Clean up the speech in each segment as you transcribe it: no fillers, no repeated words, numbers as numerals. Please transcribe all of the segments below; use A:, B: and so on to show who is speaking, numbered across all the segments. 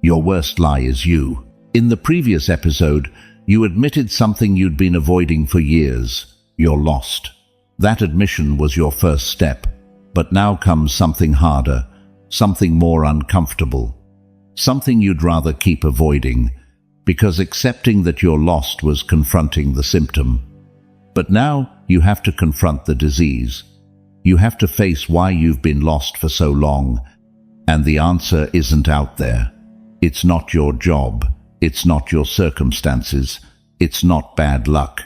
A: Your worst lie is you. In the previous episode, you admitted something you'd been avoiding for years. You're lost. That admission was your first step. But now comes something harder, something more uncomfortable, something you'd rather keep avoiding, because accepting that you're lost was confronting the symptom. But now you have to confront the disease. You have to face why you've been lost for so long, and the answer isn't out there. It's not your job. It's not your circumstances. It's not bad luck.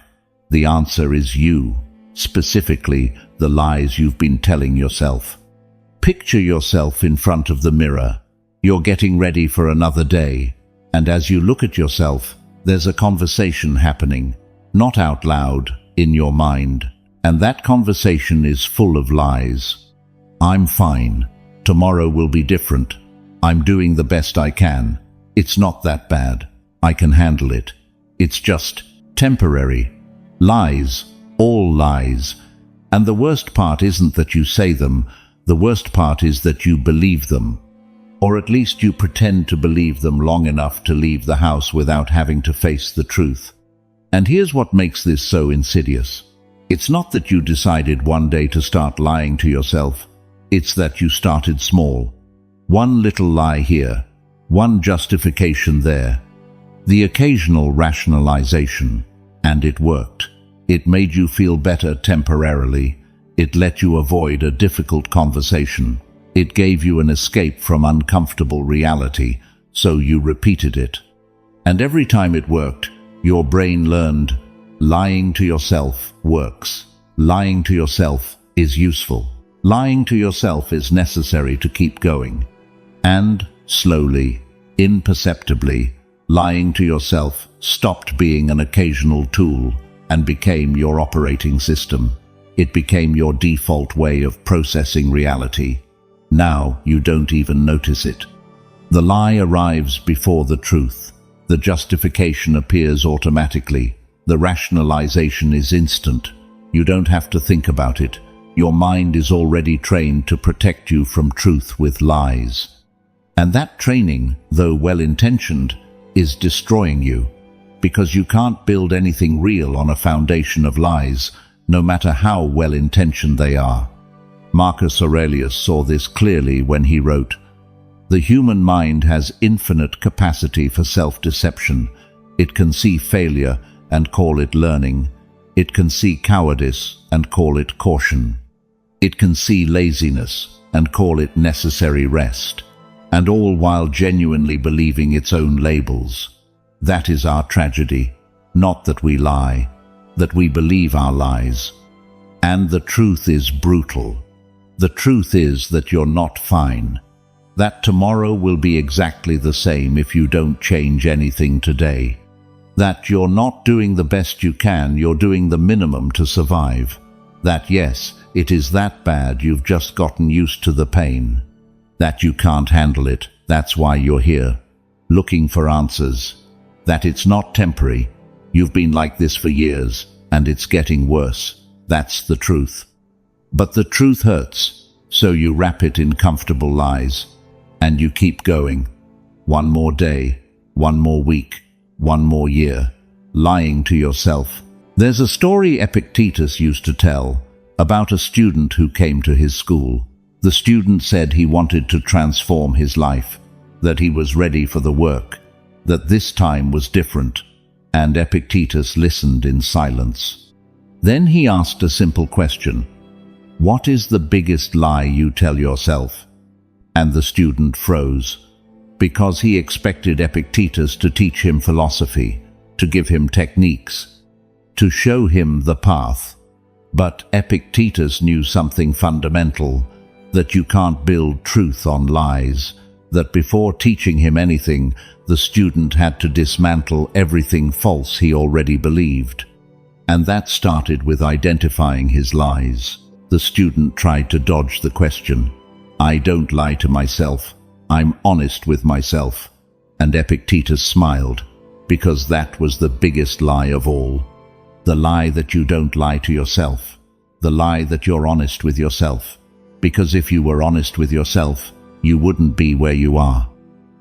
A: The answer is you, specifically the lies you've been telling yourself. Picture yourself in front of the mirror. You're getting ready for another day, and as you look at yourself, there's a conversation happening, not out loud, in your mind, and that conversation is full of lies. I'm fine. Tomorrow will be different. I'm doing the best I can. It's not that bad. I can handle it. It's just temporary. Lies. All lies. And the worst part isn't that you say them. The worst part is that you believe them. Or at least you pretend to believe them long enough to leave the house without having to face the truth. And here's what makes this so insidious. It's not that you decided one day to start lying to yourself. It's that you started small. One little lie here, one justification there, the occasional rationalization, and it worked. It made you feel better temporarily. It let you avoid a difficult conversation. It gave you an escape from uncomfortable reality, so you repeated it. And every time it worked, your brain learned, lying to yourself works. Lying to yourself is useful. Lying to yourself is necessary to keep going. And, slowly, imperceptibly, lying to yourself stopped being an occasional tool and became your operating system. It became your default way of processing reality. Now you don't even notice it. The lie arrives before the truth. The justification appears automatically. The rationalization is instant. You don't have to think about it. Your mind is already trained to protect you from truth with lies. And that training, though well-intentioned, is destroying you, because you can't build anything real on a foundation of lies, no matter how well-intentioned they are. Marcus Aurelius saw this clearly when he wrote, "The human mind has infinite capacity for self-deception. It can see failure and call it learning. It can see cowardice and call it caution. It can see laziness and call it necessary rest, and all while genuinely believing its own labels. That is our tragedy, not that we lie, that we believe our lies. And the truth is brutal. The truth is that you're not fine, that tomorrow will be exactly the same if you don't change anything today, that you're not doing the best you can, you're doing the minimum to survive, that yes, it is that bad, you've just gotten used to the pain, that you can't handle it, that's why you're here, looking for answers, that it's not temporary, you've been like this for years, and it's getting worse. That's the truth. But the truth hurts, so you wrap it in comfortable lies, and you keep going. One more day, one more week, one more year, lying to yourself. There's a story Epictetus used to tell about a student who came to his school. The student said he wanted to transform his life, that he was ready for the work, that this time was different, and Epictetus listened in silence. Then he asked a simple question. What is the biggest lie you tell yourself? And the student froze, because he expected Epictetus to teach him philosophy, to give him techniques, to show him the path. But Epictetus knew something fundamental, that you can't build truth on lies, that before teaching him anything, the student had to dismantle everything false he already believed. And that started with identifying his lies. The student tried to dodge the question. I don't lie to myself. I'm honest with myself. And Epictetus smiled, because that was the biggest lie of all. The lie that you don't lie to yourself. The lie that you're honest with yourself. Because if you were honest with yourself, you wouldn't be where you are.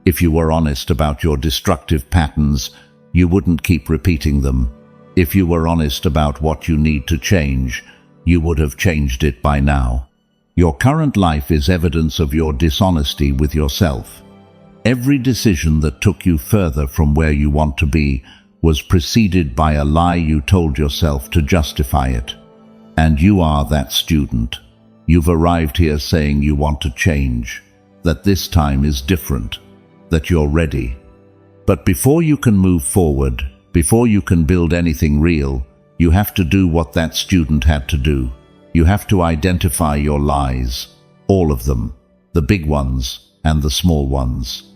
A: If you were honest about your destructive patterns, you wouldn't keep repeating them. If you were honest about what you need to change, you would have changed it by now. Your current life is evidence of your dishonesty with yourself. Every decision that took you further from where you want to be was preceded by a lie you told yourself to justify it. And you are that student. You've arrived here saying you want to change, that this time is different, that you're ready. But before you can move forward, before you can build anything real, you have to do what that student had to do. You have to identify your lies, all of them, the big ones and the small ones,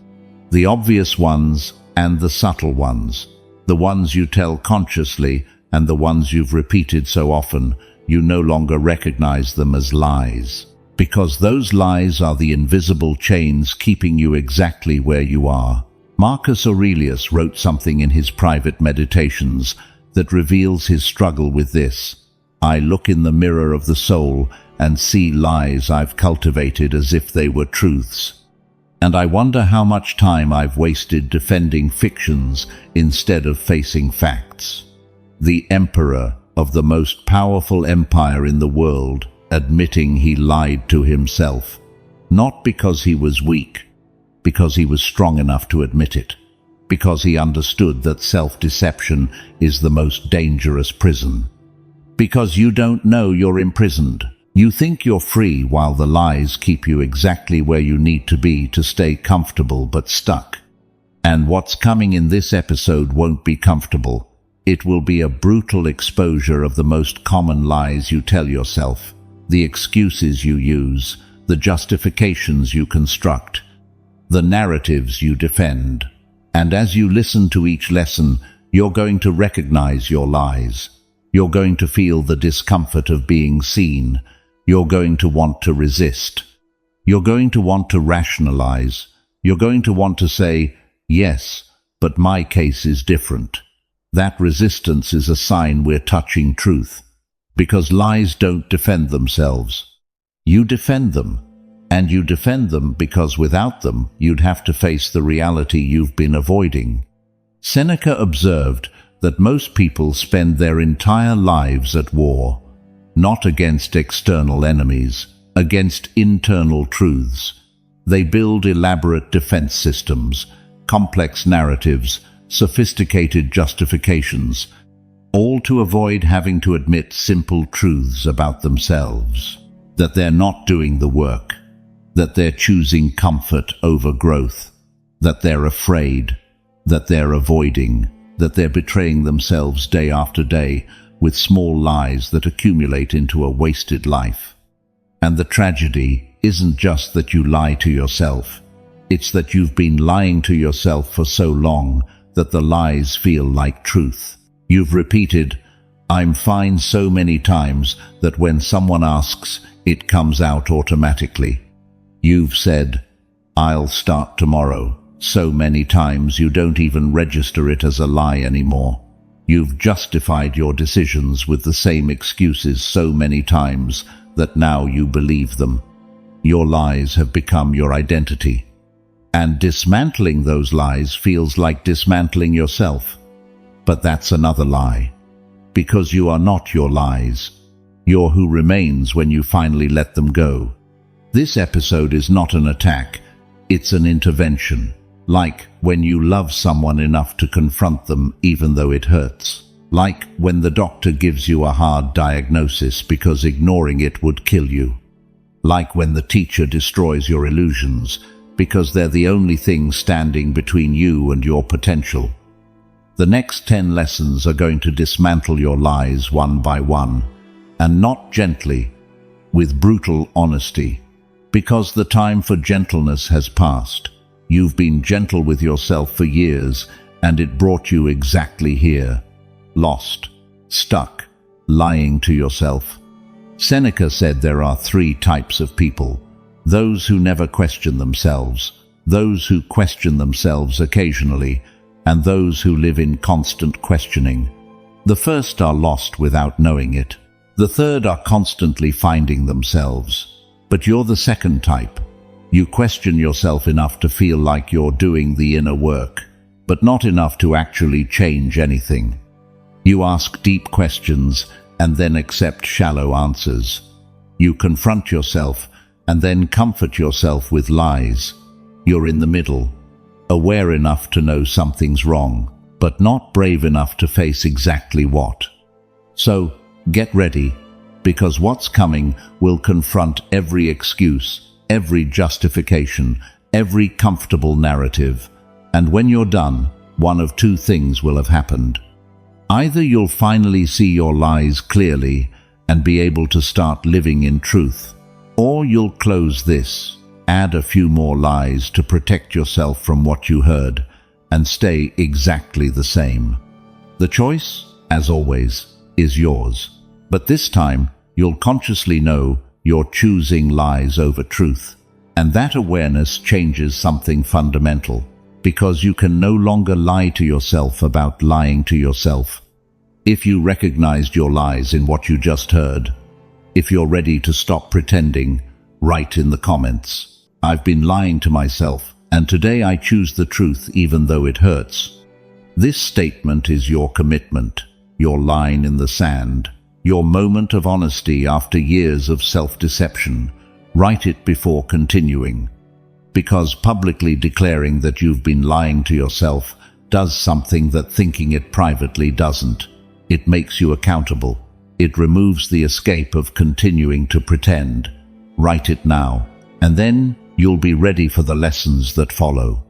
A: the obvious ones and the subtle ones, the ones you tell consciously and the ones you've repeated so often you no longer recognize them as lies. Because those lies are the invisible chains keeping you exactly where you are. Marcus Aurelius wrote something in his private meditations that reveals his struggle with this. I look in the mirror of the soul and see lies I've cultivated as if they were truths. And I wonder how much time I've wasted defending fictions instead of facing facts. The emperor of the most powerful empire in the world admitting he lied to himself, not because he was weak, because he was strong enough to admit it, because he understood that self-deception is the most dangerous prison. Because you don't know you're imprisoned. You think you're free while the lies keep you exactly where you need to be to stay comfortable but stuck. And what's coming in this episode won't be comfortable. It will be a brutal exposure of the most common lies you tell yourself, the excuses you use, the justifications you construct, the narratives you defend. And as you listen to each lesson, you're going to recognize your lies. You're going to feel the discomfort of being seen. You're going to want to resist. You're going to want to rationalize. You're going to want to say, yes, but my case is different. That resistance is a sign we're touching truth. Because lies don't defend themselves. You defend them. And you defend them because without them, you'd have to face the reality you've been avoiding. Seneca observed that most people spend their entire lives at war, not against external enemies, against internal truths. They build elaborate defense systems, complex narratives, sophisticated justifications, all to avoid having to admit simple truths about themselves, that they're not doing the work, that they're choosing comfort over growth, that they're afraid, that they're avoiding, that they're betraying themselves day after day with small lies that accumulate into a wasted life. And the tragedy isn't just that you lie to yourself, it's that you've been lying to yourself for so long that the lies feel like truth. You've repeated, I'm fine so many times that when someone asks, it comes out automatically. You've said, I'll start tomorrow, so many times you don't even register it as a lie anymore. You've justified your decisions with the same excuses so many times that now you believe them. Your lies have become your identity. And dismantling those lies feels like dismantling yourself. But that's another lie. Because you are not your lies. You're who remains when you finally let them go. This episode is not an attack, it's an intervention. Like when you love someone enough to confront them even though it hurts. Like when the doctor gives you a hard diagnosis because ignoring it would kill you. Like when the teacher destroys your illusions because they're the only thing standing between you and your potential. The next 10 lessons are going to dismantle your lies one by one, and not gently, with brutal honesty, because the time for gentleness has passed. You've been gentle with yourself for years, and it brought you exactly here. Lost, stuck, lying to yourself. Seneca said there are 3 types of people: those who never question themselves, those who question themselves occasionally, and those who live in constant questioning. The first are lost without knowing it. The third are constantly finding themselves. But you're the second type. You question yourself enough to feel like you're doing the inner work, but not enough to actually change anything. You ask deep questions and then accept shallow answers. You confront yourself and then comfort yourself with lies. You're in the middle, aware enough to know something's wrong, but not brave enough to face exactly what. So, get ready, because what's coming will confront every excuse, every justification, every comfortable narrative. And when you're done, one of two things will have happened. Either you'll finally see your lies clearly and be able to start living in truth, or you'll close this, add a few more lies to protect yourself from what you heard, and stay exactly the same. The choice, as always, is yours. But this time, you'll consciously know you're choosing lies over truth. And that awareness changes something fundamental, because you can no longer lie to yourself about lying to yourself. If you recognized your lies in what you just heard, if you're ready to stop pretending, write in the comments, "I've been lying to myself, and today I choose the truth even though it hurts." This statement is your commitment, your line in the sand, your moment of honesty after years of self-deception. Write it before continuing, because publicly declaring that you've been lying to yourself does something that thinking it privately doesn't. It makes you accountable. It removes the escape of continuing to pretend. Write it now, and then you'll be ready for the lessons that follow.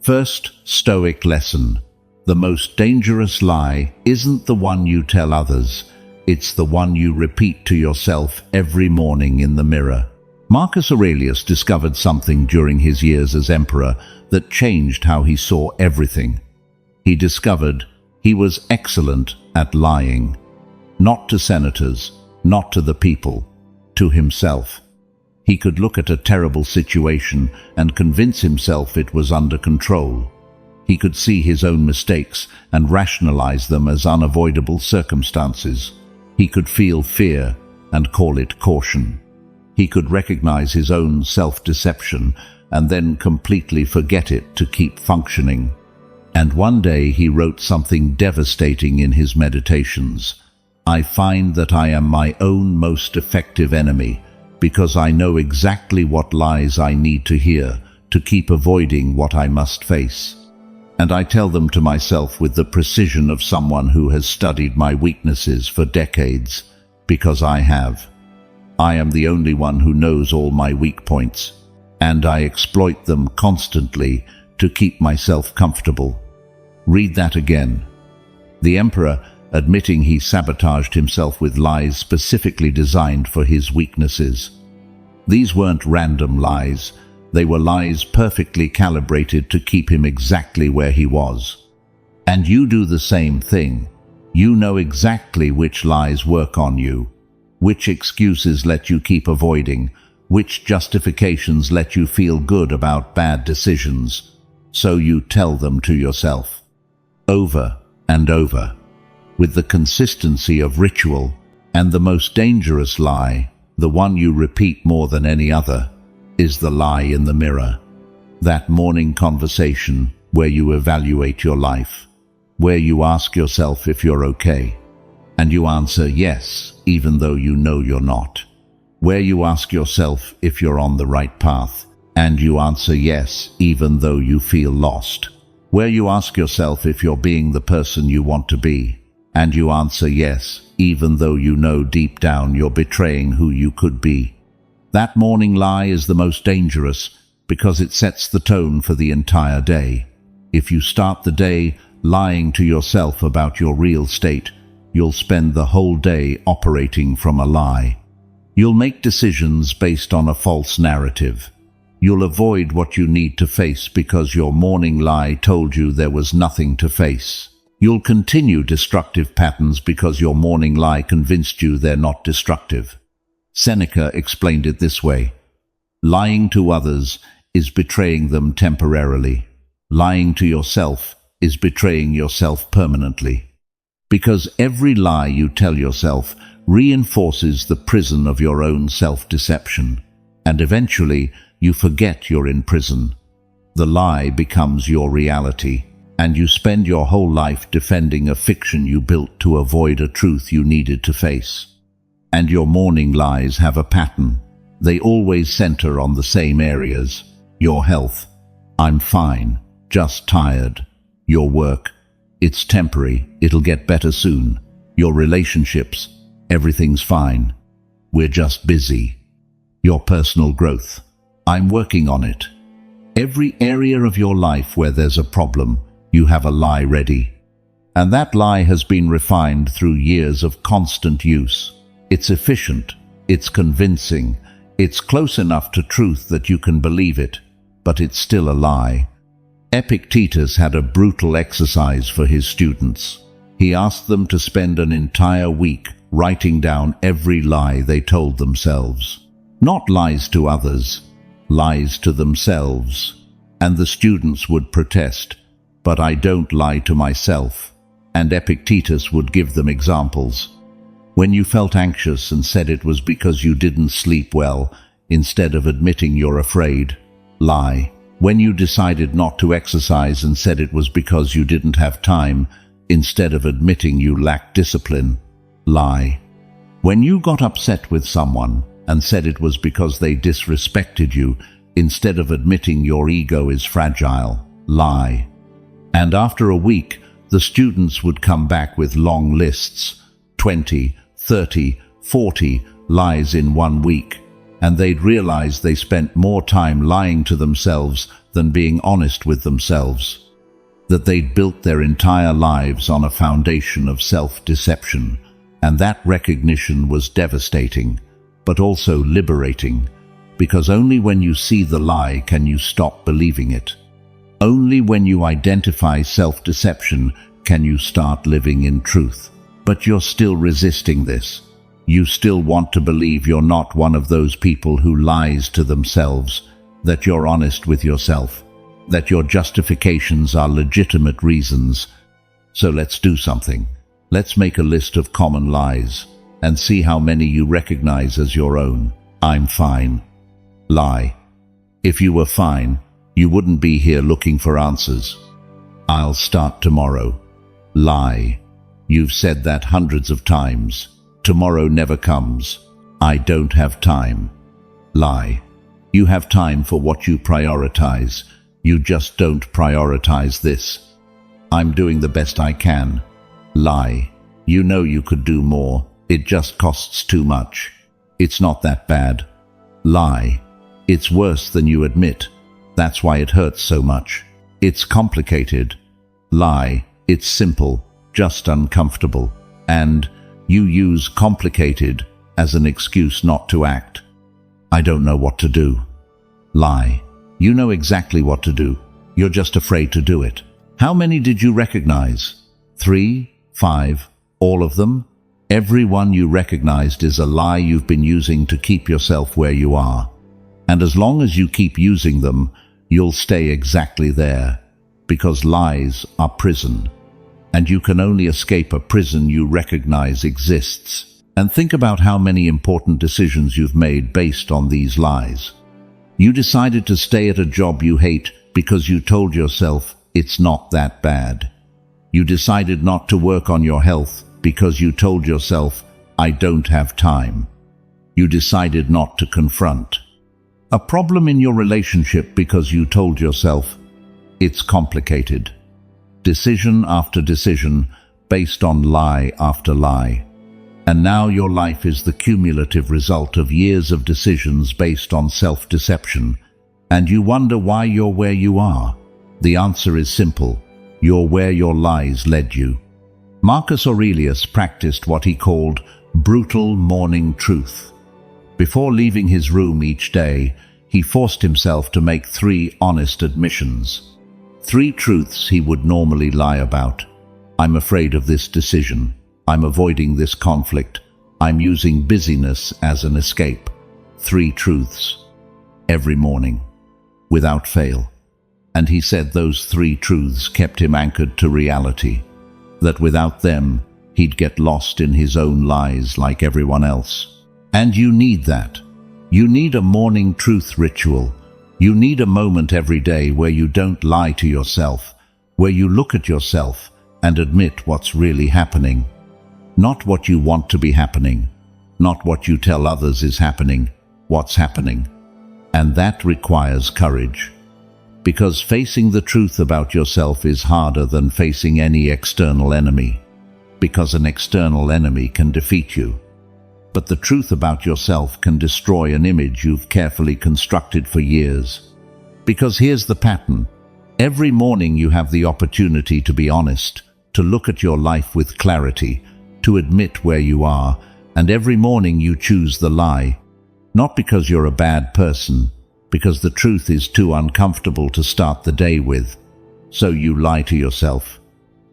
A: First, Stoic lesson. The most dangerous lie isn't the one you tell others. It's the one you repeat to yourself every morning in the mirror. Marcus Aurelius discovered something during his years as emperor that changed how he saw everything. He discovered he was excellent at lying. Not to senators, not to the people, to himself. He could look at a terrible situation and convince himself it was under control. He could see his own mistakes and rationalize them as unavoidable circumstances. He could feel fear and call it caution. He could recognize his own self-deception and then completely forget it to keep functioning. And one day he wrote something devastating in his meditations. "I find that I am my own most effective enemy, because I know exactly what lies I need to hear to keep avoiding what I must face. And I tell them to myself with the precision of someone who has studied my weaknesses for decades, because I have. I am the only one who knows all my weak points, and I exploit them constantly to keep myself comfortable." Read that again. The emperor admitting he sabotaged himself with lies specifically designed for his weaknesses. These weren't random lies. They were lies perfectly calibrated to keep him exactly where he was. And you do the same thing. You know exactly which lies work on you, which excuses let you keep avoiding, which justifications let you feel good about bad decisions. So you tell them to yourself, over and over, with the consistency of ritual. And the most dangerous lie, the one you repeat more than any other, is the lie in the mirror. That morning conversation where you evaluate your life, where you ask yourself if you're okay, and you answer yes, even though you know you're not. Where you ask yourself if you're on the right path, and you answer yes, even though you feel lost. Where you ask yourself if you're being the person you want to be, and you answer yes, even though you know deep down you're betraying who you could be. That morning lie is the most dangerous because it sets the tone for the entire day. If you start the day lying to yourself about your real state, you'll spend the whole day operating from a lie. You'll make decisions based on a false narrative. You'll avoid what you need to face because your morning lie told you there was nothing to face. You'll continue destructive patterns because your morning lie convinced you they're not destructive. Seneca explained it this way: lying to others is betraying them temporarily. Lying to yourself is betraying yourself permanently. Because every lie you tell yourself reinforces the prison of your own self-deception. And eventually, you forget you're in prison. The lie becomes your reality, and you spend your whole life defending a fiction you built to avoid a truth you needed to face. And your morning lies have a pattern. They always center on the same areas. Your health: I'm fine, just tired. Your work: it's temporary, it'll get better soon. Your relationships: everything's fine, we're just busy. Your personal growth: I'm working on it. Every area of your life where there's a problem, you have a lie ready. And that lie has been refined through years of constant use. It's efficient, it's convincing, it's close enough to truth that you can believe it, but it's still a lie. Epictetus had a brutal exercise for his students. He asked them to spend an entire week writing down every lie they told themselves. Not lies to others, lies to themselves. And the students would protest, "But I don't lie to myself." And Epictetus would give them examples. When you felt anxious and said it was because you didn't sleep well, instead of admitting you're afraid, lie. When you decided not to exercise and said it was because you didn't have time, instead of admitting you lacked discipline, lie. When you got upset with someone and said it was because they disrespected you, instead of admitting your ego is fragile, lie. And after a week, the students would come back with long lists, 20, 30, 40 lies in 1 week, and they'd realize they spent more time lying to themselves than being honest with themselves. That they'd built their entire lives on a foundation of self-deception, and that recognition was devastating, but also liberating, because only when you see the lie can you stop believing it. Only when you identify self-deception can you start living in truth. But you're still resisting this. You still want to believe you're not one of those people who lies to themselves, that you're honest with yourself, that your justifications are legitimate reasons. So let's do something. Let's make a list of common lies and see how many you recognize as your own. I'm fine. Lie. If you were fine, you wouldn't be here looking for answers. I'll start tomorrow. Lie. You've said that hundreds of times. Tomorrow never comes. I don't have time. Lie. You have time for what you prioritize. You just don't prioritize this. I'm doing the best I can. Lie. You know you could do more. It just costs too much. It's not that bad. Lie. It's worse than you admit. That's why it hurts so much. It's complicated. Lie. It's simple, just uncomfortable. And you use complicated as an excuse not to act. I don't know what to do. Lie. You know exactly what to do. You're just afraid to do it. How many did you recognize? 3, 5, all of them? Every one you recognized is a lie you've been using to keep yourself where you are. And as long as you keep using them, you'll stay exactly there, because lies are prison. And you can only escape a prison you recognize exists. And think about how many important decisions you've made based on these lies. You decided to stay at a job you hate because you told yourself it's not that bad. You decided not to work on your health because you told yourself, I don't have time. You decided not to confront a problem in your relationship because you told yourself, it's complicated. Decision after decision, based on lie after lie. And now your life is the cumulative result of years of decisions based on self-deception. And you wonder why you're where you are. The answer is simple. You're where your lies led you. Marcus Aurelius practiced what he called brutal morning truth. Before leaving his room each day, he forced himself to make 3 honest admissions. 3 truths he would normally lie about. I'm afraid of this decision. I'm avoiding this conflict. I'm using busyness as an escape. 3 truths. Every morning, without fail. And he said those 3 truths kept him anchored to reality. That without them, he'd get lost in his own lies like everyone else. And you need that. You need a morning truth ritual You need a moment every day where you don't lie to yourself, where you look at yourself and admit what's really happening. Not what you want to be happening, not what you tell others is happening, what's happening. And that requires courage. Because facing the truth about yourself is harder than facing any external enemy. Because an external enemy can defeat you. But the truth about yourself can destroy an image you've carefully constructed for years. Because here's the pattern. Every morning you have the opportunity to be honest, to look at your life with clarity, to admit where you are, and every morning you choose the lie. Not because you're a bad person, because the truth is too uncomfortable to start the day with. So you lie to yourself.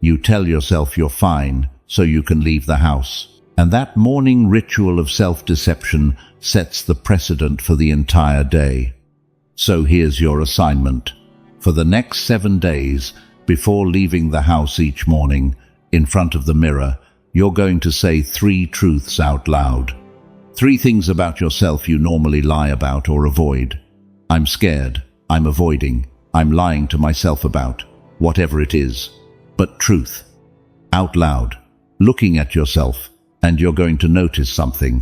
A: You tell yourself you're fine, so you can leave the house. And that morning ritual of self-deception sets the precedent for the entire day. So here's your assignment. For the next 7 days, before leaving the house each morning, in front of the mirror, you're going to say 3 truths out loud. 3 things about yourself you normally lie about or avoid. I'm scared, I'm avoiding, I'm lying to myself about, whatever it is. But truth. Out loud, looking at yourself, and you're going to notice something.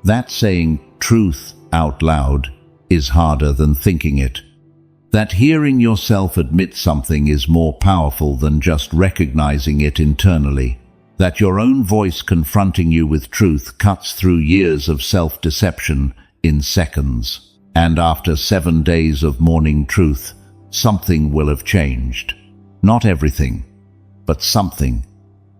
A: That saying truth out loud is harder than thinking it. That hearing yourself admit something is more powerful than just recognizing it internally. That your own voice confronting you with truth cuts through years of self-deception in seconds. And after 7 days of morning truth, something will have changed. Not everything, but something.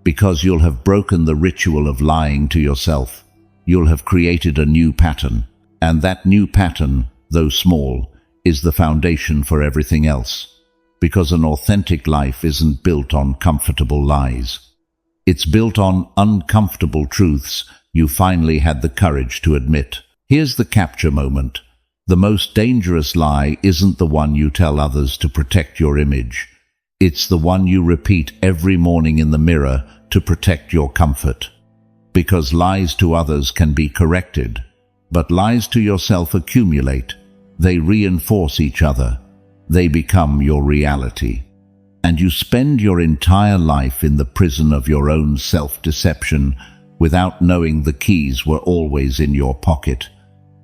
A: Because you'll have broken the ritual of lying to yourself. You'll have created a new pattern. And that new pattern, though small, is the foundation for everything else. Because an authentic life isn't built on comfortable lies. It's built on uncomfortable truths you finally had the courage to admit. Here's the capture moment. The most dangerous lie isn't the one you tell others to protect your image. It's the one you repeat every morning in the mirror to protect your comfort. Because lies to others can be corrected, but lies to yourself accumulate. They reinforce each other. They become your reality. And you spend your entire life in the prison of your own self-deception without knowing the keys were always in your pocket.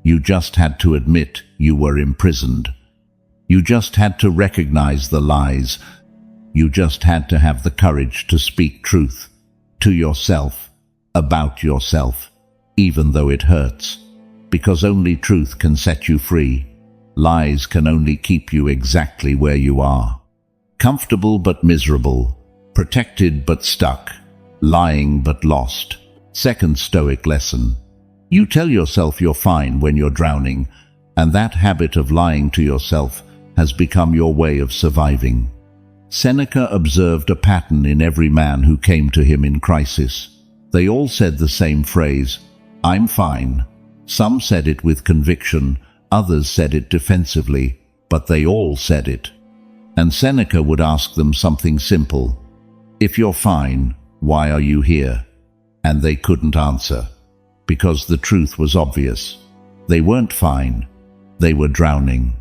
A: You just had to admit you were imprisoned. You just had to recognize the lies. You just had to have the courage to speak truth to yourself, about yourself, even though it hurts. Because only truth can set you free. Lies can only keep you exactly where you are. Comfortable but miserable, protected but stuck, lying but lost. Second Stoic lesson. You tell yourself you're fine when you're drowning, and that habit of lying to yourself has become your way of surviving. Seneca observed a pattern in every man who came to him in crisis. They all said the same phrase, "I'm fine." Some said it with conviction, others said it defensively, but they all said it. And Seneca would ask them something simple. "If you're fine, why are you here?" And they couldn't answer. Because the truth was obvious. They weren't fine. They were drowning.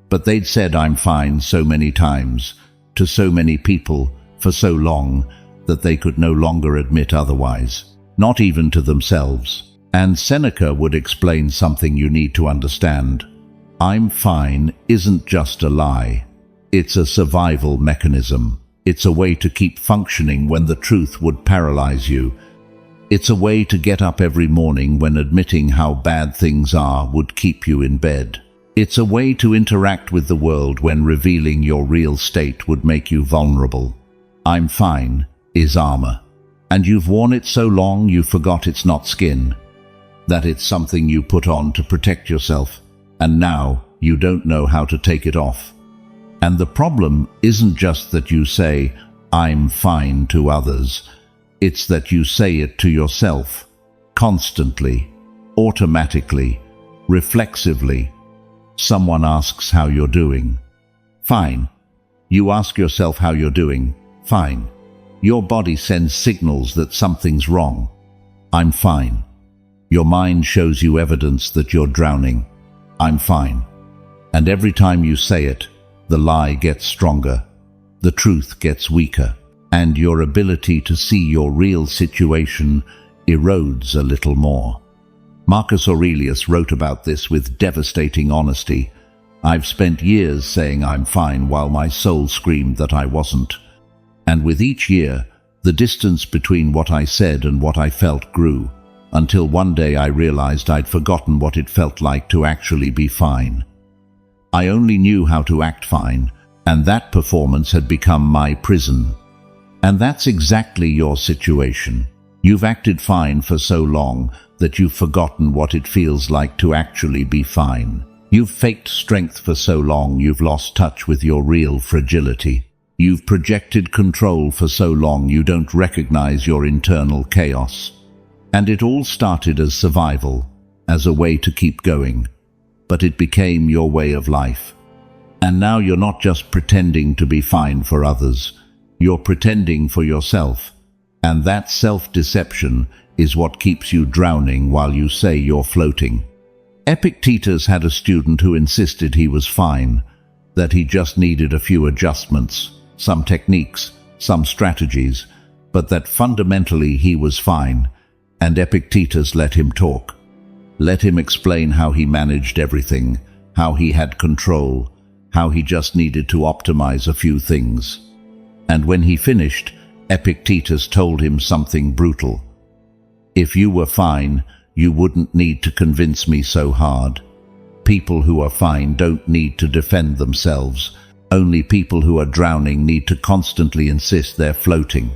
A: But they'd said "I'm fine" so many times, to so many people, for so long, that they could no longer admit otherwise. Not even to themselves. And Seneca would explain something you need to understand. "I'm fine" isn't just a lie. It's a survival mechanism. It's a way to keep functioning when the truth would paralyze you. It's a way to get up every morning when admitting how bad things are would keep you in bed. It's a way to interact with the world when revealing your real state would make you vulnerable. "I'm fine" is armor. And you've worn it so long you forgot it's not skin. That it's something you put on to protect yourself, and now you don't know how to take it off. And the problem isn't just that you say, "I'm fine" to others. It's that you say it to yourself, constantly, automatically, reflexively. Someone asks how you're doing. Fine. You ask yourself how you're doing. Fine. Your body sends signals that something's wrong. "I'm fine." Your mind shows you evidence that you're drowning. "I'm fine." And every time you say it, the lie gets stronger, the truth gets weaker, and your ability to see your real situation erodes a little more. Marcus Aurelius wrote about this with devastating honesty. I've spent years saying I'm fine while my soul screamed that I wasn't. And with each year, the distance between what I said and what I felt grew, until one day I realized I'd forgotten what it felt like to actually be fine. I only knew how to act fine, and that performance had become my prison. And that's exactly your situation. You've acted fine for so long that you've forgotten what it feels like to actually be fine. You've faked strength for so long you've lost touch with your real fragility. You've projected control for so long you don't recognize your internal chaos. And it all started as survival, as a way to keep going. But it became your way of life. And now you're not just pretending to be fine for others, you're pretending for yourself. And that self-deception is what keeps you drowning while you say you're floating. Epictetus had a student who insisted he was fine, that he just needed a few adjustments, some techniques, some strategies, but that fundamentally he was fine, and Epictetus let him talk. Let him explain how he managed everything, how he had control, how he just needed to optimize a few things. And when he finished, Epictetus told him something brutal. If you were fine, you wouldn't need to convince me so hard. People who are fine don't need to defend themselves. Only people who are drowning need to constantly insist they're floating.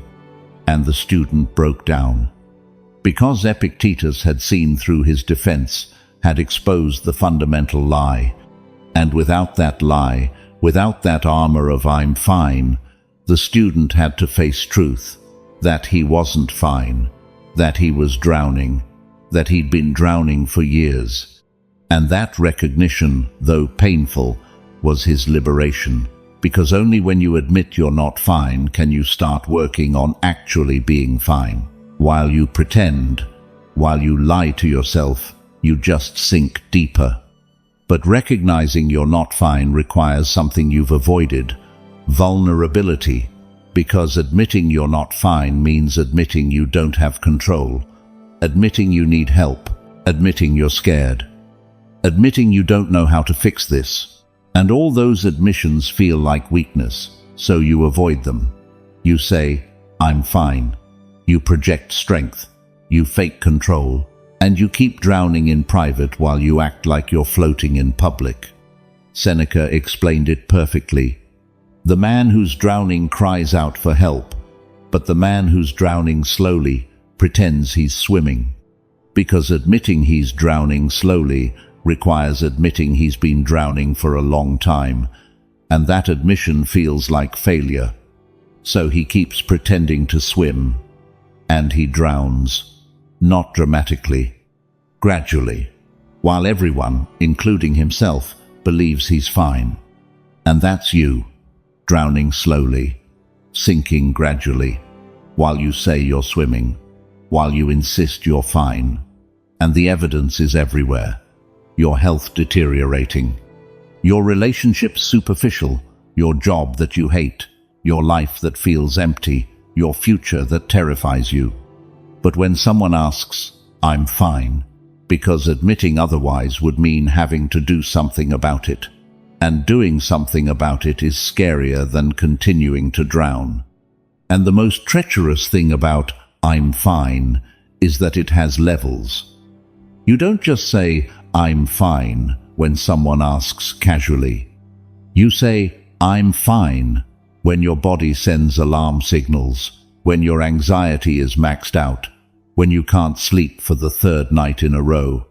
A: And the student broke down. Because Epictetus had seen through his defense, had exposed the fundamental lie. And without that lie, without that armor of I'm fine, the student had to face truth, that he wasn't fine, that he was drowning, that he'd been drowning for years. And that recognition, though painful, was his liberation, because only when you admit you're not fine can you start working on actually being fine. While you pretend, while you lie to yourself, you just sink deeper. But recognizing you're not fine requires something you've avoided: vulnerability, because admitting you're not fine means admitting you don't have control, admitting you need help, admitting you're scared, admitting you don't know how to fix this. And all those admissions feel like weakness, so you avoid them. You say, I'm fine. You project strength, you fake control, and you keep drowning in private while you act like you're floating in public. Seneca explained it perfectly. The man who's drowning cries out for help, but the man who's drowning slowly pretends he's swimming. Because admitting he's drowning slowly requires admitting he's been drowning for a long time, and that admission feels like failure. So he keeps pretending to swim, and he drowns, not dramatically, gradually, while everyone, including himself, believes he's fine. And that's you, drowning slowly, sinking gradually, while you say you're swimming, while you insist you're fine. And the evidence is everywhere. Your health deteriorating, your relationships superficial, your job that you hate, your life that feels empty, your future that terrifies you. But when someone asks, I'm fine, because admitting otherwise would mean having to do something about it. And doing something about it is scarier than continuing to drown. And the most treacherous thing about I'm fine is that it has levels. You don't just say, I'm fine, when someone asks casually. You say, I'm fine, when your body sends alarm signals, when your anxiety is maxed out, when you can't sleep for the third night in a row,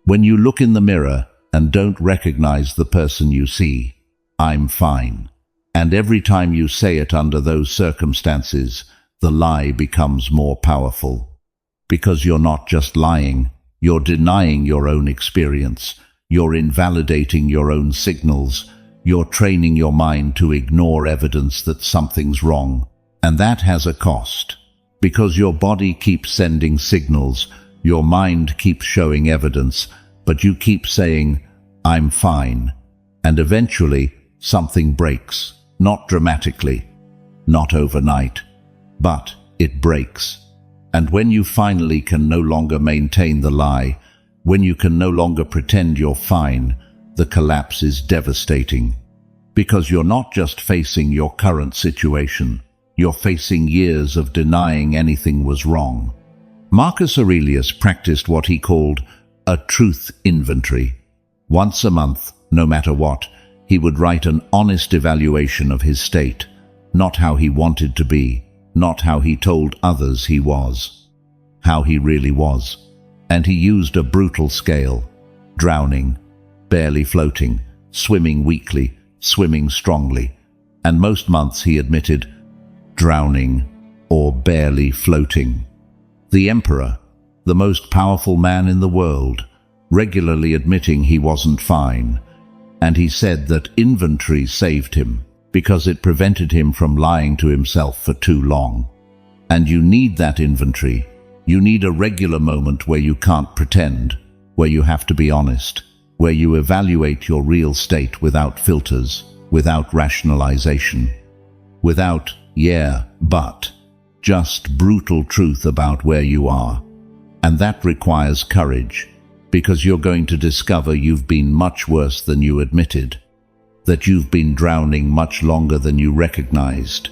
A: when you look in the mirror and don't recognize the person you see. I'm fine. And every time you say it under those circumstances, the lie becomes more powerful. Because you're not just lying, you're denying your own experience, you're invalidating your own signals, you're training your mind to ignore evidence that something's wrong. And that has a cost. Because your body keeps sending signals, your mind keeps showing evidence, but you keep saying, I'm fine. And eventually, something breaks. Not dramatically, not overnight, but it breaks. And when you finally can no longer maintain the lie, when you can no longer pretend you're fine, the collapse is devastating. Because you're not just facing your current situation, you're facing years of denying anything was wrong. Marcus Aurelius practiced what he called a truth inventory. Once a month, no matter what, he would write an honest evaluation of his state, not how he wanted to be, not how he told others he was, how he really was. And he used a brutal scale: drowning, barely floating, swimming weakly, swimming strongly. And most months he admitted drowning or barely floating. The emperor, the most powerful man in the world, regularly admitting he wasn't fine. And he said that inventory saved him because it prevented him from lying to himself for too long. And you need that inventory. You need a regular moment where you can't pretend, where you have to be honest, where you evaluate your real state without filters, without rationalization, without, yeah, but, just brutal truth about where you are. And that requires courage, because you're going to discover you've been much worse than you admitted, that you've been drowning much longer than you recognized,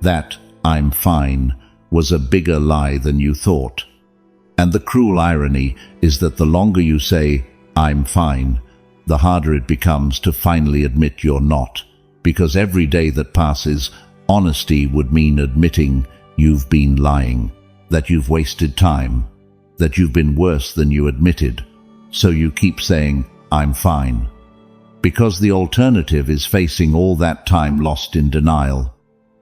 A: that "I'm fine" was a bigger lie than you thought. And the cruel irony is that the longer you say, "I'm fine," the harder it becomes to finally admit you're not, because every day that passes, honesty would mean admitting you've been lying, that you've wasted time, that you've been worse than you admitted. So you keep saying, "I'm fine," because the alternative is facing all that time lost in denial.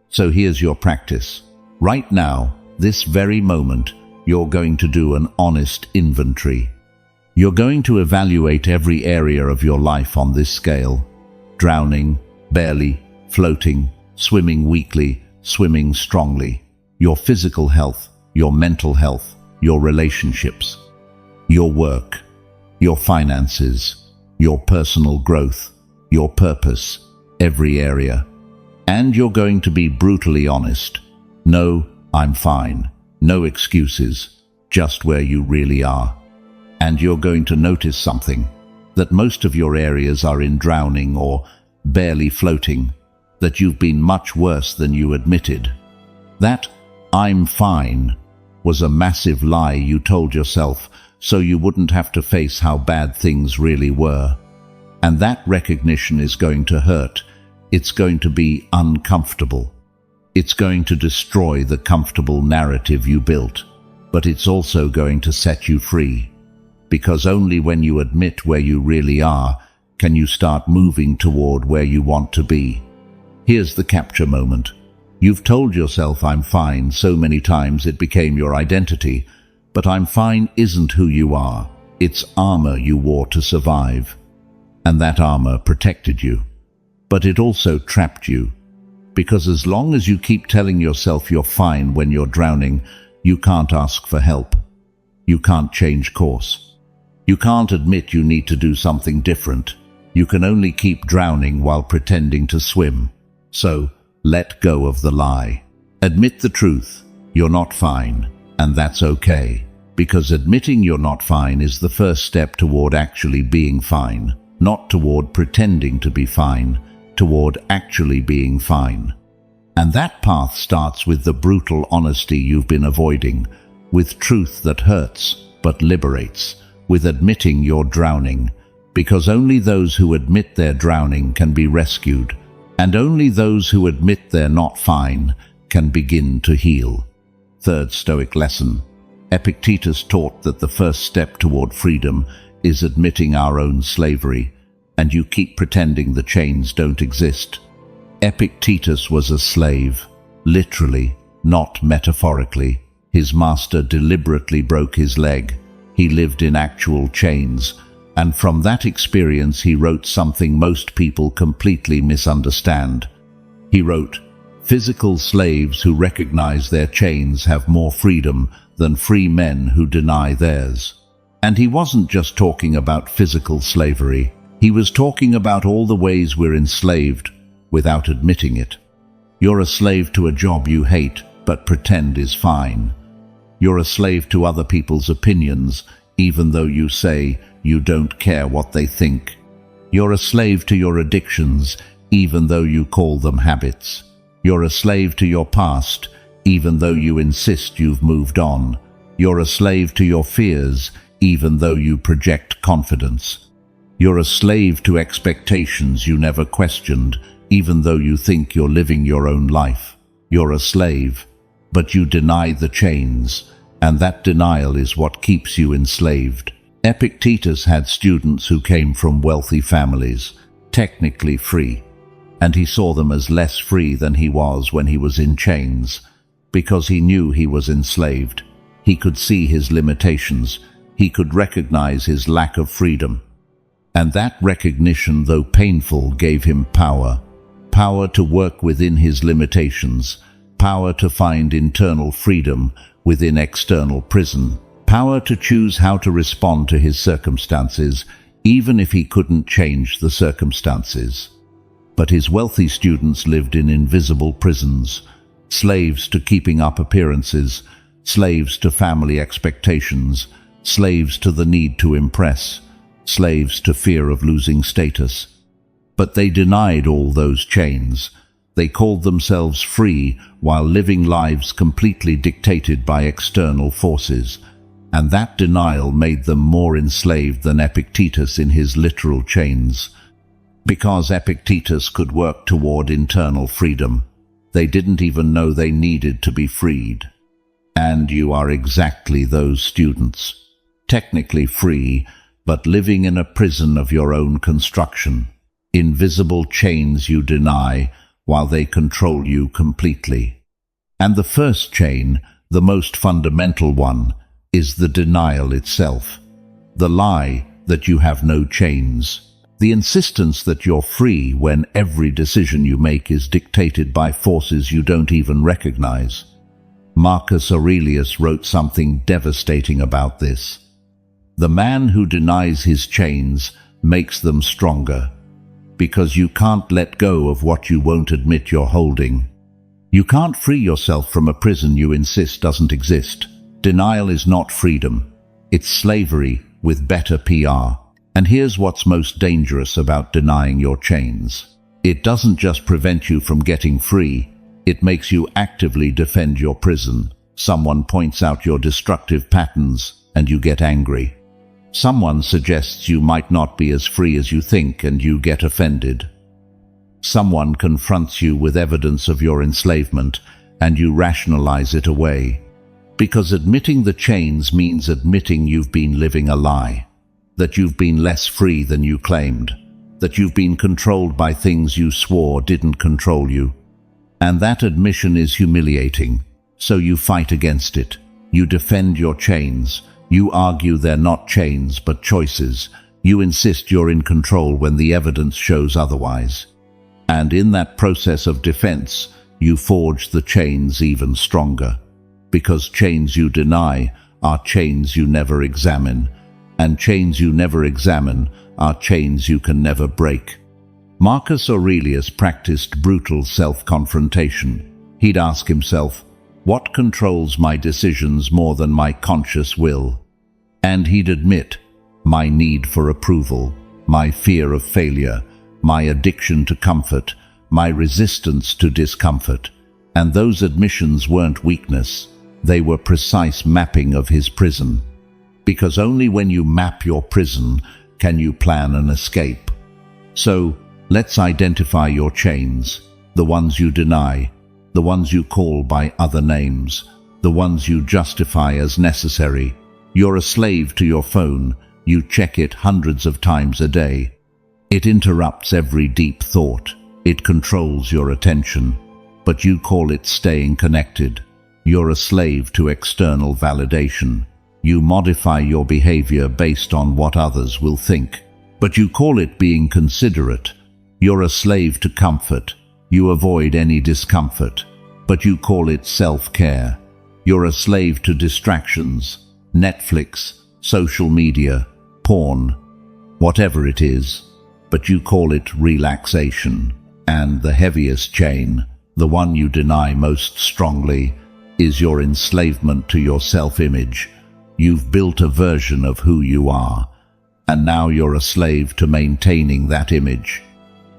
A: So here's your practice. Right now, this very moment, you're going to do an honest inventory. You're going to evaluate every area of your life on this scale: drowning, barely, floating, swimming weakly, swimming strongly. Your physical health, your mental health, your relationships, your work, your finances, your personal growth, your purpose, every area. And you're going to be brutally honest. No, "I'm fine." No excuses, just where you really are. And you're going to notice something, that most of your areas are in drowning or barely floating, that you've been much worse than you admitted. That "I'm fine" was a massive lie you told yourself so you wouldn't have to face how bad things really were. And that recognition is going to hurt. It's going to be uncomfortable. It's going to destroy the comfortable narrative you built, but it's also going to set you free. Because only when you admit where you really are can you start moving toward where you want to be. Here's the capture moment. You've told yourself "I'm fine" so many times it became your identity, but "I'm fine" isn't who you are. It's armor you wore to survive. And that armor protected you. But it also trapped you. Because as long as you keep telling yourself you're fine when you're drowning, you can't ask for help. You can't change course. You can't admit you need to do something different. You can only keep drowning while pretending to swim. So, let go of the lie. Admit the truth. You're not fine, and that's okay. Because admitting you're not fine is the first step toward actually being fine, not toward pretending to be fine, toward actually being fine. And that path starts with the brutal honesty you've been avoiding, with truth that hurts but liberates, with admitting you're drowning, because only those who admit they're drowning can be rescued, and only those who admit they're not fine can begin to heal. Third Stoic lesson. Epictetus taught that the first step toward freedom is admitting our own slavery, and you keep pretending the chains don't exist. Epictetus was a slave, literally, not metaphorically. His master deliberately broke his leg. He lived in actual chains, and from that experience he wrote something most people completely misunderstand. He wrote, "Physical slaves who recognize their chains have more freedom than free men who deny theirs." And he wasn't just talking about physical slavery. He was talking about all the ways we're enslaved without admitting it. You're a slave to a job you hate but pretend is fine. You're a slave to other people's opinions even though you say you don't care what they think. You're a slave to your addictions even though you call them habits. You're a slave to your past even though you insist you've moved on. You're a slave to your fears even though you project confidence. You're a slave to expectations you never questioned, even though you think you're living your own life. You're a slave, but you deny the chains, and that denial is what keeps you enslaved. Epictetus had students who came from wealthy families, technically free, and he saw them as less free than he was when he was in chains, because he knew he was enslaved. He could see his limitations. He could recognize his lack of freedom. And that recognition, though painful, gave him power. Power to work within his limitations. Power to find internal freedom within external prison. Power to choose how to respond to his circumstances, even if he couldn't change the circumstances. But his wealthy students lived in invisible prisons, slaves to keeping up appearances, slaves to family expectations, slaves to the need to impress, slaves to fear of losing status. But they denied all those chains. They called themselves free while living lives completely dictated by external forces, and that denial made them more enslaved than Epictetus in his literal chains. Because Epictetus could work toward internal freedom, they didn't even know they needed to be freed. And you are exactly those students, technically free, but living in a prison of your own construction. Invisible chains you deny while they control you completely. And the first chain, the most fundamental one, is the denial itself. The lie that you have no chains. The insistence that you're free when every decision you make is dictated by forces you don't even recognize. Marcus Aurelius wrote something devastating about this. The man who denies his chains makes them stronger, because you can't let go of what you won't admit you're holding. You can't free yourself from a prison you insist doesn't exist. Denial is not freedom. It's slavery with better PR. And here's what's most dangerous about denying your chains. It doesn't just prevent you from getting free, it makes you actively defend your prison. Someone points out your destructive patterns, and you get angry. Someone suggests you might not be as free as you think, and you get offended. Someone confronts you with evidence of your enslavement, and you rationalize it away. Because admitting the chains means admitting you've been living a lie, that you've been less free than you claimed, that you've been controlled by things you swore didn't control you. And that admission is humiliating, so you fight against it. You defend your chains. You argue they're not chains but choices. You insist you're in control when the evidence shows otherwise. And in that process of defense, you forge the chains even stronger. Because chains you deny are chains you never examine, and chains you never examine are chains you can never break. Marcus Aurelius practiced brutal self-confrontation. He'd ask himself, what controls my decisions more than my conscious will? And he'd admit, my need for approval, my fear of failure, my addiction to comfort, my resistance to discomfort. And those admissions weren't weakness, they were precise mapping of his prison. Because only when you map your prison can you plan an escape. So, let's identify your chains, the ones you deny, the ones you call by other names, the ones you justify as necessary. You're a slave to your phone. You check it hundreds of times a day. It interrupts every deep thought. It controls your attention. But you call it staying connected. You're a slave to external validation. You modify your behavior based on what others will think. But you call it being considerate. You're a slave to comfort. You avoid any discomfort, but you call it self-care. You're a slave to distractions, Netflix, social media, porn, whatever it is. but you call it relaxation. And the heaviest chain, the one you deny most strongly, is your enslavement to your self-image. You've built a version of who you are, and now you're a slave to maintaining that image.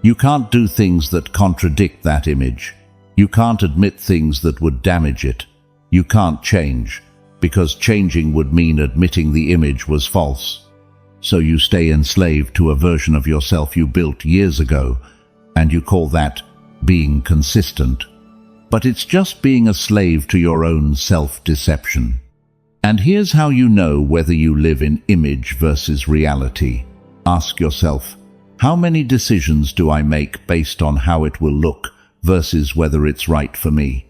A: You can't do things that contradict that image. You can't admit things that would damage it. You can't change, because changing would mean admitting the image was false. So you stay enslaved to a version of yourself you built years ago, and you call that being consistent. But it's just being a slave to your own self-deception. And here's how you know whether you live in image versus reality. Ask yourself, how many decisions do I make based on how it will look versus whether it's right for me?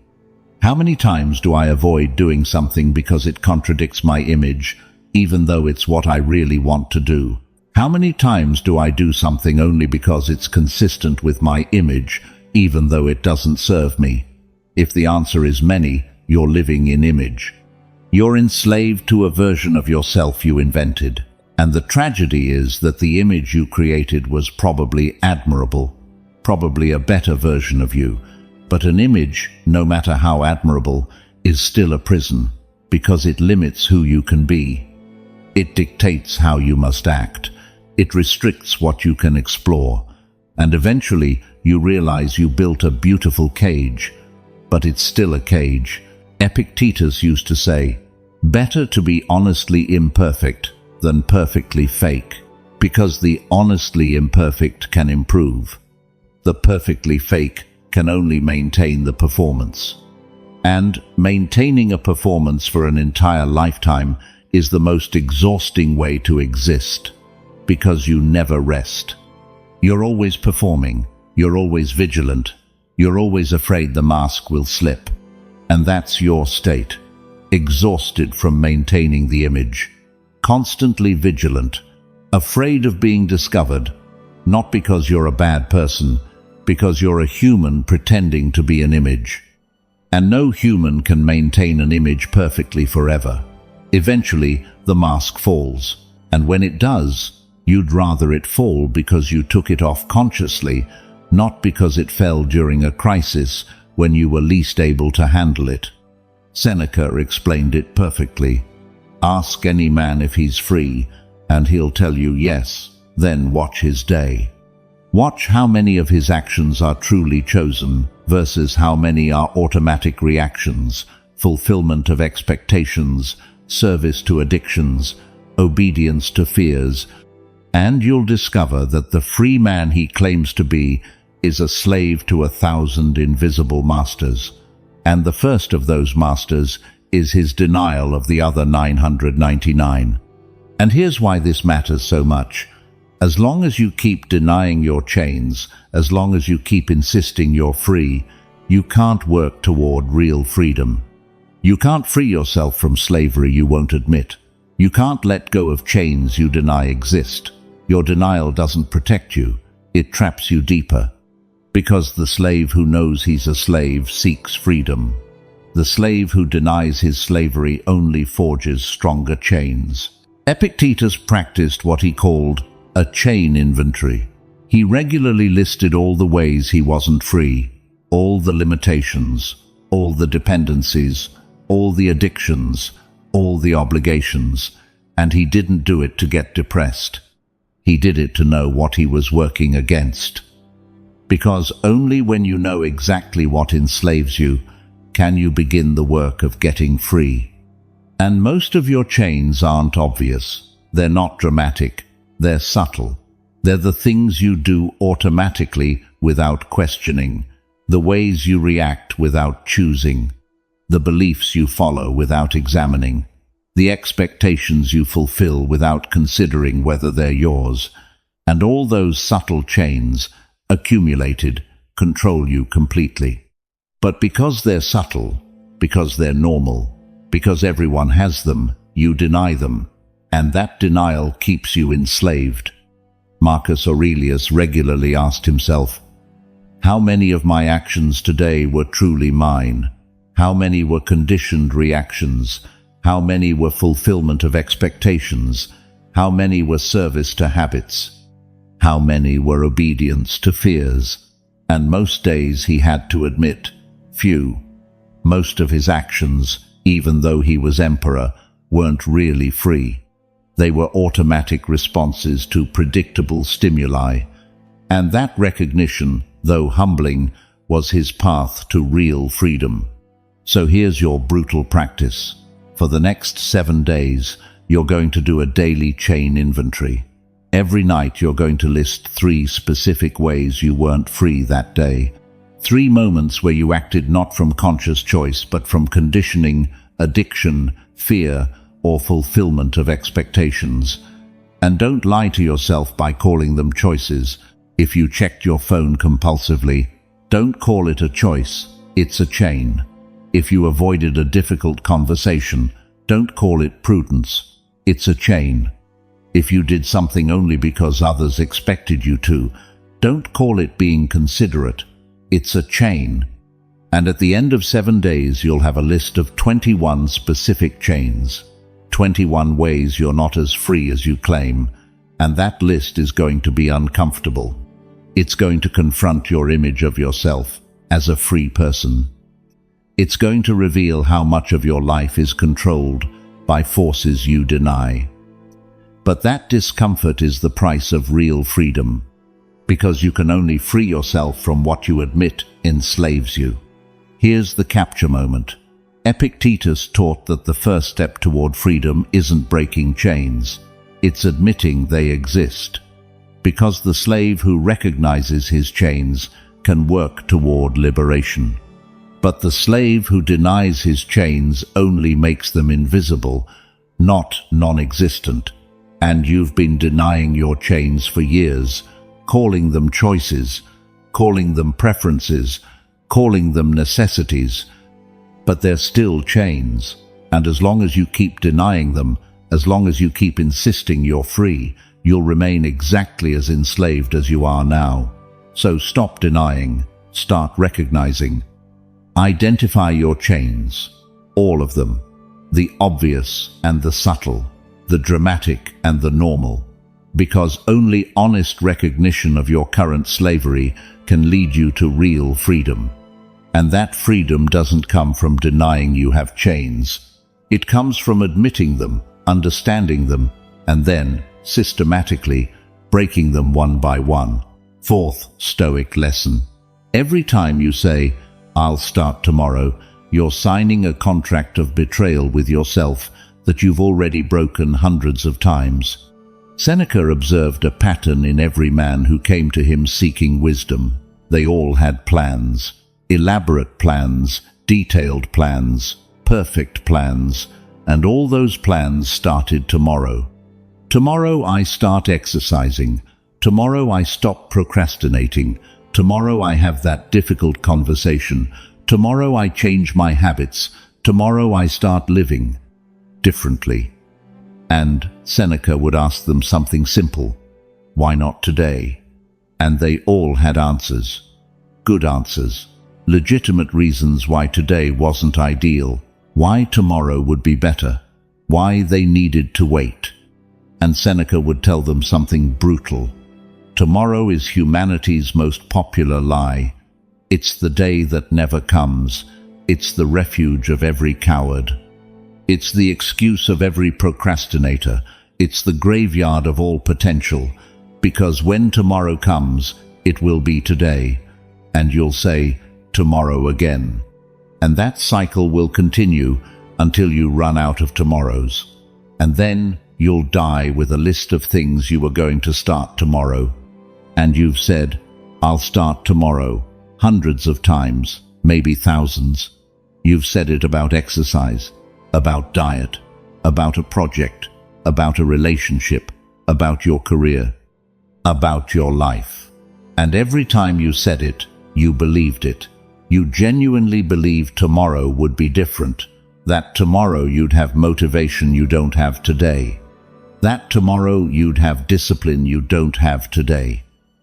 A: How many times do I avoid doing something because it contradicts my image, even though it's what I really want to do? How many times do I do something only because it's consistent with my image, even though it doesn't serve me? If the answer is many, you're living in image. You're enslaved to a version of yourself you invented. And the tragedy is that the image you created was probably admirable, probably a better version of you. But an image, no matter how admirable, is still a prison, because it limits who you can be. It dictates how you must act. It restricts what you can explore. And eventually, you realize you built a beautiful cage, but it's still a cage. Epictetus used to say, "Better to be honestly imperfect than perfectly fake, because the honestly imperfect can improve. The perfectly fake can only maintain the performance." And maintaining a performance for an entire lifetime is the most exhausting way to exist, because you never rest. You're always performing, you're always vigilant, you're always afraid the mask will slip. And that's your state, exhausted from maintaining the image, constantly vigilant, afraid of being discovered, not because you're a bad person, because you're a human pretending to be an image. And no human can maintain an image perfectly forever. Eventually, the mask falls, and when it does, you'd rather it fall because you took it off consciously, not because it fell during a crisis when you were least able to handle it. Seneca explained it perfectly. Ask any man if he's free, and he'll tell you yes, then watch his day. Watch how many of his actions are truly chosen versus how many are automatic reactions, fulfillment of expectations, service to addictions, obedience to fears, and you'll discover that the free man he claims to be is a slave to 1,000 invisible masters, and the first of those masters is his denial of the other 999. And here's why this matters so much. As long as you keep denying your chains, as long as you keep insisting you're free, you can't work toward real freedom. You can't free yourself from slavery you won't admit. You can't let go of chains you deny exist. Your denial doesn't protect you, it traps you deeper. Because the slave who knows he's a slave seeks freedom. The slave who denies his slavery only forges stronger chains. Epictetus practiced what he called a chain inventory. He regularly listed all the ways he wasn't free, all the limitations, all the dependencies, all the addictions, all the obligations, and he didn't do it to get depressed. He did it to know what he was working against. Because only when you know exactly what enslaves you can you begin the work of getting free. And most of your chains aren't obvious. They're not dramatic. They're subtle. They're the things you do automatically without questioning, the ways you react without choosing, the beliefs you follow without examining, the expectations you fulfill without considering whether they're yours. And all those subtle chains, accumulated, control you completely. But because they're subtle, because they're normal, because everyone has them, you deny them, and that denial keeps you enslaved. Marcus Aurelius regularly asked himself, how many of my actions today were truly mine? How many were conditioned reactions? How many were fulfillment of expectations? How many were service to habits? How many were obedience to fears? And most days he had to admit, few. Most of his actions, even though he was emperor, weren't really free. They were automatic responses to predictable stimuli. And that recognition, though humbling, was his path to real freedom. So here's your brutal practice. For the next 7 days, you're going to do a daily chain inventory. Every night you're going to list 3 specific ways you weren't free that day. 3 moments where you acted not from conscious choice but from conditioning, addiction, fear, or fulfillment of expectations. And don't lie to yourself by calling them choices. If you checked your phone compulsively, don't call it a choice, it's a chain. If you avoided a difficult conversation, don't call it prudence, it's a chain. If you did something only because others expected you to, don't call it being considerate, it's a chain. And at the end of 7 days, you'll have a list of 21 specific chains. 21 ways you're not as free as you claim, and that list is going to be uncomfortable. It's going to confront your image of yourself as a free person. It's going to reveal how much of your life is controlled by forces you deny. But that discomfort is the price of real freedom, because you can only free yourself from what you admit enslaves you. Here's the capture moment. Epictetus taught that the first step toward freedom isn't breaking chains, it's admitting they exist. Because the slave who recognizes his chains can work toward liberation. But the slave who denies his chains only makes them invisible, not non-existent. And you've been denying your chains for years, calling them choices, calling them preferences, calling them necessities. But they're still chains, and as long as you keep denying them, as long as you keep insisting you're free, you'll remain exactly as enslaved as you are now. So stop denying, start recognizing. Identify your chains, all of them, the obvious and the subtle, the dramatic and the normal, because only honest recognition of your current slavery can lead you to real freedom. And that freedom doesn't come from denying you have chains. It comes from admitting them, understanding them, and then, systematically, breaking them one by one. 4th Stoic lesson. Every time you say, "I'll start tomorrow," you're signing a contract of betrayal with yourself that you've already broken hundreds of times. Seneca observed a pattern in every man who came to him seeking wisdom. They all had plans, elaborate plans, detailed plans, perfect plans, and all those plans started tomorrow. Tomorrow I start exercising. Tomorrow I stop procrastinating. Tomorrow I have that difficult conversation. Tomorrow I change my habits. Tomorrow I start living differently. And Seneca would ask them something simple. Why not today? And they all had answers. Good answers. Legitimate reasons why today wasn't ideal. Why tomorrow would be better. Why they needed to wait. And Seneca would tell them something brutal. Tomorrow is humanity's most popular lie. It's the day that never comes. It's the refuge of every coward. It's the excuse of every procrastinator. It's the graveyard of all potential. Because when tomorrow comes, it will be today. And you'll say, tomorrow again. And that cycle will continue until you run out of tomorrows. And then you'll die with a list of things you were going to start tomorrow. And you've said, "I'll start tomorrow," hundreds of times, maybe thousands. You've said it about exercise, about diet, about a project, about a relationship, about your career, about your life. And every time you said it, you believed it. You genuinely believed tomorrow would be different, that tomorrow you'd have motivation you don't have today, that tomorrow you'd have discipline you don't have today,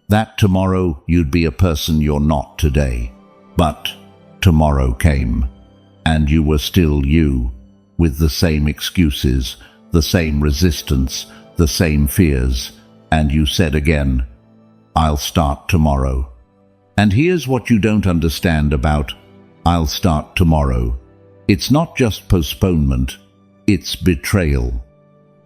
A: that tomorrow you'd be a person you're not today. But tomorrow came, and you were still you, with the same excuses, the same resistance, the same fears, and you said again, "I'll start tomorrow." And here's what you don't understand about "I'll start tomorrow." It's not just postponement, it's betrayal.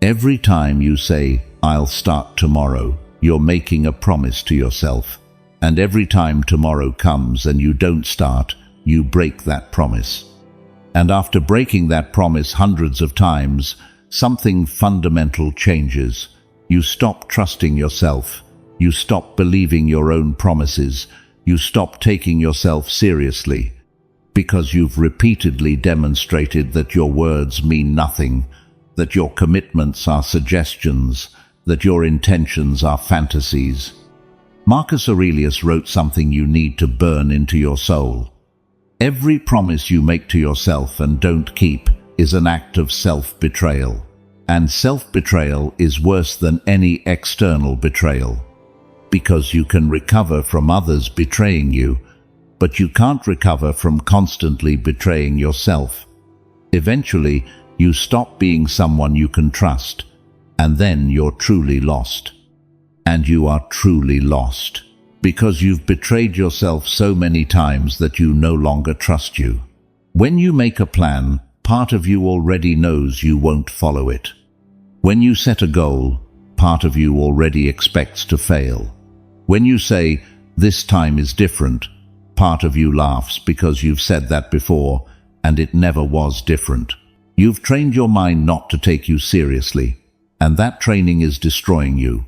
A: Every time you say, "I'll start tomorrow," you're making a promise to yourself. And every time tomorrow comes and you don't start, you break that promise. And after breaking that promise hundreds of times, something fundamental changes. You stop trusting yourself. You stop believing your own promises. You stop taking yourself seriously. Because you've repeatedly demonstrated that your words mean nothing, that your commitments are suggestions, that your intentions are fantasies. Marcus Aurelius wrote something you need to burn into your soul. Every promise you make to yourself and don't keep is an act of self-betrayal. And self-betrayal is worse than any external betrayal. Because you can recover from others betraying you, but you can't recover from constantly betraying yourself. Eventually, you stop being someone you can trust, and then you're truly lost. And you are truly lost, because you've betrayed yourself so many times that you no longer trust you. When you make a plan, part of you already knows you won't follow it. When you set a goal, part of you already expects to fail. When you say, "This time is different," part of you laughs because you've said that before, and it never was different. You've trained your mind not to take you seriously, and that training is destroying you.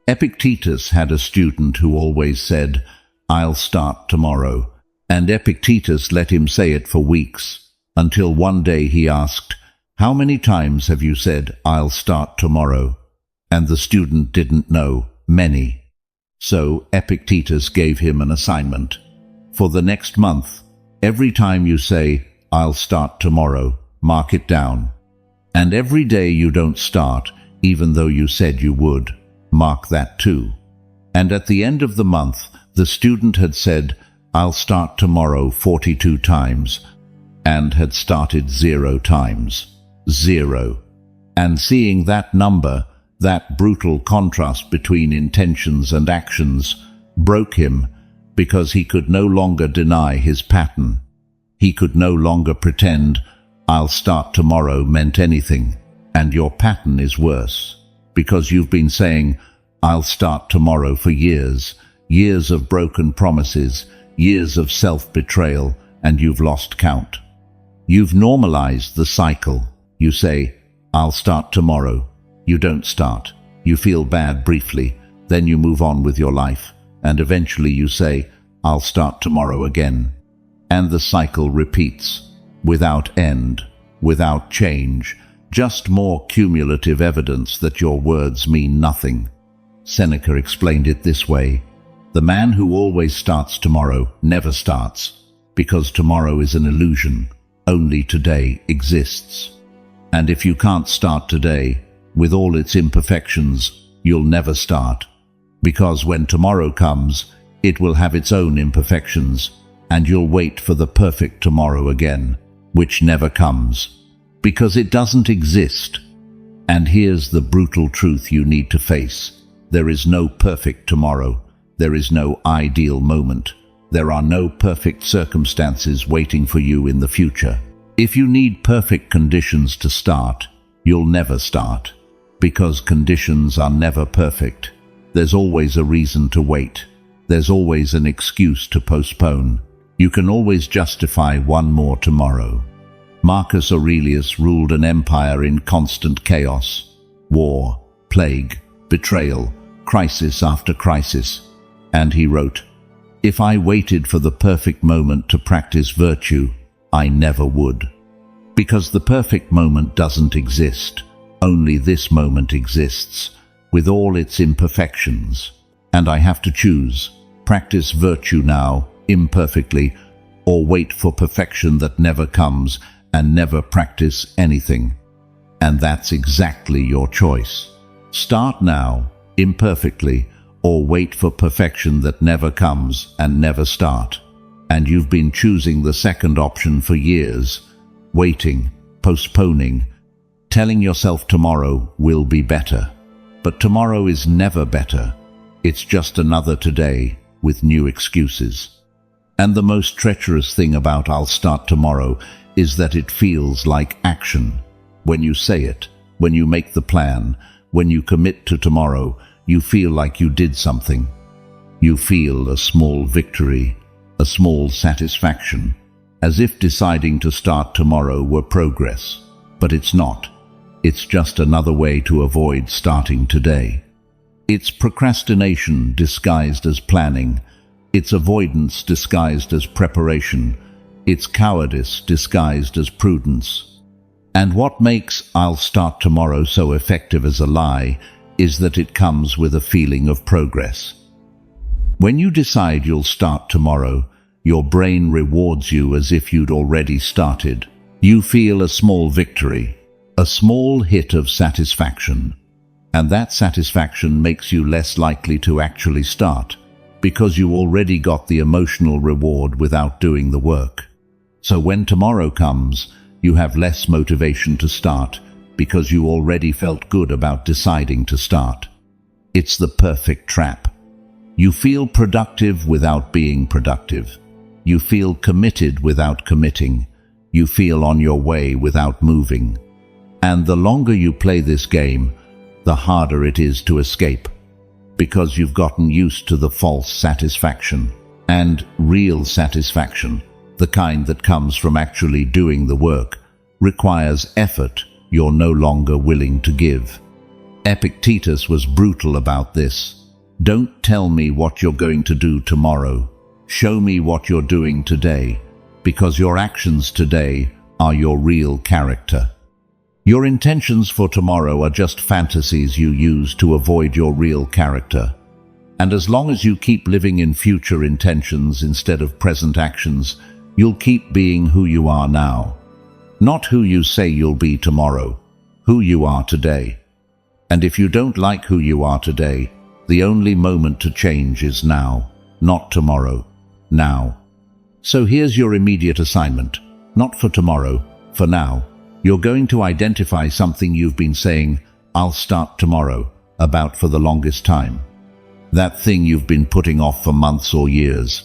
A: Epictetus had a student who always said, "I'll start tomorrow," and Epictetus let him say it for weeks, until one day he asked, "How many times have you said, 'I'll start tomorrow'?" And the student didn't know, many. So Epictetus gave him an assignment. For the next month, every time you say, "I'll start tomorrow," mark it down. And every day you don't start, even though you said you would, mark that too. And at the end of the month, the student had said, "I'll start tomorrow" 42 times, and had started 0 times. 0. And seeing that number, that brutal contrast between intentions and actions, broke him, because he could no longer deny his pattern. He could no longer pretend, "I'll start tomorrow" meant anything. And your pattern is worse, because you've been saying, "I'll start tomorrow" for years, years of broken promises, years of self-betrayal, and you've lost count. You've normalized the cycle. You say, "I'll start tomorrow." You don't start. You feel bad briefly, then you move on with your life, and eventually you say, "I'll start tomorrow" again. And the cycle repeats, without end, without change, just more cumulative evidence that your words mean nothing. Seneca explained it this way: "The man who always starts tomorrow never starts, because tomorrow is an illusion. Only today exists. And if you can't start today, with all its imperfections, you'll never start. Because when tomorrow comes, it will have its own imperfections, and you'll wait for the perfect tomorrow again, which never comes, because it doesn't exist." And here's the brutal truth you need to face. There is no perfect tomorrow. There is no ideal moment. There are no perfect circumstances waiting for you in the future. If you need perfect conditions to start, you'll never start, because conditions are never perfect. There's always a reason to wait. There's always an excuse to postpone. You can always justify one more tomorrow. Marcus Aurelius ruled an empire in constant chaos, war, plague, betrayal, crisis after crisis. And he wrote, "If I waited for the perfect moment to practice virtue, I never would." Because the perfect moment doesn't exist. Only this moment exists, with all its imperfections. And I have to choose: practice virtue now, imperfectly, or wait for perfection that never comes and never practice anything. And that's exactly your choice. Start now, imperfectly, or wait for perfection that never comes and never start. And you've been choosing the second option for years, waiting, postponing, telling yourself tomorrow will be better. But tomorrow is never better. It's just another today with new excuses. And the most treacherous thing about "I'll start tomorrow" is that it feels like action. When you say it, when you make the plan, when you commit to tomorrow, you feel like you did something. You feel a small victory, a small satisfaction, as if deciding to start tomorrow were progress. But it's not. It's just another way to avoid starting today. It's procrastination disguised as planning. It's avoidance disguised as preparation. It's cowardice disguised as prudence. And what makes "I'll start tomorrow" so effective as a lie is that it comes with a feeling of progress. When you decide you'll start tomorrow, your brain rewards you as if you'd already started. You feel a small victory, a small hit of satisfaction. And that satisfaction makes you less likely to actually start, because you already got the emotional reward without doing the work. So when tomorrow comes, you have less motivation to start, because you already felt good about deciding to start. It's the perfect trap. You feel productive without being productive. You feel committed without committing. You feel on your way without moving. And the longer you play this game, the harder it is to escape, because you've gotten used to the false satisfaction. And real satisfaction, the kind that comes from actually doing the work, requires effort you're no longer willing to give. Epictetus was brutal about this. Don't tell me what you're going to do tomorrow. Show me what you're doing today, because your actions today are your real character. Your intentions for tomorrow are just fantasies you use to avoid your real character. And as long as you keep living in future intentions instead of present actions, you'll keep being who you are now. Not who you say you'll be tomorrow, who you are today. And if you don't like who you are today, the only moment to change is now, not tomorrow, now. So here's your immediate assignment, not for tomorrow, for now. You're going to identify something you've been saying, "I'll start tomorrow," about for the longest time. That thing you've been putting off for months or years.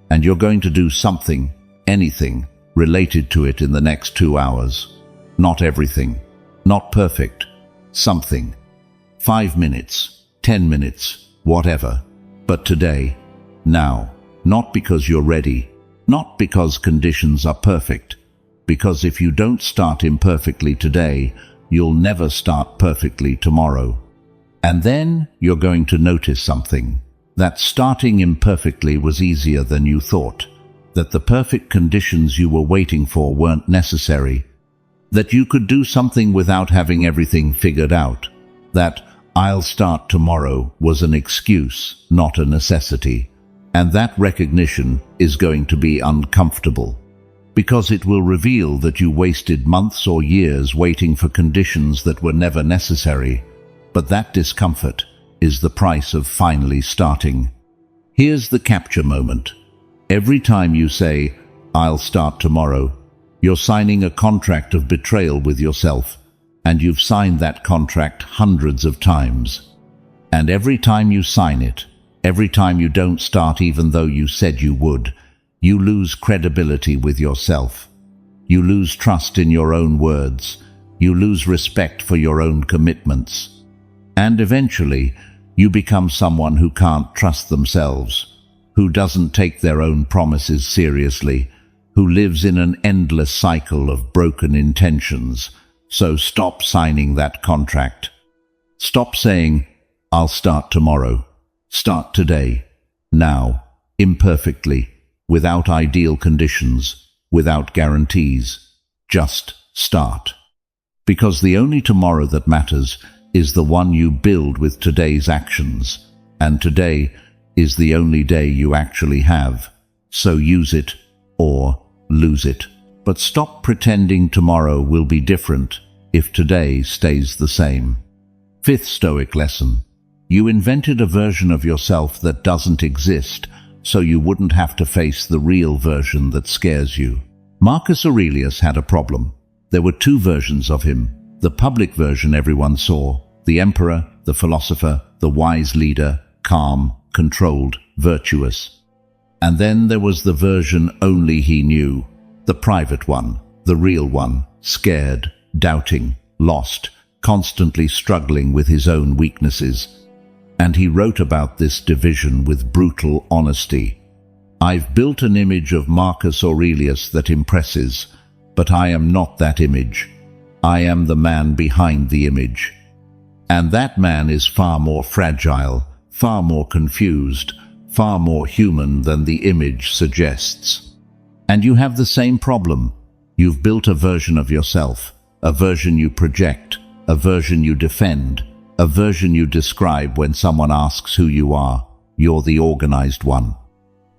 A: And you're going to do something, anything, related to it in the next 2 hours. Not everything. Not perfect. Something. 5 minutes, 10 minutes, whatever. But today, now. Not because you're ready. Not because conditions are perfect. Because if you don't start imperfectly today, you'll never start perfectly tomorrow. And then you're going to notice something. That starting imperfectly was easier than you thought. That the perfect conditions you were waiting for weren't necessary. That you could do something without having everything figured out. That "I'll start tomorrow" was an excuse, not a necessity. And that recognition is going to be uncomfortable, because it will reveal that you wasted months or years waiting for conditions that were never necessary. But that discomfort is the price of finally starting. Here's the capture moment. Every time you say, "I'll start tomorrow," you're signing a contract of betrayal with yourself, and you've signed that contract hundreds of times. And every time you sign it, every time you don't start even though you said you would, you lose credibility with yourself. You lose trust in your own words. You lose respect for your own commitments. And eventually, you become someone who can't trust themselves, who doesn't take their own promises seriously, who lives in an endless cycle of broken intentions. So stop signing that contract. Stop saying, "I'll start tomorrow." Start today, now, imperfectly, without ideal conditions, without guarantees. Just start. Because the only tomorrow that matters is the one you build with today's actions, and today is the only day you actually have. So use it or lose it. But stop pretending tomorrow will be different if today stays the same. Fifth Stoic lesson. You invented a version of yourself that doesn't exist, so you wouldn't have to face the real version that scares you. Marcus Aurelius had a problem. There were two versions of him. The public version everyone saw, the emperor, the philosopher, the wise leader, calm, controlled, virtuous. And then there was the version only he knew, the private one, the real one, scared, doubting, lost, constantly struggling with his own weaknesses. And he wrote about this division with brutal honesty. "I've built an image of Marcus Aurelius that impresses, but I am not that image. I am the man behind the image. And that man is far more fragile, far more confused, far more human than the image suggests." And you have the same problem. You've built a version of yourself, a version you project, a version you defend, a version you describe when someone asks who you are. You're the organized one,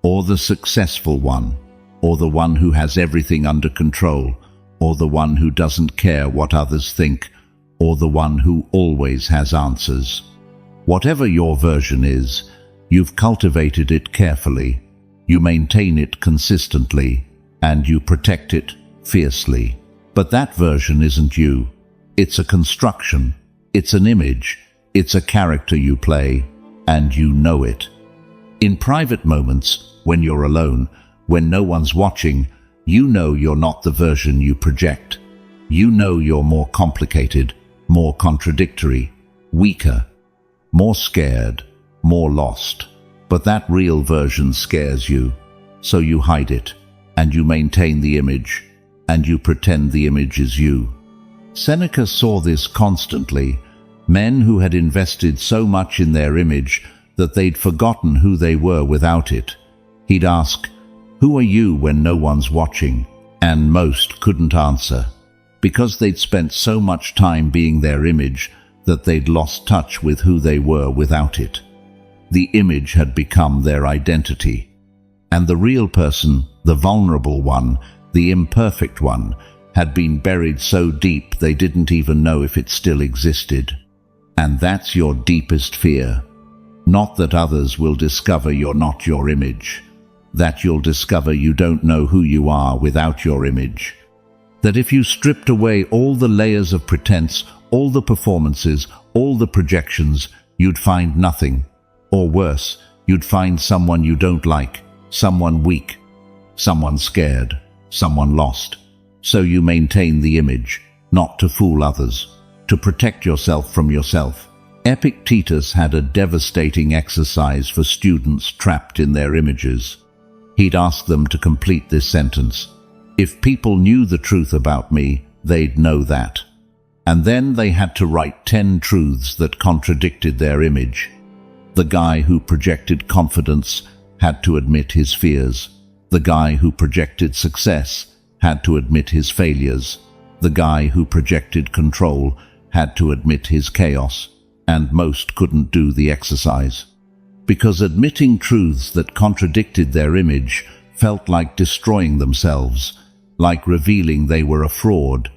A: or the successful one, or the one who has everything under control, or the one who doesn't care what others think, or the one who always has answers. Whatever your version is, you've cultivated it carefully, you maintain it consistently, and you protect it fiercely. But that version isn't you. It's a construction, it's an image, it's a character you play, and you know it. In private moments, when you're alone, when no one's watching, you know you're not the version you project. You know you're more complicated, more contradictory, weaker, more scared, more lost. But that real version scares you, so you hide it, and you maintain the image, and you pretend the image is you. Seneca saw this constantly. Men who had invested so much in their image that they'd forgotten who they were without it. He'd ask, "Who are you when no one's watching?" And most couldn't answer, because they'd spent so much time being their image that they'd lost touch with who they were without it. The image had become their identity. And the real person, the vulnerable one, the imperfect one, had been buried so deep they didn't even know if it still existed. And that's your deepest fear. Not that others will discover you're not your image. That you'll discover you don't know who you are without your image. That if you stripped away all the layers of pretense, all the performances, all the projections, you'd find nothing. Or worse, you'd find someone you don't like, someone weak, someone scared, someone lost. So you maintain the image, not to fool others, to protect yourself from yourself. Epictetus had a devastating exercise for students trapped in their images. He'd ask them to complete this sentence: "If people knew the truth about me, they'd know that." And then they had to write 10 truths that contradicted their image. The guy who projected confidence had to admit his fears. The guy who projected success had to admit his failures. The guy who projected control had to admit his chaos. And most couldn't do the exercise, because admitting truths that contradicted their image felt like destroying themselves, like revealing they were a fraud,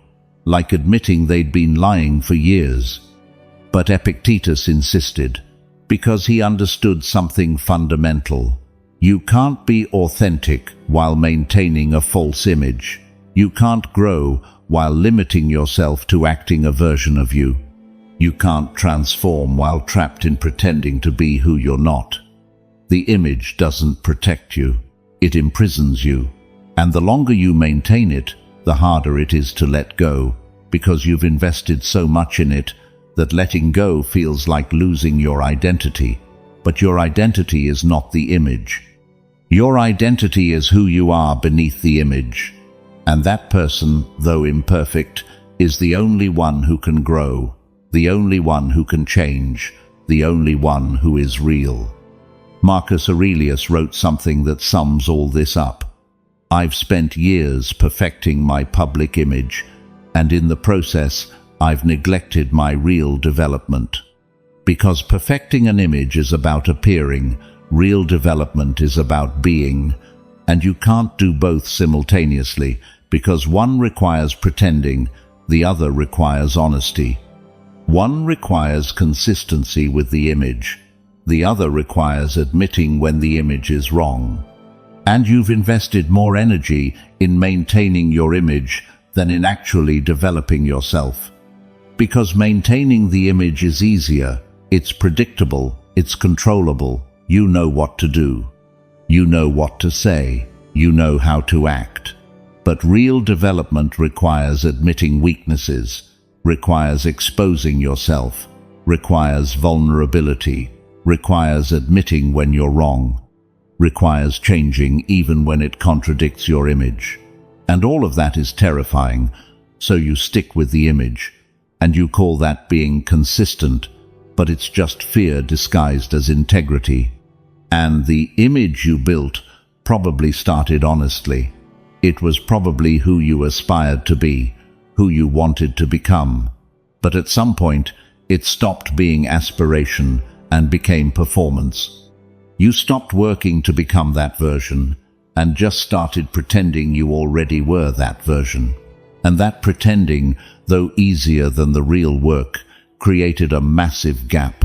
A: like admitting they'd been lying for years. But Epictetus insisted, because he understood something fundamental. You can't be authentic while maintaining a false image. You can't grow while limiting yourself to acting a version of you. You can't transform while trapped in pretending to be who you're not. The image doesn't protect you, it imprisons you. And the longer you maintain it, the harder it is to let go, because you've invested so much in it that letting go feels like losing your identity. But your identity is not the image. Your identity is who you are beneath the image. And that person, though imperfect, is the only one who can grow, the only one who can change, the only one who is real. Marcus Aurelius wrote something that sums all this up. I've spent years perfecting my public image, and in the process, I've neglected my real development. Because perfecting an image is about appearing, real development is about being, and you can't do both simultaneously, because one requires pretending, the other requires honesty. One requires consistency with the image, the other requires admitting when the image is wrong. And you've invested more energy in maintaining your image than in actually developing yourself. Because maintaining the image is easier, it's predictable, It's controllable. You know what to do. You know what to say. You know how to act. But real development requires admitting weaknesses, requires exposing yourself, requires vulnerability, requires admitting when you're wrong, requires changing even when it contradicts your image. And all of that is terrifying, so you stick with the image, and you call that being consistent, but it's just fear disguised as integrity. And the image you built probably started honestly. It was probably who you aspired to be, who you wanted to become. But at some point, it stopped being aspiration and became performance. You stopped working to become that version and just started pretending you already were that version. And that pretending, though easier than the real work, created a massive gap.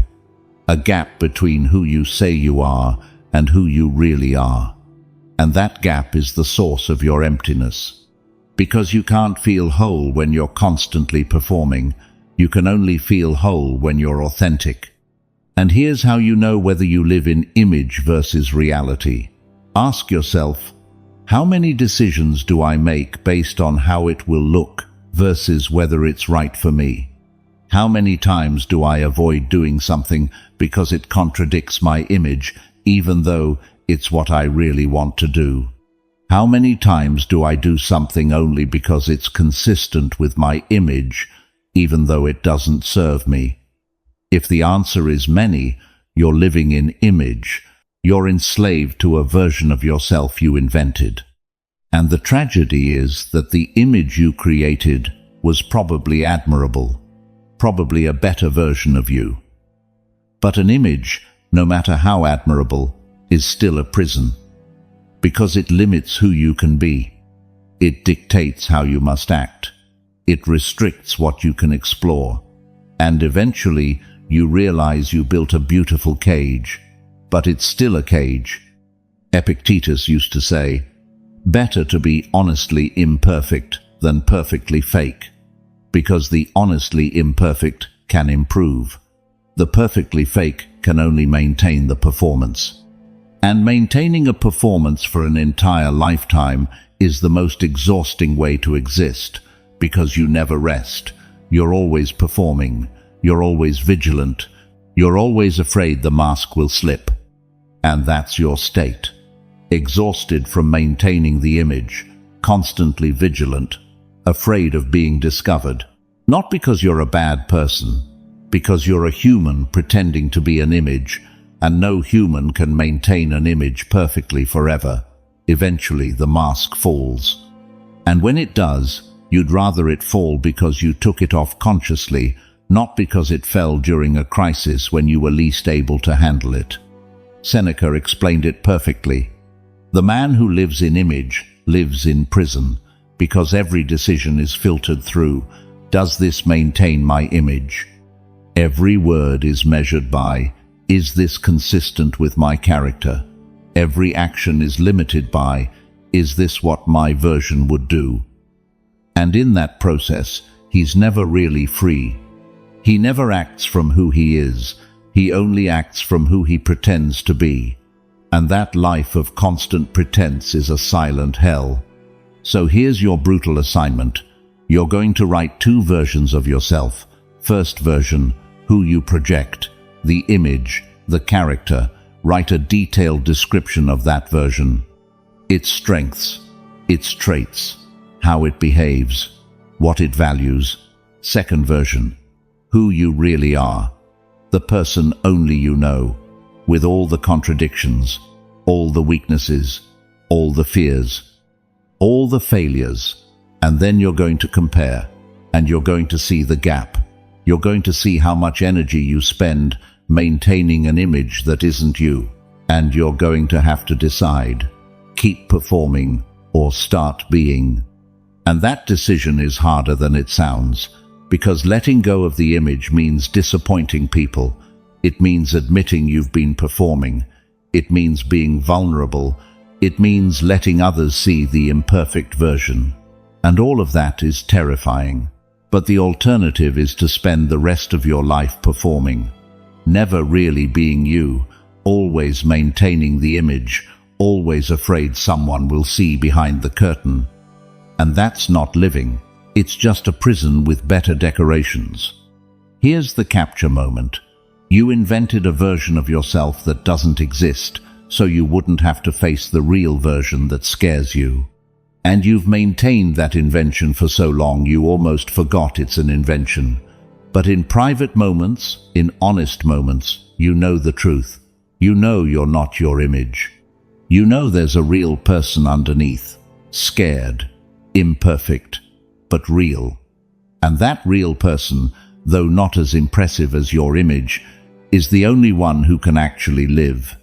A: A gap between who you say you are and who you really are. And that gap is the source of your emptiness. Because you can't feel whole when you're constantly performing. You can only feel whole when you're authentic. And here's how you know whether you live in image versus reality. Ask yourself, how many decisions do I make based on how it will look versus whether it's right for me? How many times do I avoid doing something because it contradicts my image, even though it's what I really want to do? How many times do I do something only because it's consistent with my image, even though it doesn't serve me? If the answer is many, you're living in image. You're enslaved to a version of yourself you invented. And the tragedy is that the image you created was probably admirable, probably a better version of you. But an image, no matter how admirable, is still a prison, because it limits who you can be. It dictates how you must act. It restricts what you can explore. And eventually, you realize you built a beautiful cage, but it's still a cage. Epictetus used to say, "Better to be honestly imperfect than perfectly fake," because the honestly imperfect can improve. The perfectly fake can only maintain the performance. And maintaining a performance for an entire lifetime is the most exhausting way to exist, because you never rest. You're always performing. You're always vigilant. You're always afraid the mask will slip. And that's your state. Exhausted from maintaining the image, constantly vigilant, afraid of being discovered. Not because you're a bad person, because you're a human pretending to be an image, and no human can maintain an image perfectly forever. Eventually the mask falls. And when it does, you'd rather it fall because you took it off consciously, not because it fell during a crisis when you were least able to handle it. Seneca explained it perfectly. The man who lives in image lives in prison, because every decision is filtered through, does this maintain my image? Every word is measured by, is this consistent with my character? Every action is limited by, is this what my version would do? And in that process, he's never really free. He never acts from who he is. He only acts from who he pretends to be. And that life of constant pretense is a silent hell. So here's your brutal assignment. You're going to write 2 versions of yourself. First version, who you project, the image, the character. Write a detailed description of that version. Its strengths, its traits, how it behaves, what it values. Second version, who you really are, the person only you know, with all the contradictions, all the weaknesses, all the fears, all the failures. And then you're going to compare, and you're going to see the gap. You're going to see how much energy you spend maintaining an image that isn't you. And you're going to have to decide, keep performing or start being. And that decision is harder than it sounds, because letting go of the image means disappointing people. It means admitting you've been performing. It means being vulnerable. It means letting others see the imperfect version. And all of that is terrifying. But the alternative is to spend the rest of your life performing. never really being you, always maintaining the image, always afraid someone will see behind the curtain. And that's not living. It's just a prison with better decorations. Here's the capture moment. You invented a version of yourself that doesn't exist, so you wouldn't have to face the real version that scares you. And you've maintained that invention for so long you almost forgot it's an invention. But in private moments, in honest moments, you know the truth. You know you're not your image. You know there's a real person underneath, scared, imperfect, but real. And that real person, though not as impressive as your image, is the only one who can actually live.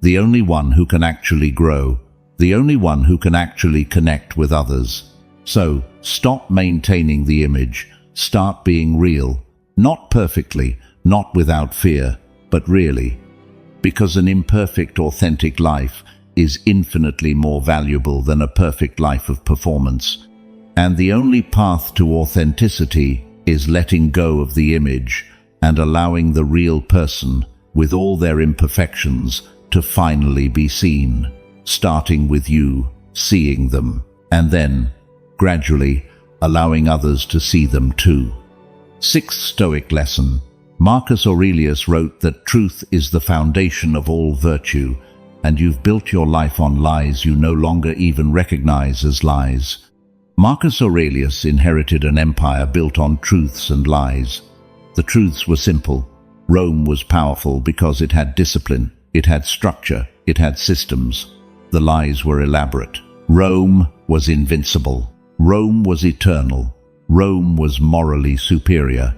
A: The only one who can actually grow. The only one who can actually connect with others. So, stop maintaining the image. Start being real. Not perfectly, not without fear, but really. Because an imperfect, authentic life is infinitely more valuable than a perfect life of performance. And the only path to authenticity is letting go of the image and allowing the real person, with all their imperfections, to finally be seen, starting with you, seeing them, and then, gradually, allowing others to see them too. Sixth Stoic lesson. Marcus Aurelius wrote that truth is the foundation of all virtue, and you've built your life on lies you no longer even recognize as lies. Marcus Aurelius inherited an empire built on truths and lies. The truths were simple. Rome was powerful because it had discipline, it had structure, it had systems. The lies were elaborate. Rome was invincible. Rome was eternal. Rome was morally superior.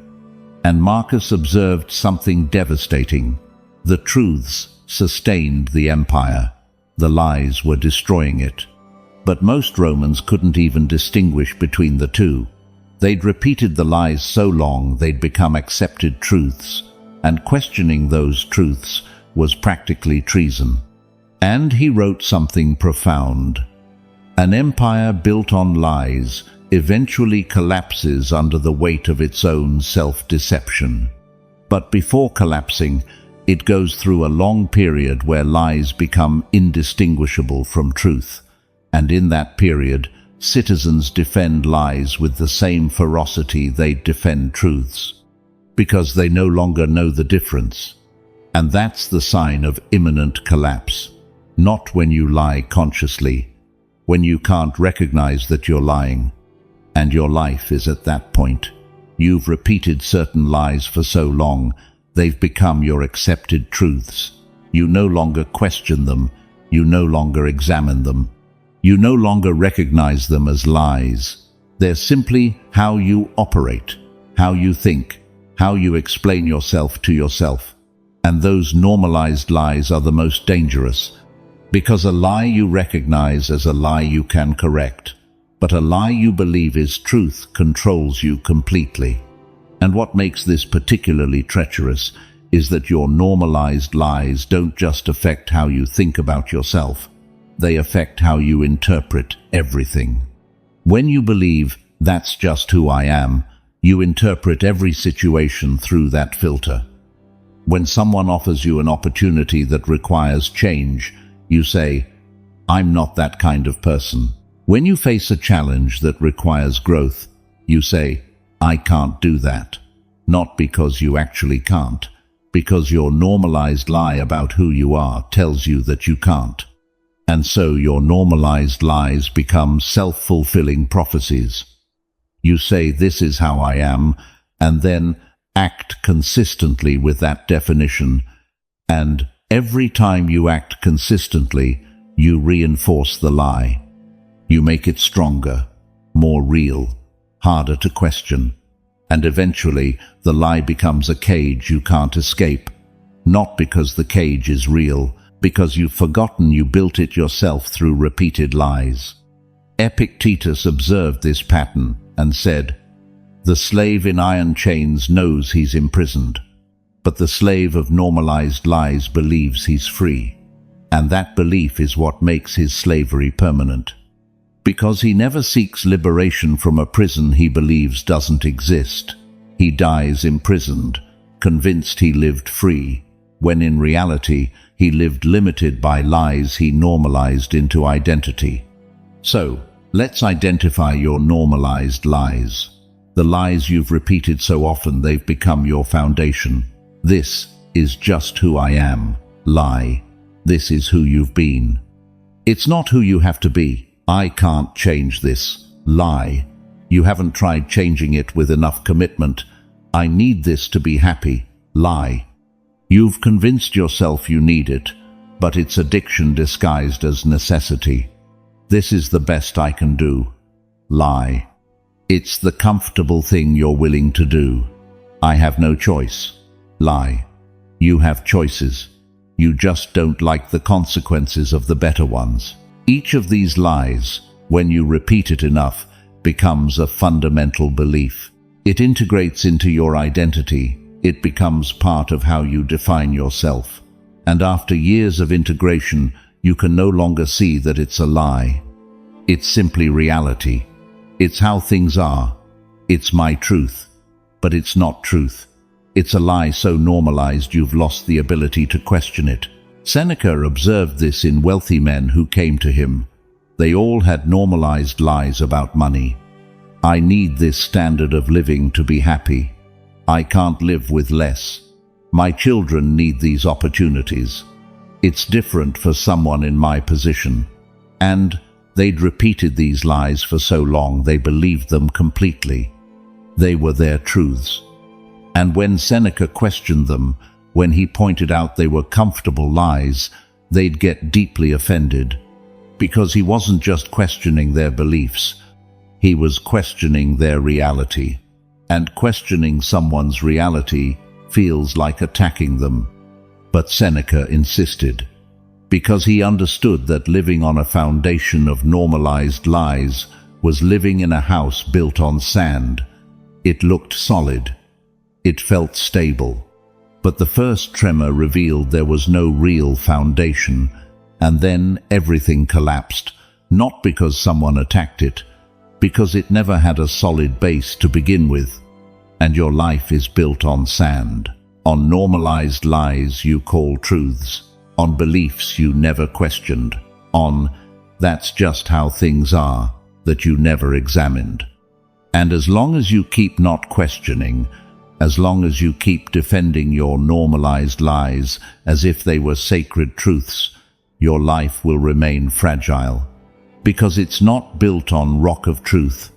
A: And Marcus observed something devastating. The truths sustained the empire. The lies were destroying it. But most Romans couldn't even distinguish between the two. They'd repeated the lies so long they'd become accepted truths, and questioning those truths was practically treason. And he wrote something profound. An empire built on lies eventually collapses under the weight of its own self-deception. But before collapsing, it goes through a long period where lies become indistinguishable from truth. And in that period, citizens defend lies with the same ferocity they defend truths, because they no longer know the difference. And that's the sign of imminent collapse. Not when you lie consciously, when you can't recognize that you're lying. And your life is at that point. You've repeated certain lies for so long, they've become your accepted truths. You no longer question them, you no longer examine them. You no longer recognize them as lies. They're simply how you operate, how you think, how you explain yourself to yourself. And those normalized lies are the most dangerous, because a lie you recognize as a lie you can correct, but a lie you believe is truth controls you completely. And what makes this particularly treacherous is that your normalized lies don't just affect how you think about yourself. They affect how you interpret everything. When you believe, that's just who I am, you interpret every situation through that filter. When someone offers you an opportunity that requires change, you say, I'm not that kind of person. When you face a challenge that requires growth, you say, I can't do that. Not because you actually can't, because your normalized lie about who you are tells you that you can't. And so your normalized lies become self-fulfilling prophecies. You say, this is how I am, and then act consistently with that definition. And every time you act consistently, you reinforce the lie. You make it stronger, more real, harder to question. And eventually, the lie becomes a cage you can't escape. Not because the cage is real, because you've forgotten you built it yourself through repeated lies. Epictetus observed this pattern and said, the slave in iron chains knows he's imprisoned, but the slave of normalized lies believes he's free. And that belief is what makes his slavery permanent. Because he never seeks liberation from a prison he believes doesn't exist. He dies imprisoned, convinced he lived free, when in reality he lived limited by lies he normalized into identity. So, let's identify your normalized lies. The lies you've repeated so often they've become your foundation. This is just who I am. Lie. This is who you've been. It's not who you have to be. I can't change this. Lie. You haven't tried changing it with enough commitment. I need this to be happy. Lie. You've convinced yourself you need it, but it's addiction disguised as necessity. This is the best I can do. Lie. It's the comfortable thing you're willing to do. I have no choice. Lie. You have choices. You just don't like the consequences of the better ones. Each of these lies, when you repeat it enough, becomes a fundamental belief. It integrates into your identity. It becomes part of how you define yourself. And after years of integration, you can no longer see that it's a lie. It's simply reality. It's how things are. It's my truth. But it's not truth. It's a lie so normalized you've lost the ability to question it. Seneca observed this in wealthy men who came to him. They all had normalized lies about money. I need this standard of living to be happy. I can't live with less. My children need these opportunities. It's different for someone in my position. And they'd repeated these lies for so long they believed them completely. They were their truths. And when Seneca questioned them, when he pointed out they were comfortable lies, they'd get deeply offended. Because he wasn't just questioning their beliefs, he was questioning their reality. And questioning someone's reality feels like attacking them. But Seneca insisted, because he understood that living on a foundation of normalized lies was living in a house built on sand. It looked solid. It felt stable. But the first tremor revealed there was no real foundation, and then everything collapsed, not because someone attacked it, because it never had a solid base to begin with. And your life is built on sand, on normalized lies you call truths, on beliefs you never questioned, on that's just how things are that you never examined. And as long as you keep not questioning, as long as you keep defending your normalized lies as if they were sacred truths, your life will remain fragile. Because it's not built on rock of truth.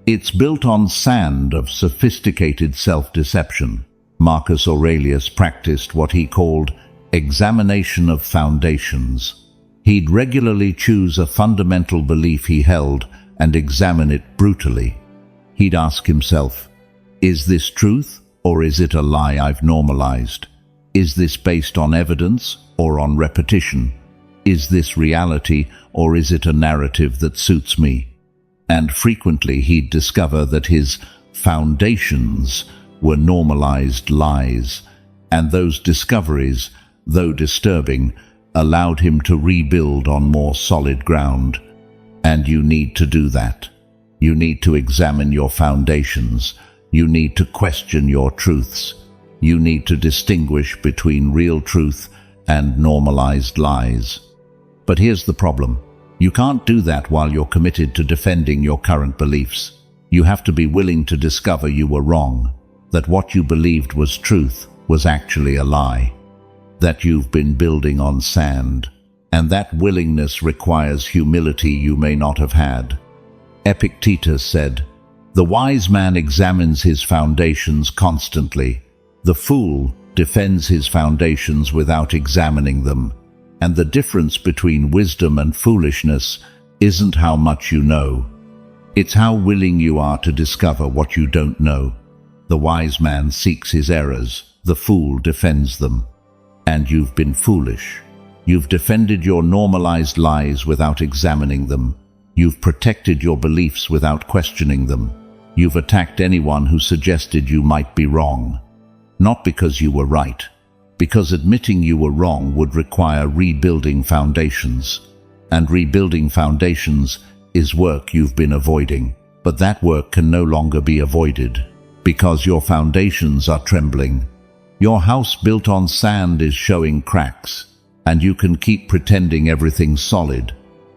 A: It's built on sand of sophisticated self-deception. Marcus Aurelius practiced what he called examination of foundations. He'd regularly choose a fundamental belief he held and examine it brutally. He'd ask himself, is this truth or is it a lie I've normalized? Is this based on evidence or on repetition? Is this reality or is it a narrative that suits me? And frequently he'd discover that his foundations were normalized lies, and those discoveries, though disturbing, allowed him to rebuild on more solid ground. And you need to do that. You need to examine your foundations. You need to question your truths. You need to distinguish between real truth and normalized lies. But here's the problem. You can't do that while you're committed to defending your current beliefs. You have to be willing to discover you were wrong, that what you believed was truth was actually a lie, that you've been building on sand, and that willingness requires humility you may not have had. Epictetus said, "The wise man examines his foundations constantly. The fool defends his foundations without examining them. And the difference between wisdom and foolishness isn't how much you know. It's how willing you are to discover what you don't know. The wise man seeks his errors, the fool defends them. And you've been foolish. You've defended your normalized lies without examining them. You've protected your beliefs without questioning them. You've attacked anyone who suggested you might be wrong. Not because you were right, because admitting you were wrong would require rebuilding foundations. And rebuilding foundations is work you've been avoiding. But that work can no longer be avoided, because your foundations are trembling. Your house built on sand is showing cracks, and you can keep pretending everything's solid.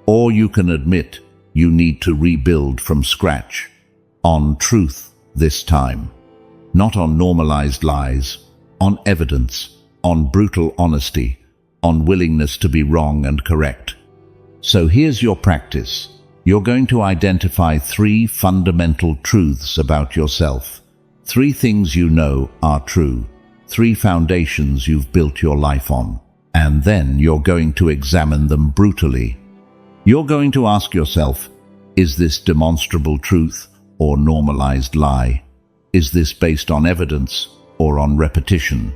A: Or you can admit you need to rebuild from scratch. On truth this time. Not on normalized lies, on evidence, on brutal honesty, on willingness to be wrong and correct. So here's your practice. You're going to identify 3 fundamental truths about yourself. 3 things you know are true. 3 foundations you've built your life on. And then you're going to examine them brutally. You're going to ask yourself, is this demonstrable truth or normalized lie? Is this based on evidence or on repetition?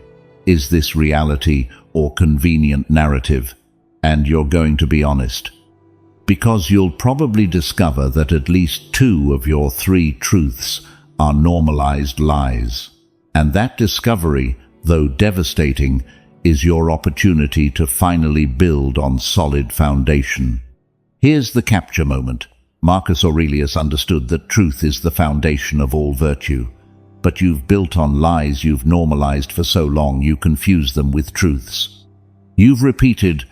A: Is this reality or convenient narrative? And you're going to be honest. Because you'll probably discover that at least 2 of your 3 truths are normalized lies. And that discovery, though devastating, is your opportunity to finally build on solid foundation. Here's the capture moment. Marcus Aurelius understood that truth is the foundation of all virtue. But you've built on lies you've normalized for so long you confuse them with truths. You've repeated,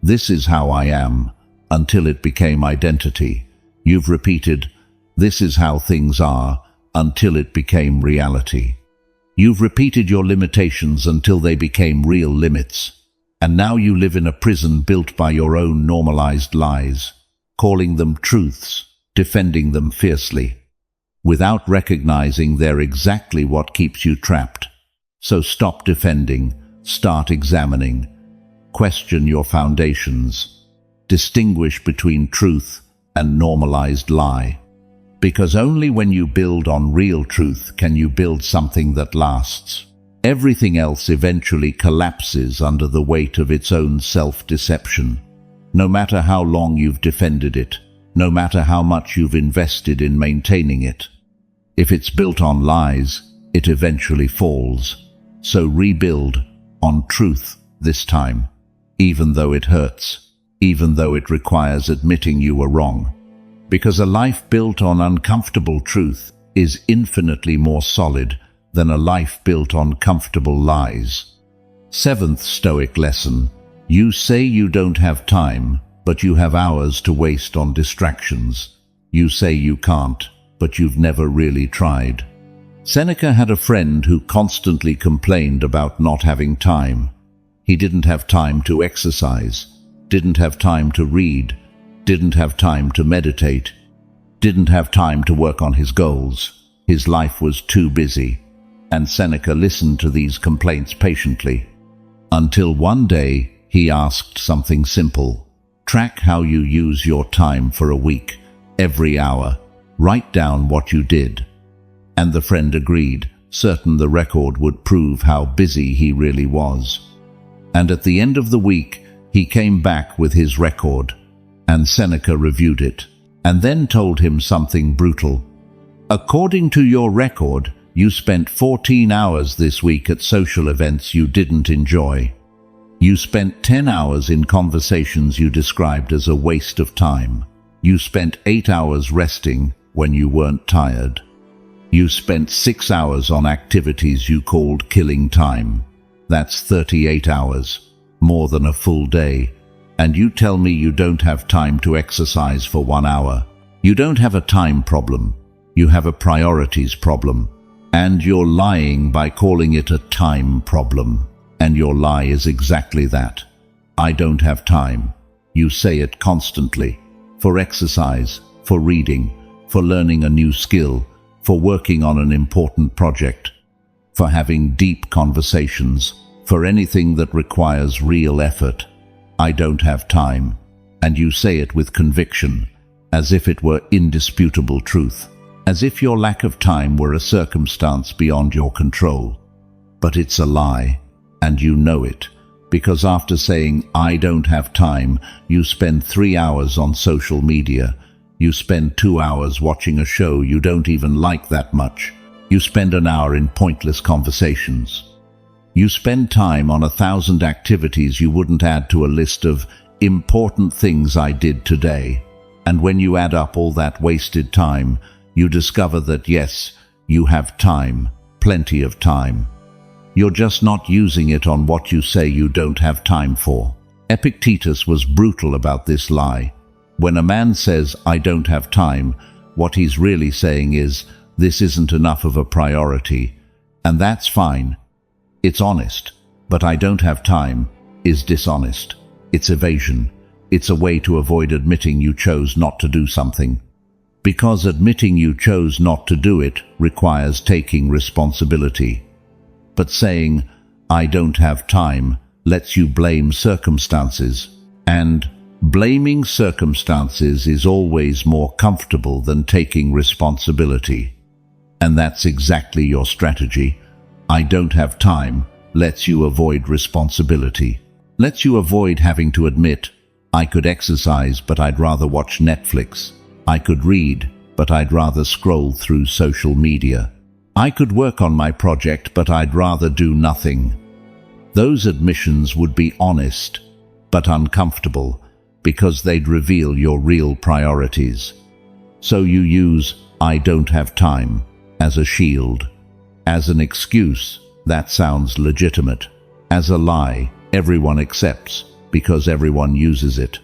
A: "This is how I am," until it became identity. You've repeated, "This is how things are," until it became reality. You've repeated your limitations until they became real limits. And now you live in a prison built by your own normalized lies, calling them truths, defending them fiercely, without recognizing they're exactly what keeps you trapped. So stop defending, start examining, question your foundations, distinguish between truth and normalized lie. Because only when you build on real truth can you build something that lasts. Everything else eventually collapses under the weight of its own self-deception. No matter how long you've defended it, no matter how much you've invested in maintaining it. If it's built on lies, it eventually falls. So rebuild on truth this time, even though it hurts, even though it requires admitting you were wrong. Because a life built on uncomfortable truth is infinitely more solid than a life built on comfortable lies. 7th Stoic lesson. You say you don't have time, but you have hours to waste on distractions. You say you can't, but you've never really tried. Seneca had a friend who constantly complained about not having time. He didn't have time to exercise, didn't have time to read, didn't have time to meditate, didn't have time to work on his goals. His life was too busy. And Seneca listened to these complaints patiently. Until one day, he asked something simple. Track how you use your time for a week, every hour. Write down what you did. And the friend agreed, certain the record would prove how busy he really was. And at the end of the week, he came back with his record. And Seneca reviewed it, and then told him something brutal. According to your record, you spent 14 hours this week at social events you didn't enjoy. You spent 10 hours in conversations you described as a waste of time. You spent 8 hours resting when you weren't tired. You spent 6 hours on activities you called killing time. That's 38 hours, more than a full day. And you tell me you don't have time to exercise for 1 hour. You don't have a time problem. You have a priorities problem. And you're lying by calling it a time problem. And your lie is exactly that. I don't have time. You say it constantly. For exercise, for reading, for learning a new skill, for working on an important project, for having deep conversations, for anything that requires real effort. I don't have time. And you say it with conviction, as if it were indisputable truth, as if your lack of time were a circumstance beyond your control. But it's a lie, and you know it, because after saying, I don't have time, you spend 3 hours on social media. You spend 2 hours watching a show you don't even like that much. You spend an hour in pointless conversations. You spend time on 1,000 activities you wouldn't add to a list of important things I did today. And when you add up all that wasted time, you discover that yes, you have time, plenty of time. You're just not using it on what you say you don't have time for. Epictetus was brutal about this lie. When a man says, "I don't have time," what he's really saying is, "This isn't enough of a priority." And that's fine. It's honest. But "I don't have time" is dishonest. It's evasion. It's a way to avoid admitting you chose not to do something. Because admitting you chose not to do it requires taking responsibility. But saying, "I don't have time," lets you blame circumstances. And blaming circumstances is always more comfortable than taking responsibility. And that's exactly your strategy. "I don't have time" lets you avoid responsibility. Lets you avoid having to admit, "I could exercise, but I'd rather watch Netflix. I could read, but I'd rather scroll through social media. I could work on my project, but I'd rather do nothing." Those admissions would be honest, but uncomfortable, because they'd reveal your real priorities. So you use "I don't have time" as a shield. As an excuse, that sounds legitimate. As a lie, everyone accepts, because everyone uses it.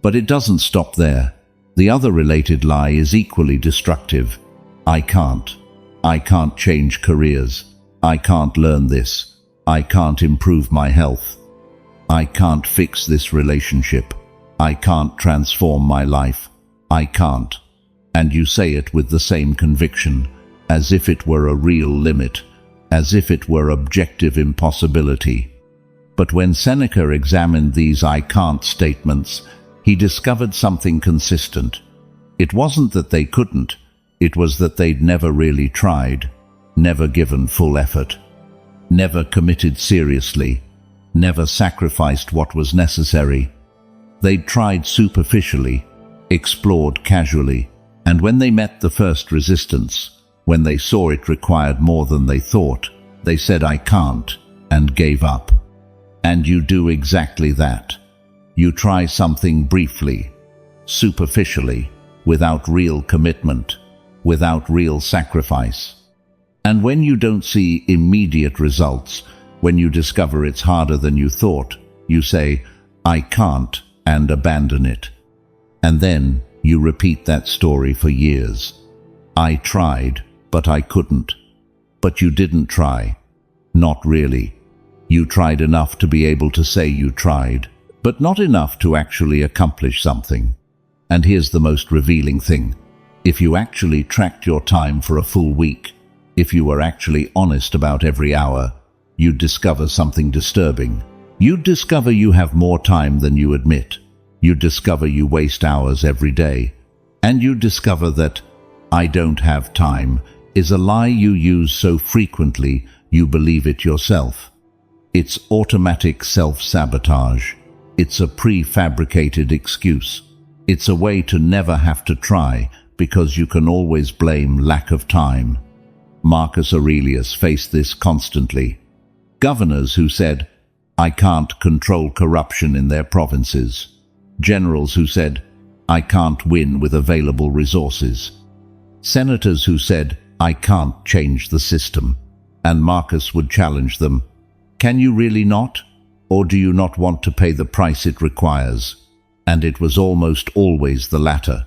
A: But it doesn't stop there. The other related lie is equally destructive. I can't. I can't change careers. I can't learn this. I can't improve my health. I can't fix this relationship. I can't transform my life. I can't. And you say it with the same conviction, as if it were a real limit, as if it were objective impossibility. But when Seneca examined these "I can't" statements, he discovered something consistent. It wasn't that they couldn't, it was that they'd never really tried, never given full effort, never committed seriously, never sacrificed what was necessary. They'd tried superficially, explored casually, and when they met the first resistance, when they saw it required more than they thought, they said "I can't" and gave up. And you do exactly that. You try something briefly, superficially, without real commitment, without real sacrifice. And when you don't see immediate results, when you discover it's harder than you thought, you say, "I can't," and abandon it. And then you repeat that story for years. "I tried, but I couldn't." But you didn't try. Not really. You tried enough to be able to say you tried, but not enough to actually accomplish something. And here's the most revealing thing. If you actually tracked your time for a full week, if you were actually honest about every hour, you'd discover something disturbing. You'd discover you have more time than you admit. You'd discover you waste hours every day. And you'd discover that "I don't have time" is a lie you use so frequently you believe it yourself. It's automatic self-sabotage. It's a prefabricated excuse. It's a way to never have to try, because you can always blame lack of time. Marcus Aurelius faced this constantly. Governors who said, "I can't control corruption in their provinces." Generals who said, "I can't win with available resources." Senators who said, "I can't change the system." And Marcus would challenge them, "Can you really not? Or do you not want to pay the price it requires?" And it was almost always the latter.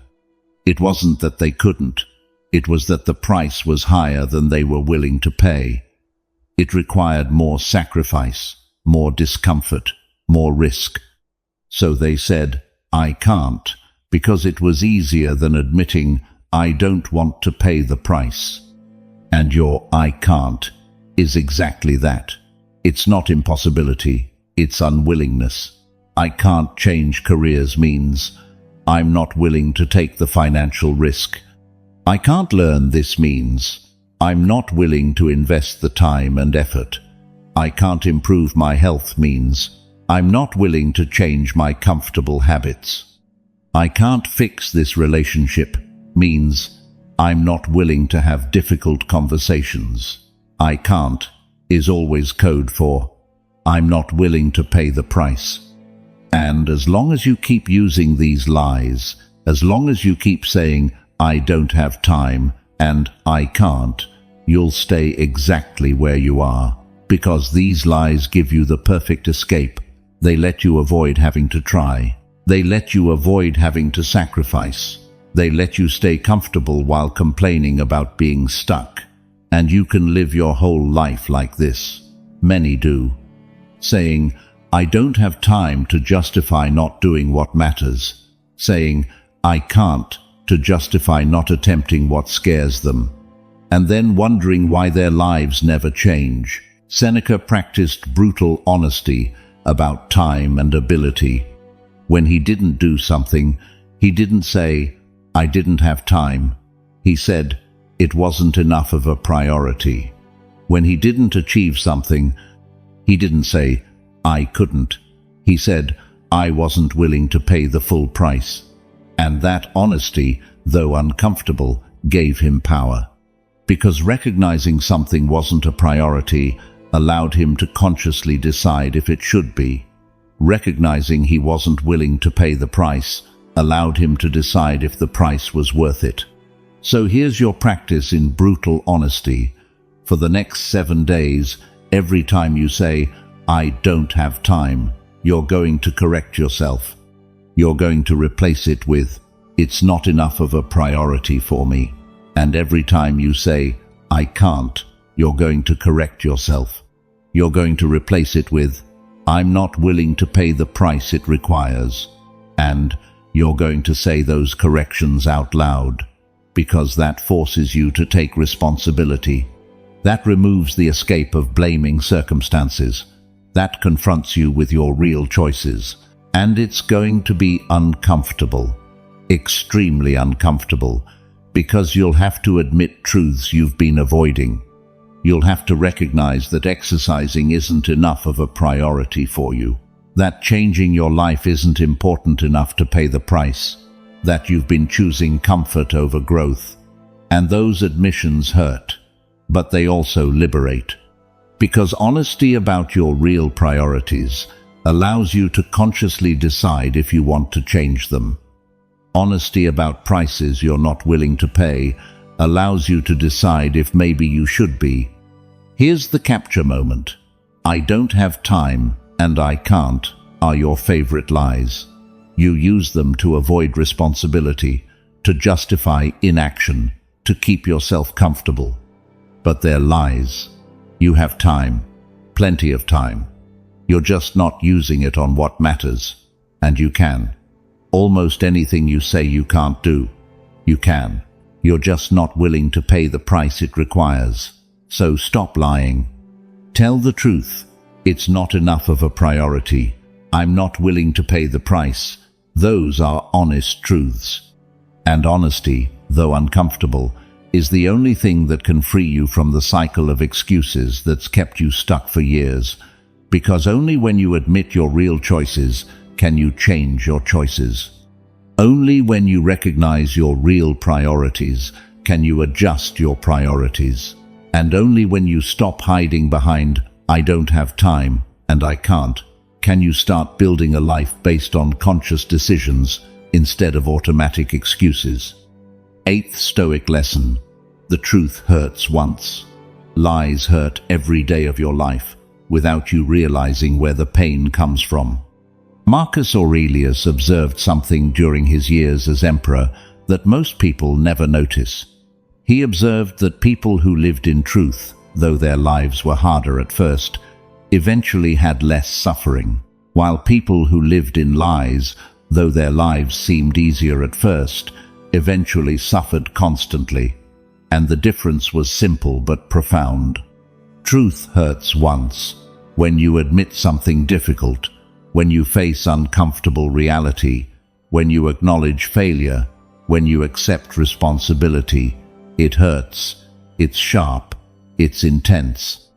A: It wasn't that they couldn't. It was that the price was higher than they were willing to pay. It required more sacrifice, more discomfort, more risk. So they said, "I can't," because it was easier than admitting, "I don't want to pay the price." And your "I can't" is exactly that. It's not impossibility, it's unwillingness. "I can't change careers" means I'm not willing to take the financial risk. "I can't learn this" means I'm not willing to invest the time and effort. "I can't improve my health" means I'm not willing to change my comfortable habits. "I can't fix this relationship" means I'm not willing to have difficult conversations. "I can't" is always code for I'm not willing to pay the price. And as long as you keep using these lies, as long as you keep saying "I don't have time" and "I can't," you'll stay exactly where you are. Because these lies give you the perfect escape. They let you avoid having to try. They let you avoid having to sacrifice. They let you stay comfortable while complaining about being stuck. And you can live your whole life like this. Many do. Saying, I don't have time to justify not doing what matters. Saying, I can't, to justify not attempting what scares them. And then wondering why their lives never change. Seneca practiced brutal honesty about time and ability. When he didn't do something, he didn't say, I didn't have time. He said, it wasn't enough of a priority. When he didn't achieve something, he didn't say, I couldn't. He said, I wasn't willing to pay the full price. And that honesty, though uncomfortable, gave him power. Because recognizing something wasn't a priority allowed him to consciously decide if it should be. Recognizing he wasn't willing to pay the price allowed him to decide if the price was worth it. So here's your practice in brutal honesty. For the next 7 days, every time you say, I don't have time, you're going to correct yourself. You're going to replace it with, it's not enough of a priority for me. And every time you say, I can't, you're going to correct yourself. You're going to replace it with, I'm not willing to pay the price it requires. And you're going to say those corrections out loud, because that forces you to take responsibility. That removes the escape of blaming circumstances. That confronts you with your real choices. And it's going to be uncomfortable, extremely uncomfortable, because you'll have to admit truths you've been avoiding. You'll have to recognize that exercising isn't enough of a priority for you, that changing your life isn't important enough to pay the price, that you've been choosing comfort over growth. And those admissions hurt, but they also liberate. Because honesty about your real priorities allows you to consciously decide if you want to change them. Honesty about prices you're not willing to pay allows you to decide if maybe you should be. Here's the capture moment. I don't have time and I can't are your favorite lies. You use them to avoid responsibility, to justify inaction, to keep yourself comfortable. But they're lies. You have time, plenty of time. You're just not using it on what matters. And you can. Almost anything you say you can't do, you can. You're just not willing to pay the price it requires. So stop lying. Tell the truth. It's not enough of a priority. I'm not willing to pay the price. Those are honest truths. And honesty, though uncomfortable, is the only thing that can free you from the cycle of excuses that's kept you stuck for years. Because only when you admit your real choices can you change your choices. Only when you recognize your real priorities can you adjust your priorities. And only when you stop hiding behind, I don't have time and I can't, can you start building a life based on conscious decisions instead of automatic excuses. 8th Stoic lesson. The truth hurts once. Lies hurt every day of your life without you realizing where the pain comes from. Marcus Aurelius observed something during his years as emperor that most people never notice. He observed that people who lived in truth, though their lives were harder at first, eventually had less suffering, while people who lived in lies, though their lives seemed easier at first, eventually suffered constantly. And the difference was simple but profound. Truth hurts once, when you admit something difficult, when you face uncomfortable reality, when you acknowledge failure, when you accept responsibility. It hurts, it's sharp, it's intense,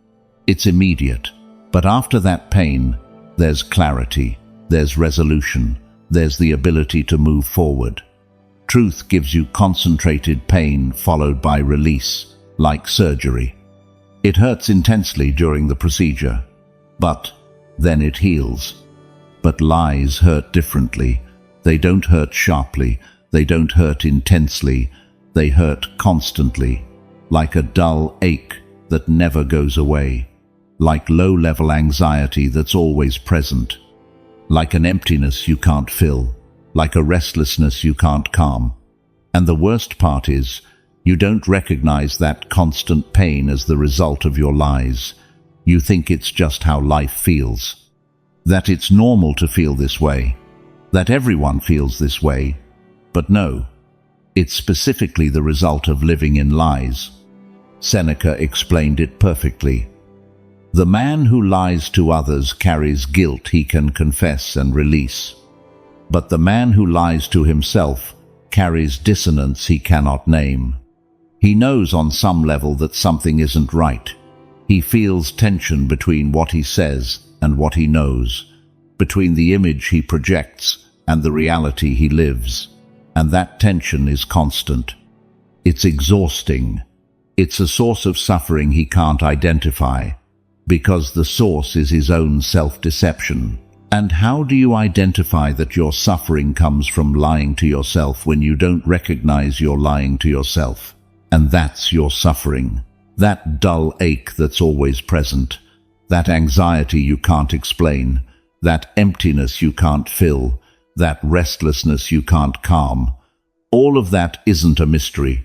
A: it's immediate. But after that pain, there's clarity, there's resolution, there's the ability to move forward. Truth gives you concentrated pain followed by release, like surgery. It hurts intensely during the procedure, but then it heals. But lies hurt differently. They don't hurt sharply, they don't hurt intensely, they hurt constantly, like a dull ache that never goes away. like low-level anxiety that's always present, like an emptiness you can't fill, like a restlessness you can't calm. And the worst part is, you don't recognize that constant pain as the result of your lies. You think it's just how life feels, that it's normal to feel this way, that everyone feels this way. But no, it's specifically the result of living in lies. Seneca explained it perfectly. The man who lies to others carries guilt he can confess and release. But the man who lies to himself carries dissonance he cannot name. He knows on some level that something isn't right. He feels tension between what he says and what he knows, between the image he projects and the reality he lives. And that tension is constant. It's exhausting. It's a source of suffering he can't identify, because the source is his own self-deception. And how do you identify that your suffering comes from lying to yourself when you don't recognize you're lying to yourself? And that's your suffering. That dull ache that's always present, that anxiety you can't explain, that emptiness you can't fill, that restlessness you can't calm. All of that isn't a mystery.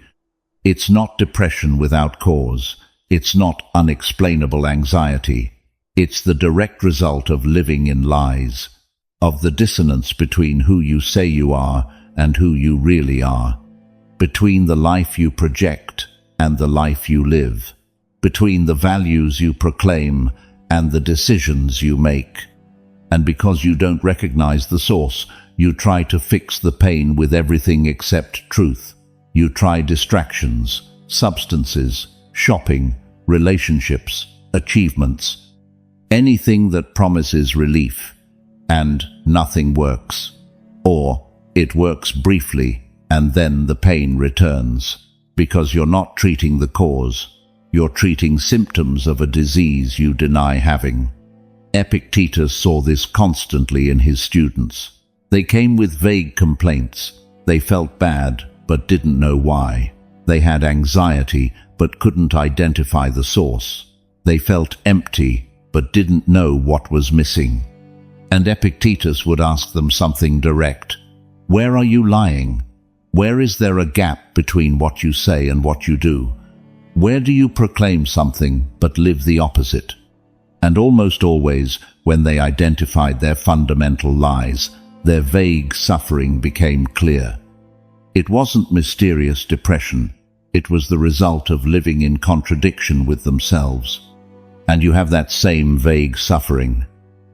A: It's not depression without cause. It's not unexplainable anxiety. It's the direct result of living in lies, of the dissonance between who you say you are and who you really are, between the life you project and the life you live, between the values you proclaim and the decisions you make. And because you don't recognize the source, you try to fix the pain with everything except truth. You try distractions, substances, shopping, relationships, achievements, anything that promises relief, and nothing works. Or it works briefly, and then the pain returns, because you're not treating the cause. You're treating symptoms of a disease you deny having. Epictetus saw this constantly in his students. They came with vague complaints. They felt bad, but didn't know why. They had anxiety, but couldn't identify the source. They felt empty, but didn't know what was missing. And Epictetus would ask them something direct. Where are you lying? Where is there a gap between what you say and what you do? Where do you proclaim something but live the opposite? And almost always, when they identified their fundamental lies, their vague suffering became clear. It wasn't mysterious depression. It was the result of living in contradiction with themselves. And you have that same vague suffering,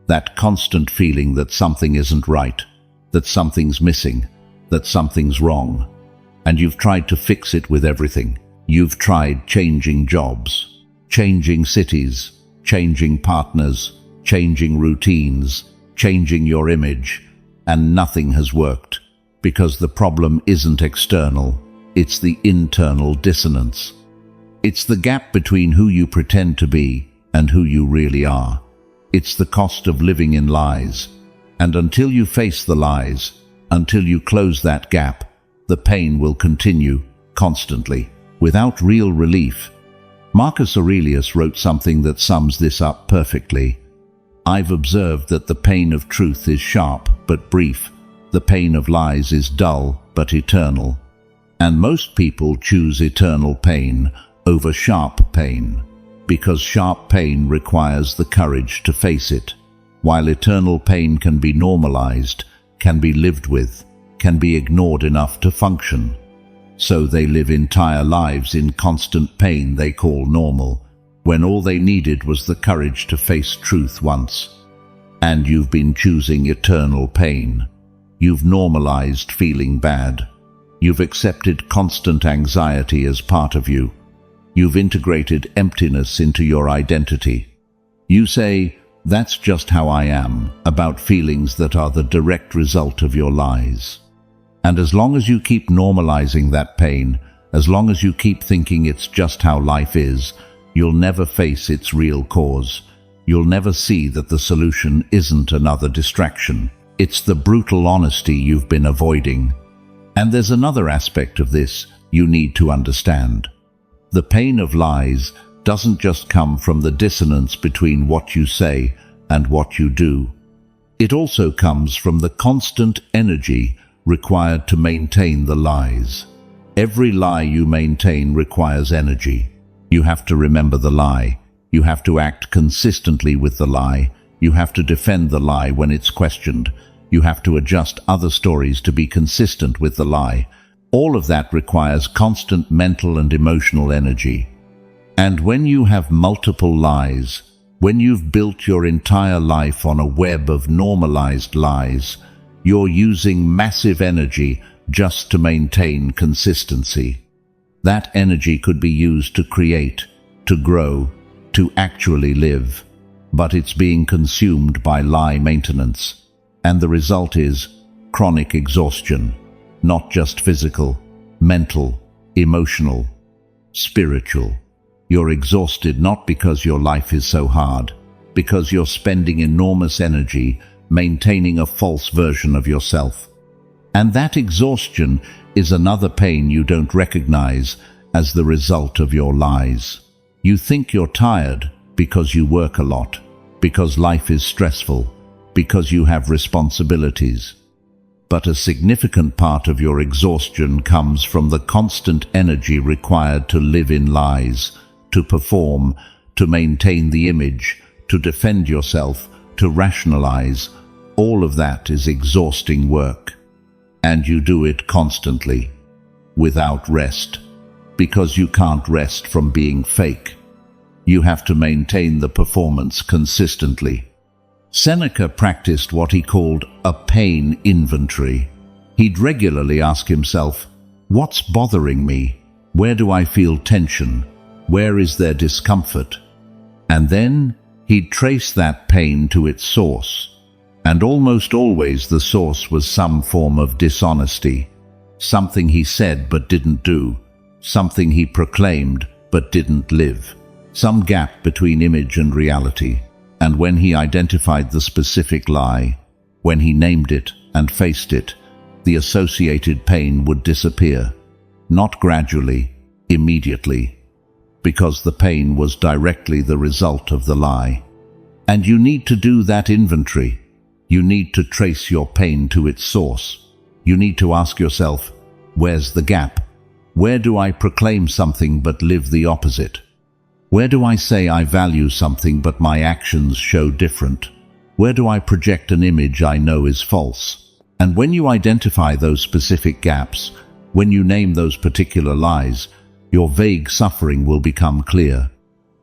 A: that constant feeling that something isn't right, that something's missing, that something's wrong. And you've tried to fix it with everything. You've tried changing jobs, changing cities, changing partners, changing routines, changing your image, and nothing has worked, because the problem isn't external, it's the internal dissonance. It's the gap between who you pretend to be and who you really are. It's the cost of living in lies. And until you face the lies, until you close that gap, the pain will continue constantly, without real relief. Marcus Aurelius wrote something that sums this up perfectly. I've observed that the pain of truth is sharp but brief. The pain of lies is dull but eternal. And most people choose eternal pain over sharp pain, because sharp pain requires the courage to face it, while eternal pain can be normalized, can be lived with, can be ignored enough to function. So they live entire lives in constant pain they call normal, when all they needed was the courage to face truth once. And you've been choosing eternal pain. You've normalized feeling bad. You've accepted constant anxiety as part of you. You've integrated emptiness into your identity. You say, that's just how I am, about feelings that are the direct result of your lies. And as long as you keep normalizing that pain, as long as you keep thinking it's just how life is, you'll never face its real cause. You'll never see that the solution isn't another distraction. It's the brutal honesty you've been avoiding. And there's another aspect of this you need to understand. The pain of lies doesn't just come from the dissonance between what you say and what you do. It also comes from the constant energy required to maintain the lies. Every lie you maintain requires energy. You have to remember the lie. You have to act consistently with the lie. You have to defend the lie when it's questioned. You have to adjust other stories to be consistent with the lie. All of that requires constant mental and emotional energy. And when you have multiple lies, when you've built your entire life on a web of normalized lies, you're using massive energy just to maintain consistency. That energy could be used to create, to grow, to actually live, but it's being consumed by lie maintenance. And the result is chronic exhaustion, not just physical, mental, emotional, spiritual. You're exhausted not because your life is so hard, because you're spending enormous energy maintaining a false version of yourself. And that exhaustion is another pain you don't recognize as the result of your lies. You think you're tired because you work a lot, because life is stressful, because you have responsibilities. But a significant part of your exhaustion comes from the constant energy required to live in lies, to perform, to maintain the image, to defend yourself, to rationalize. All of that is exhausting work. And you do it constantly, without rest, because you can't rest from being fake. You have to maintain the performance consistently. Seneca practiced what he called a pain inventory. He'd regularly ask himself, what's bothering me? Where do I feel tension? Where is there discomfort? And then he'd trace that pain to its source. And almost always the source was some form of dishonesty, something he said but didn't do, something he proclaimed but didn't live, some gap between image and reality. And when he identified the specific lie, when he named it and faced it, the associated pain would disappear, not gradually, immediately, because the pain was directly the result of the lie. And you need to do that inventory. You need to trace your pain to its source. You need to ask yourself, where's the gap? Where do I proclaim something but live the opposite? Where do I say I value something but my actions show different? Where do I project an image I know is false? And when you identify those specific gaps, when you name those particular lies, your vague suffering will become clear.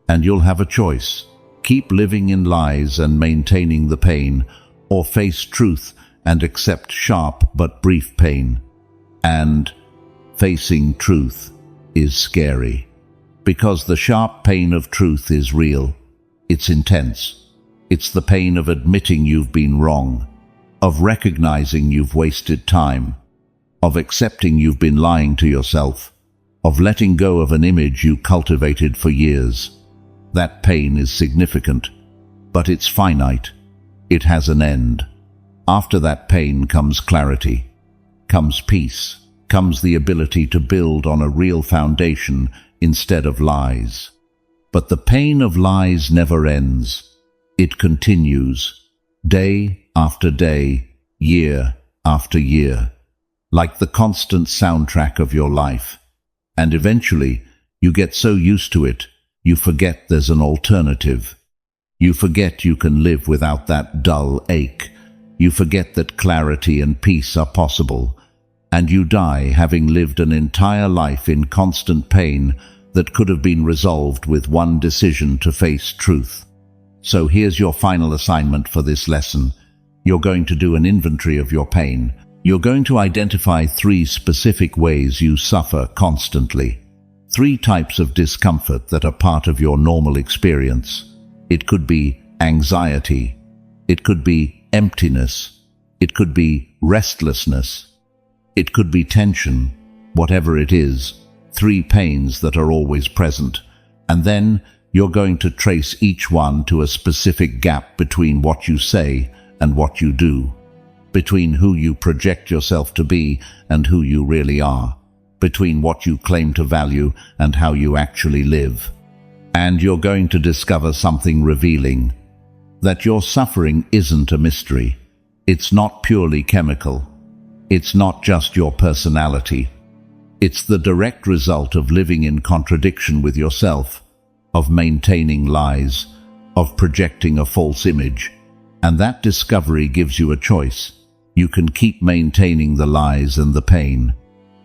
A: And you'll have a choice. Keep living in lies and maintaining the pain, or face truth and accept sharp but brief pain. And facing truth is scary, because the sharp pain of truth is real. It's intense. It's the pain of admitting you've been wrong, of recognizing you've wasted time, of accepting you've been lying to yourself, of letting go of an image you cultivated for years. That pain is significant, but it's finite. It has an end. After that pain comes clarity, comes peace, comes the ability to build on a real foundation instead of lies. But the pain of lies never ends. It continues, day after day, year after year, like the constant soundtrack of your life. And eventually, you get so used to it, you forget there's an alternative. You forget you can live without that dull ache. You forget that clarity and peace are possible. And you die having lived an entire life in constant pain that could have been resolved with one decision to face truth. So here's your final assignment for this lesson. You're going to do an inventory of your pain. You're going to identify 3 specific ways you suffer constantly. 3 types of discomfort that are part of your normal experience. It could be anxiety. It could be emptiness. It could be restlessness. It could be tension. Whatever it is, 3 pains that are always present. And then you're going to trace each one to a specific gap between what you say and what you do, between who you project yourself to be and who you really are, between what you claim to value and how you actually live. And you're going to discover something revealing, that your suffering isn't a mystery. It's not purely chemical. It's not just your personality. It's the direct result of living in contradiction with yourself, of maintaining lies, of projecting a false image. And that discovery gives you a choice. You can keep maintaining the lies and the pain,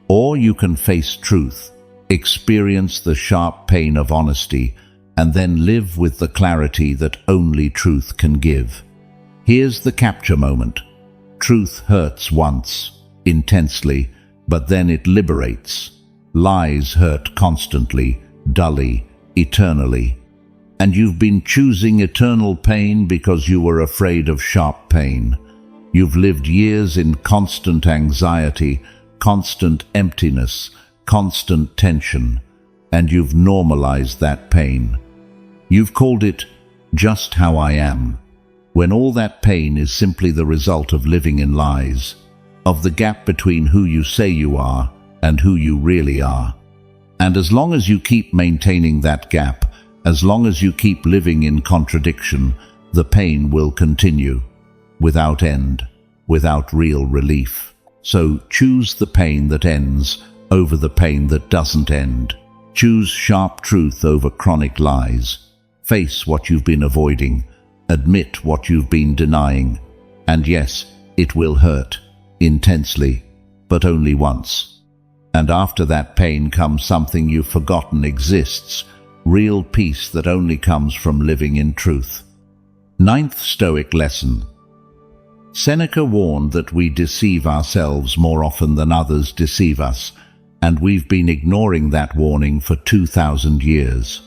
A: or you can face truth, experience the sharp pain of honesty, and then live with the clarity that only truth can give. Here's the capture moment. Truth hurts once, intensely, but then it liberates. Lies hurt constantly, dully, eternally. And you've been choosing eternal pain because you were afraid of sharp pain. You've lived years in constant anxiety, constant emptiness, constant tension, and you've normalized that pain. You've called it just how I am, when all that pain is simply the result of living in lies, of the gap between who you say you are and who you really are. And as long as you keep maintaining that gap, as long as you keep living in contradiction, the pain will continue, without end, without real relief. So choose the pain that ends over the pain that doesn't end. Choose sharp truth over chronic lies. Face what you've been avoiding. Admit what you've been denying. And yes, it will hurt, intensely, but only once. And after that pain comes something you've forgotten exists, real peace that only comes from living in truth. Ninth Stoic lesson. Seneca warned that we deceive ourselves more often than others deceive us, and we've been ignoring that warning for 2,000 years.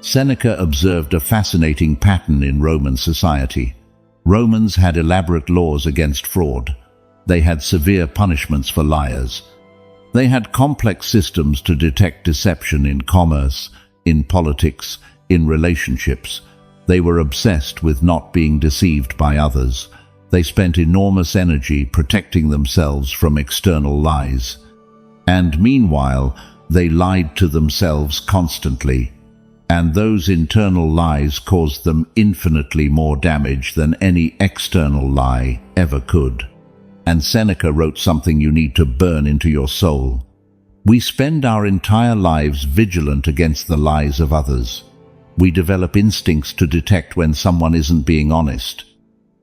A: Seneca observed a fascinating pattern in Roman society. Romans had elaborate laws against fraud. They had severe punishments for liars. They had complex systems to detect deception in commerce, in politics, in relationships. They were obsessed with not being deceived by others. They spent enormous energy protecting themselves from external lies. And meanwhile, they lied to themselves constantly. And those internal lies caused them infinitely more damage than any external lie ever could. And Seneca wrote something you need to burn into your soul. We spend our entire lives vigilant against the lies of others. We develop instincts to detect when someone isn't being honest.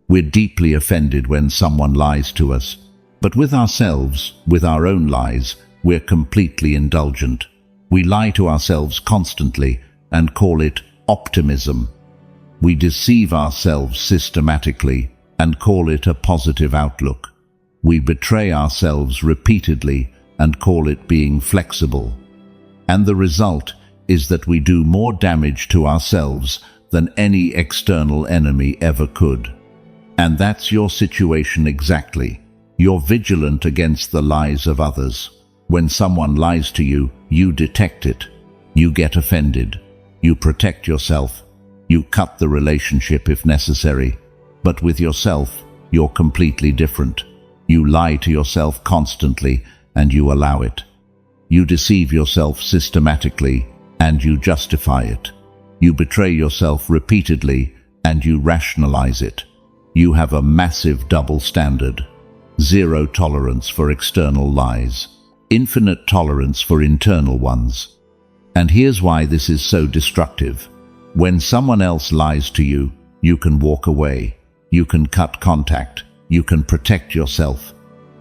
A: We're deeply offended when someone lies to us. But with ourselves, with our own lies, we're completely indulgent. We lie to ourselves constantly and call it optimism. We deceive ourselves systematically and call it a positive outlook. We betray ourselves repeatedly and call it being flexible. And the result is that we do more damage to ourselves than any external enemy ever could. And that's your situation exactly. You're vigilant against the lies of others. When someone lies to you, you detect it. You get offended. You protect yourself. You cut the relationship if necessary. But with yourself, you're completely different. You lie to yourself constantly, and you allow it. You deceive yourself systematically, and you justify it. You betray yourself repeatedly, and you rationalize it. You have a massive double standard. Zero tolerance for external lies. Infinite tolerance for internal ones. And here's why this is so destructive. When someone else lies to you, you can walk away. You can cut contact. You can protect yourself.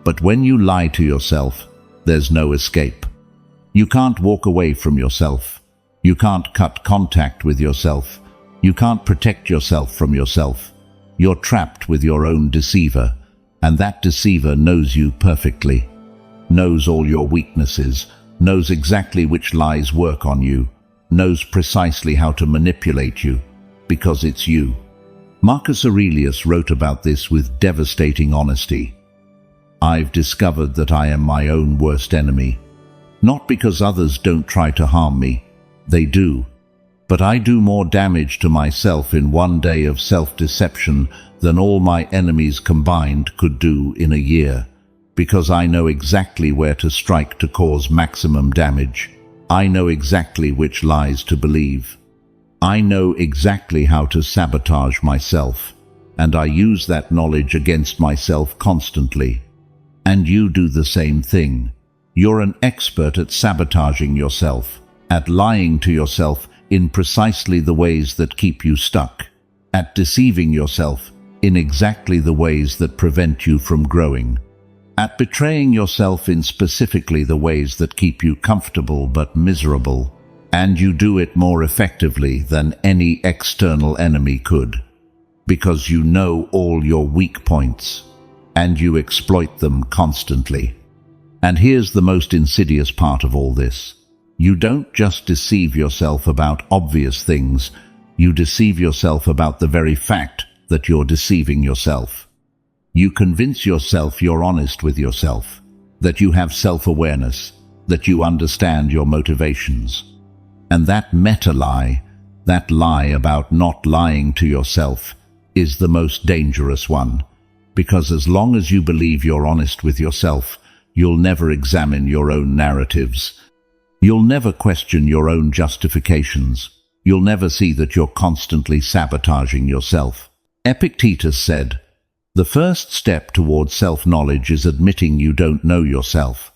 A: But when you lie to yourself, there's no escape. You can't walk away from yourself. You can't cut contact with yourself. You can't protect yourself from yourself. You're trapped with your own deceiver, and that deceiver knows you perfectly, knows all your weaknesses, knows exactly which lies work on you, knows precisely how to manipulate you, because it's you. Marcus Aurelius wrote about this with devastating honesty. I've discovered that I am my own worst enemy, not because others don't try to harm me. They do. But I do more damage to myself in one day of self-deception than all my enemies combined could do in a year, because I know exactly where to strike to cause maximum damage. I know exactly which lies to believe. I know exactly how to sabotage myself, and I use that knowledge against myself constantly. And you do the same thing. You're an expert at sabotaging yourself, at lying to yourself in precisely the ways that keep you stuck, at deceiving yourself in exactly the ways that prevent you from growing, at betraying yourself in specifically the ways that keep you comfortable but miserable, and you do it more effectively than any external enemy could, because you know all your weak points, and you exploit them constantly. And here's the most insidious part of all this. You don't just deceive yourself about obvious things, you deceive yourself about the very fact that you're deceiving yourself. You convince yourself you're honest with yourself, that you have self-awareness, that you understand your motivations. And that meta-lie, that lie about not lying to yourself, is the most dangerous one, because as long as you believe you're honest with yourself, you'll never examine your own narratives. You'll never question your own justifications. You'll never see that you're constantly sabotaging yourself. Epictetus said, "The first step towards self-knowledge is admitting you don't know yourself,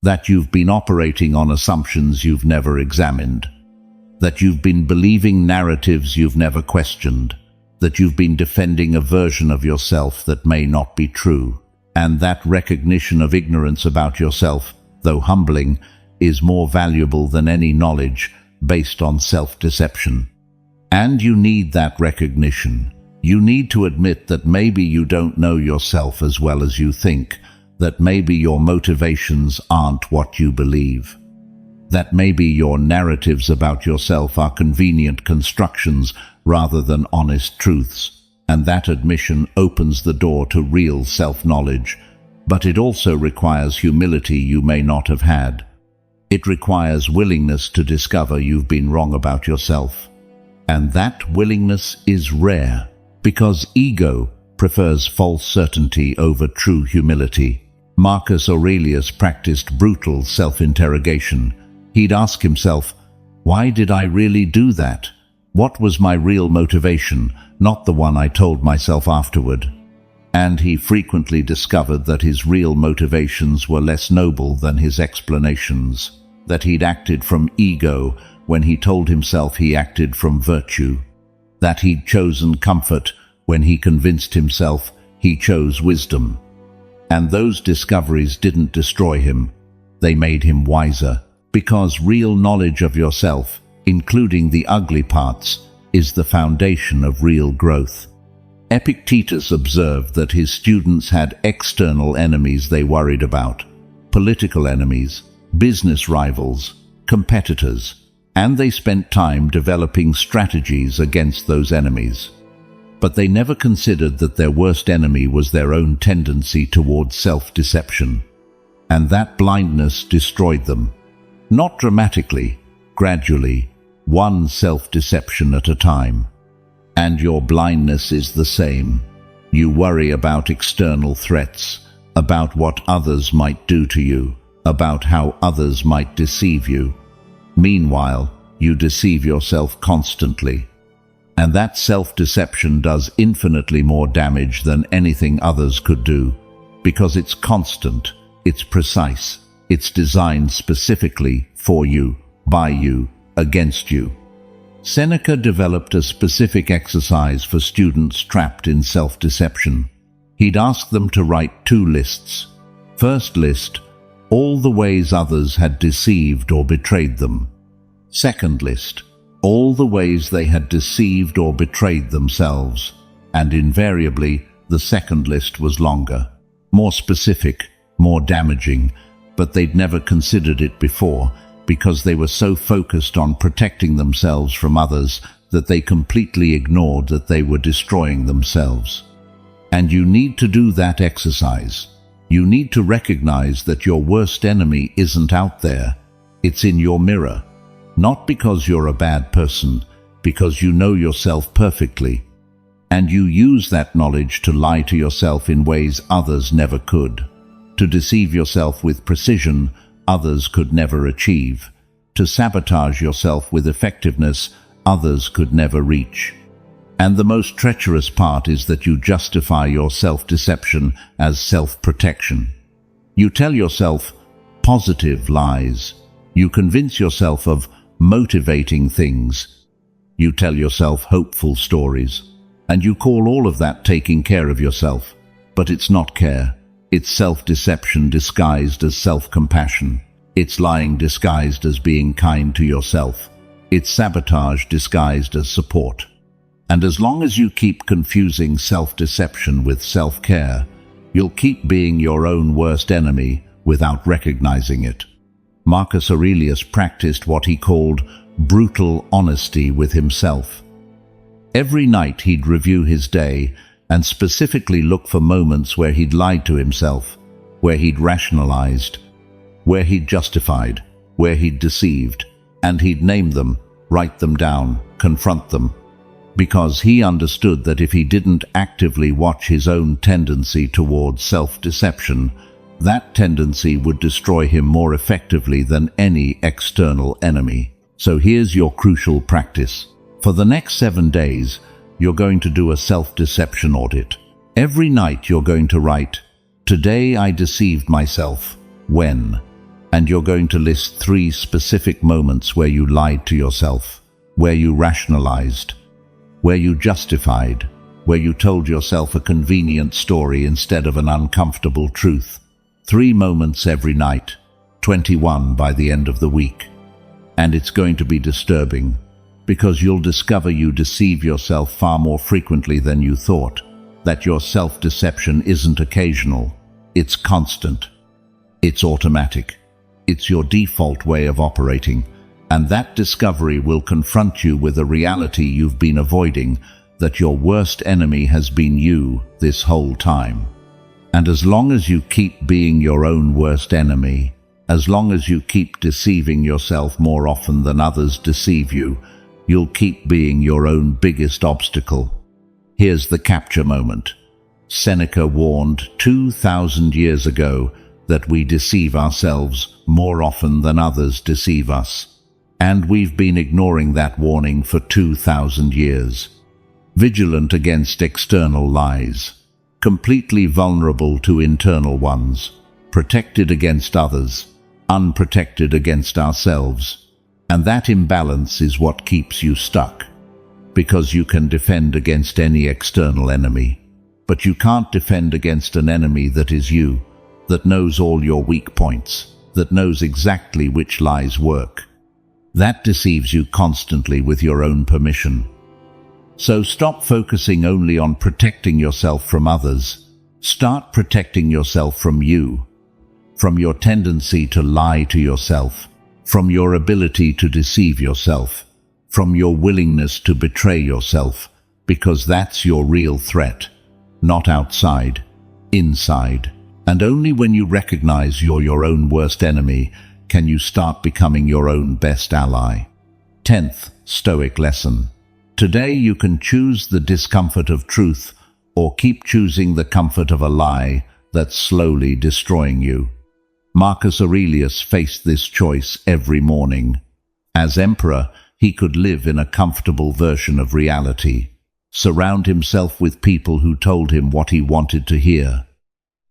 A: that you've been operating on assumptions you've never examined, that you've been believing narratives you've never questioned, that you've been defending a version of yourself that may not be true, and that recognition of ignorance about yourself, though humbling, is more valuable than any knowledge based on self-deception." And you need that recognition. You need to admit that maybe you don't know yourself as well as you think, that maybe your motivations aren't what you believe, that maybe your narratives about yourself are convenient constructions rather than honest truths, and that admission opens the door to real self-knowledge, but it also requires humility you may not have had. It requires willingness to discover you've been wrong about yourself. And that willingness is rare, because ego prefers false certainty over true humility. Marcus Aurelius practiced brutal self-interrogation. He'd ask himself, why did I really do that? What was my real motivation, not the one I told myself afterward? And he frequently discovered that his real motivations were less noble than his explanations, that he'd acted from ego when he told himself he acted from virtue, that he'd chosen comfort when he convinced himself he chose wisdom. And those discoveries didn't destroy him, they made him wiser, because real knowledge of yourself, including the ugly parts, is the foundation of real growth. Epictetus observed that his students had external enemies they worried about, political enemies, business rivals, competitors, and they spent time developing strategies against those enemies. But they never considered that their worst enemy was their own tendency towards self-deception, and that blindness destroyed them. Not dramatically, gradually, one self-deception at a time. And your blindness is the same. You worry about external threats, about what others might do to you, about how others might deceive you. Meanwhile, you deceive yourself constantly. And that self-deception does infinitely more damage than anything others could do, because it's constant, it's precise, it's designed specifically for you, by you, against you. Seneca developed a specific exercise for students trapped in self-deception. He'd ask them to write 2 lists. First list, all the ways others had deceived or betrayed them. Second list, all the ways they had deceived or betrayed themselves. And invariably, the second list was longer, more specific, more damaging, but they'd never considered it before, because they were so focused on protecting themselves from others that they completely ignored that they were destroying themselves. And you need to do that exercise. You need to recognize that your worst enemy isn't out there. It's in your mirror. Not because you're a bad person, because you know yourself perfectly. And you use that knowledge to lie to yourself in ways others never could. To deceive yourself with precision others could never achieve, to sabotage yourself with effectiveness others could never reach. And the most treacherous part is that you justify your self-deception as self-protection. You tell yourself positive lies. You convince yourself of motivating things. You tell yourself hopeful stories. And you call all of that taking care of yourself. But it's not care. It's self-deception disguised as self-compassion. It's lying disguised as being kind to yourself. It's sabotage disguised as support. And as long as you keep confusing self-deception with self-care, you'll keep being your own worst enemy without recognizing it. Marcus Aurelius practiced what he called brutal honesty with himself. Every night he'd review his day and specifically look for moments where he'd lied to himself, where he'd rationalized, where he'd justified, where he'd deceived, and he'd name them, write them down, confront them. Because he understood that if he didn't actively watch his own tendency towards self-deception, that tendency would destroy him more effectively than any external enemy. So here's your crucial practice. For the next 7 days, you're going to do a self-deception audit. Every night you're going to write, "Today I deceived myself. When?" And you're going to list 3 specific moments where you lied to yourself, where you rationalized, where you justified, where you told yourself a convenient story instead of an uncomfortable truth. 3 moments every night, 21 by the end of the week. And it's going to be disturbing, because you'll discover you deceive yourself far more frequently than you thought, that your self-deception isn't occasional, it's constant, it's automatic, it's your default way of operating. And that discovery will confront you with a reality you've been avoiding, that your worst enemy has been you this whole time. And as long as you keep being your own worst enemy, as long as you keep deceiving yourself more often than others deceive you, you'll keep being your own biggest obstacle. Here's the capture moment. Seneca warned 2,000 years ago that we deceive ourselves more often than others deceive us. And we've been ignoring that warning for 2,000 years. Vigilant against external lies, completely vulnerable to internal ones, protected against others, unprotected against ourselves. And that imbalance is what keeps you stuck. Because you can defend against any external enemy, but you can't defend against an enemy that is you, that knows all your weak points, that knows exactly which lies work. That deceives you constantly with your own permission. So stop focusing only on protecting yourself from others. Start protecting yourself from you, from your tendency to lie to yourself, from your ability to deceive yourself, from your willingness to betray yourself, because that's your real threat, not outside, inside. And only when you recognize you're your own worst enemy can you start becoming your own best ally. 10th Stoic lesson. Today you can choose the discomfort of truth or keep choosing the comfort of a lie that's slowly destroying you. Marcus Aurelius faced this choice every morning. As emperor, he could live in a comfortable version of reality, surround himself with people who told him what he wanted to hear,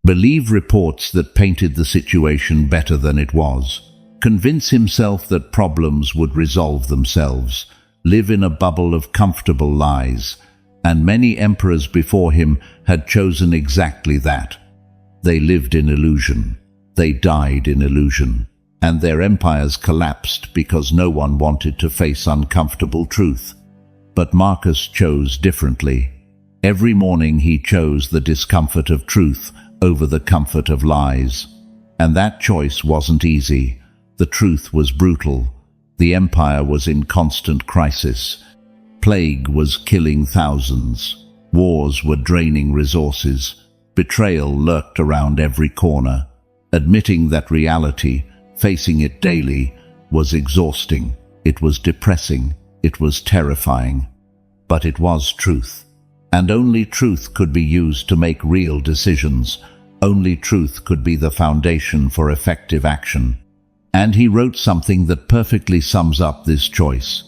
A: believe reports that painted the situation better than it was, convince himself that problems would resolve themselves, live in a bubble of comfortable lies, and many emperors before him had chosen exactly that. They lived in illusion, they died in illusion, and their empires collapsed because no one wanted to face uncomfortable truth. But Marcus chose differently. Every morning he chose the discomfort of truth over the comfort of lies. And that choice wasn't easy. The truth was brutal. The empire was in constant crisis. Plague was killing thousands. Wars were draining resources. Betrayal lurked around every corner. Admitting that reality, facing it daily, was exhausting. It was depressing. It was terrifying. But it was truth. And only truth could be used to make real decisions. Only truth could be the foundation for effective action. And he wrote something that perfectly sums up this choice.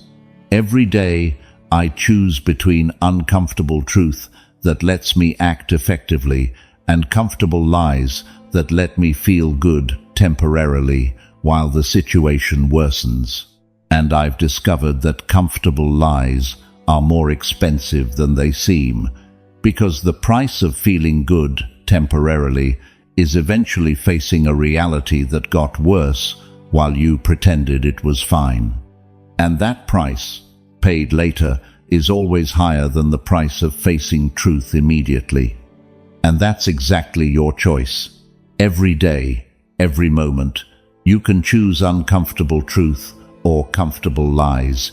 A: Every day, I choose between uncomfortable truth that lets me act effectively and comfortable lies that let me feel good temporarily while the situation worsens. And I've discovered that comfortable lies are more expensive than they seem, because the price of feeling good temporarily is eventually facing a reality that got worse while you pretended it was fine. And that price, paid later, is always higher than the price of facing truth immediately. And that's exactly your choice. Every day, every moment, you can choose uncomfortable truth or comfortable lies,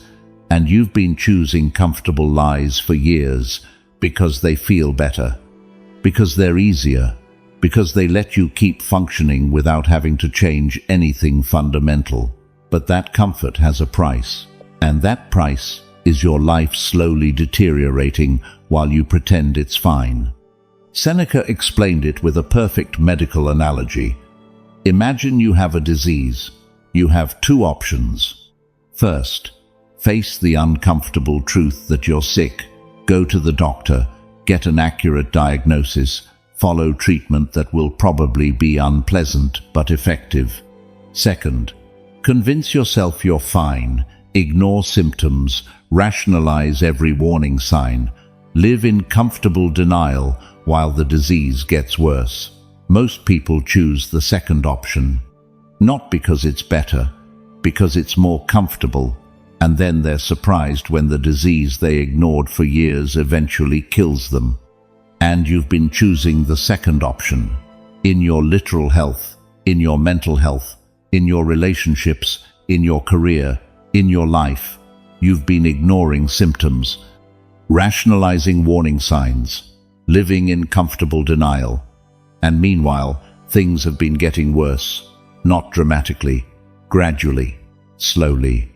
A: and you've been choosing comfortable lies for years because they feel better, because they're easier, because they let you keep functioning without having to change anything fundamental. But that comfort has a price, and that price is your life slowly deteriorating while you pretend it's fine. Seneca explained it with a perfect medical analogy. Imagine you have a disease. You have two options. First, face the uncomfortable truth that you're sick. Go to the doctor, get an accurate diagnosis, follow treatment that will probably be unpleasant but effective. Second, convince yourself you're fine, ignore symptoms, rationalize every warning sign, live in comfortable denial while the disease gets worse. Most people choose the second option, not because it's better, because it's more comfortable, and then they're surprised when the disease they ignored for years eventually kills them. And you've been choosing the second option. In your literal health, in your mental health, in your relationships, in your career, in your life, you've been ignoring symptoms, rationalizing warning signs, living in comfortable denial. And meanwhile, things have been getting worse, not dramatically, gradually, slowly,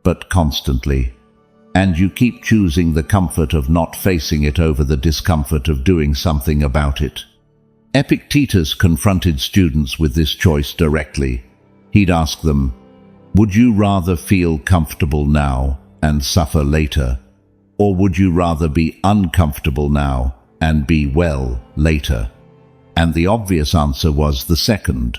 A: but constantly. And you keep choosing the comfort of not facing it over the discomfort of doing something about it. Epictetus confronted students with this choice directly. He'd ask them, would you rather feel comfortable now and suffer later, or would you rather be uncomfortable now and be well later? And the obvious answer was the second.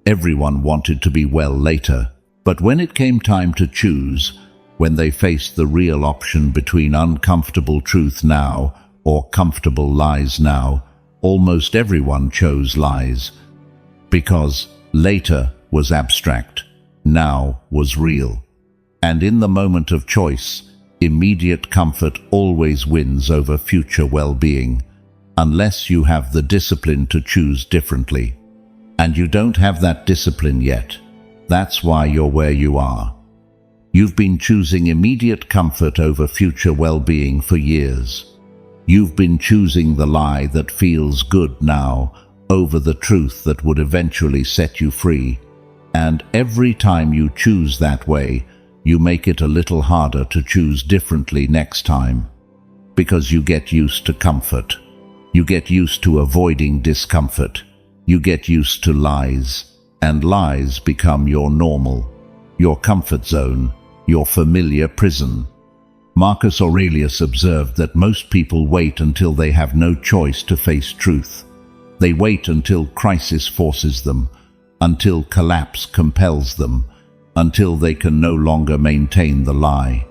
A: Everyone wanted to be well later, but when it came time to choose, when they faced the real option between uncomfortable truth now or comfortable lies now, almost everyone chose lies, because later was abstract, now was real. And in the moment of choice, immediate comfort always wins over future well-being, unless you have the discipline to choose differently. And you don't have that discipline yet. That's why you're where you are. You've been choosing immediate comfort over future well-being for years. You've been choosing the lie that feels good now over the truth that would eventually set you free. And every time you choose that way, you make it a little harder to choose differently next time. Because you get used to comfort. You get used to avoiding discomfort. You get used to lies. And lies become your normal, your comfort zone, your familiar prison. Marcus Aurelius observed that most people wait until they have no choice to face truth. They wait until crisis forces them, until collapse compels them, until they can no longer maintain the lie.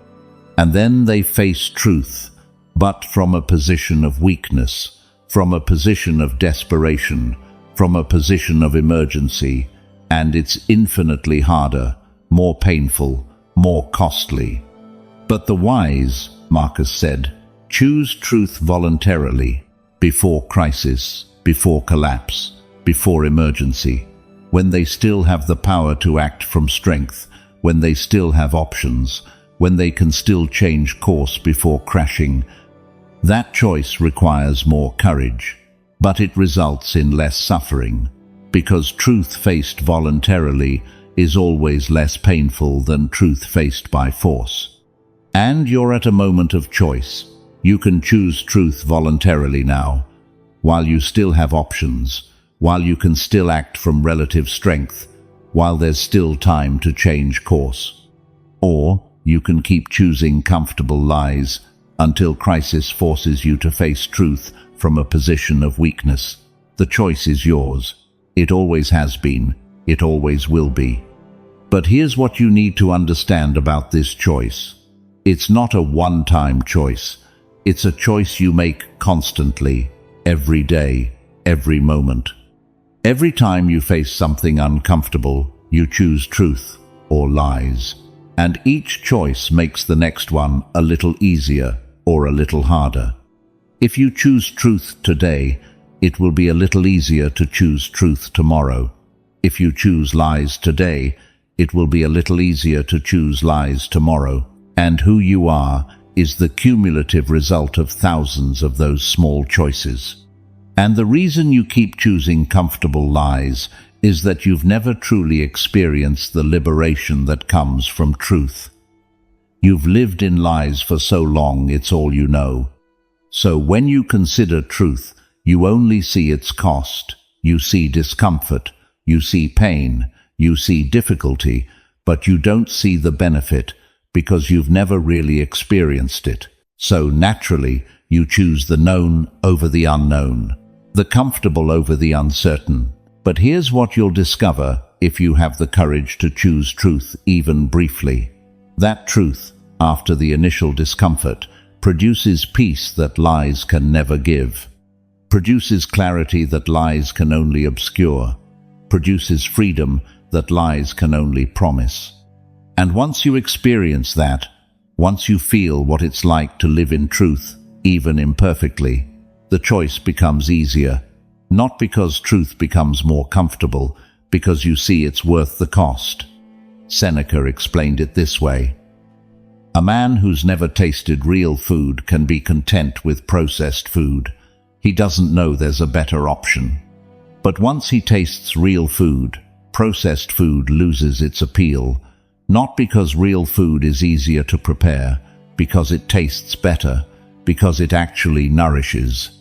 A: And then they face truth, but from a position of weakness, from a position of desperation, from a position of emergency, and it's infinitely harder, more painful, more costly. But the wise, Marcus said, choose truth voluntarily, before crisis, before collapse, before emergency, when they still have the power to act from strength, when they still have options, when they can still change course before crashing. That choice requires more courage, but it results in less suffering, because truth faced voluntarily is always less painful than truth faced by force. And you're at a moment of choice. You can choose truth voluntarily now, while you still have options, while you can still act from relative strength, while there's still time to change course. Or you can keep choosing comfortable lies until crisis forces you to face truth from a position of weakness. The choice is yours. It always has been. It always will be. But here's what you need to understand about this choice. It's not a one-time choice. It's a choice you make constantly, every day, every moment. Every time you face something uncomfortable, you choose truth or lies. And each choice makes the next one a little easier or a little harder. If you choose truth today, it will be a little easier to choose truth tomorrow. If you choose lies today, it will be a little easier to choose lies tomorrow. And who you are is the cumulative result of thousands of those small choices. And the reason you keep choosing comfortable lies is that you've never truly experienced the liberation that comes from truth. You've lived in lies for so long, it's all you know. So when you consider truth, you only see its cost. You see discomfort, you see pain, you see difficulty, but you don't see the benefit because you've never really experienced it. So naturally, you choose the known over the unknown, the comfortable over the uncertain. But here's what you'll discover if you have the courage to choose truth even briefly. That truth, after the initial discomfort, produces peace that lies can never give, produces clarity that lies can only obscure, produces freedom that lies can only promise. And once you experience that, once you feel what it's like to live in truth, even imperfectly, the choice becomes easier, not because truth becomes more comfortable, because you see it's worth the cost. Seneca explained it this way: a man who's never tasted real food can be content with processed food. He doesn't know there's a better option. But once he tastes real food, processed food loses its appeal, not because real food is easier to prepare, because it tastes better, because it actually nourishes.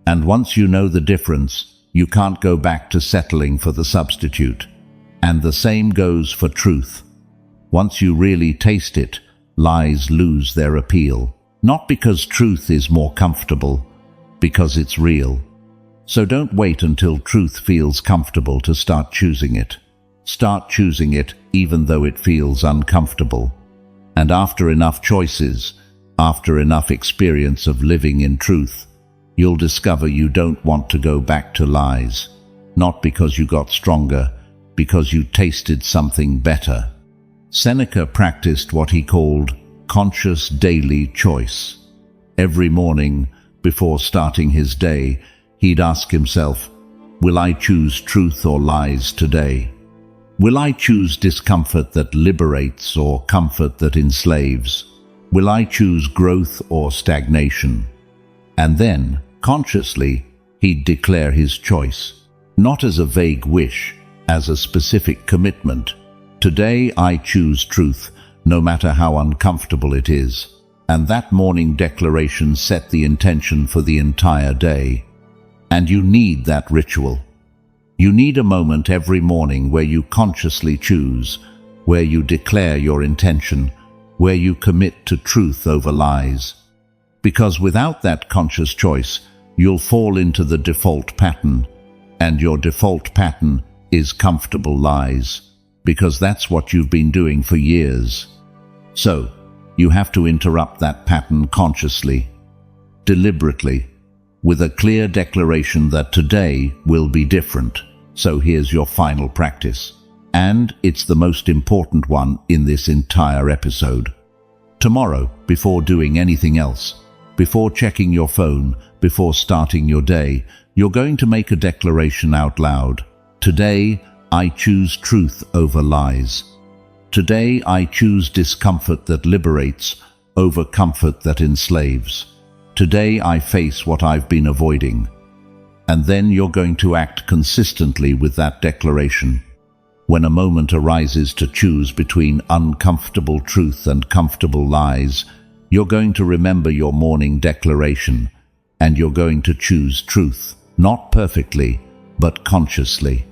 A: And once you know the difference, you can't go back to settling for the substitute. And the same goes for truth. Once you really taste it, lies lose their appeal, not because truth is more comfortable, because it's real. So don't wait until truth feels comfortable to start choosing it. Start choosing it even though it feels uncomfortable. And after enough choices, after enough experience of living in truth, you'll discover you don't want to go back to lies. Not because you got stronger, because you tasted something better. Seneca practiced what he called conscious daily choice. Every morning, before starting his day, he'd ask himself, will I choose truth or lies today? Will I choose discomfort that liberates or comfort that enslaves? Will I choose growth or stagnation? And then, consciously, he'd declare his choice, not as a vague wish, as a specific commitment. Today I choose truth, no matter how uncomfortable it is. And that morning declaration set the intention for the entire day. And you need that ritual. You need a moment every morning where you consciously choose, where you declare your intention, where you commit to truth over lies. Because without that conscious choice, you'll fall into the default pattern, and your default pattern is comfortable lies, because that's what you've been doing for years. So, you have to interrupt that pattern consciously, deliberately, with a clear declaration that today will be different. So here's your final practice. And it's the most important one in this entire episode. Tomorrow, before doing anything else, before checking your phone, before starting your day, you're going to make a declaration out loud. Today, I choose truth over lies. Today, I choose discomfort that liberates over comfort that enslaves. Today, I face what I've been avoiding. And then you're going to act consistently with that declaration. When a moment arises to choose between uncomfortable truth and comfortable lies, you're going to remember your morning declaration, and you're going to choose truth, not perfectly, but consciously.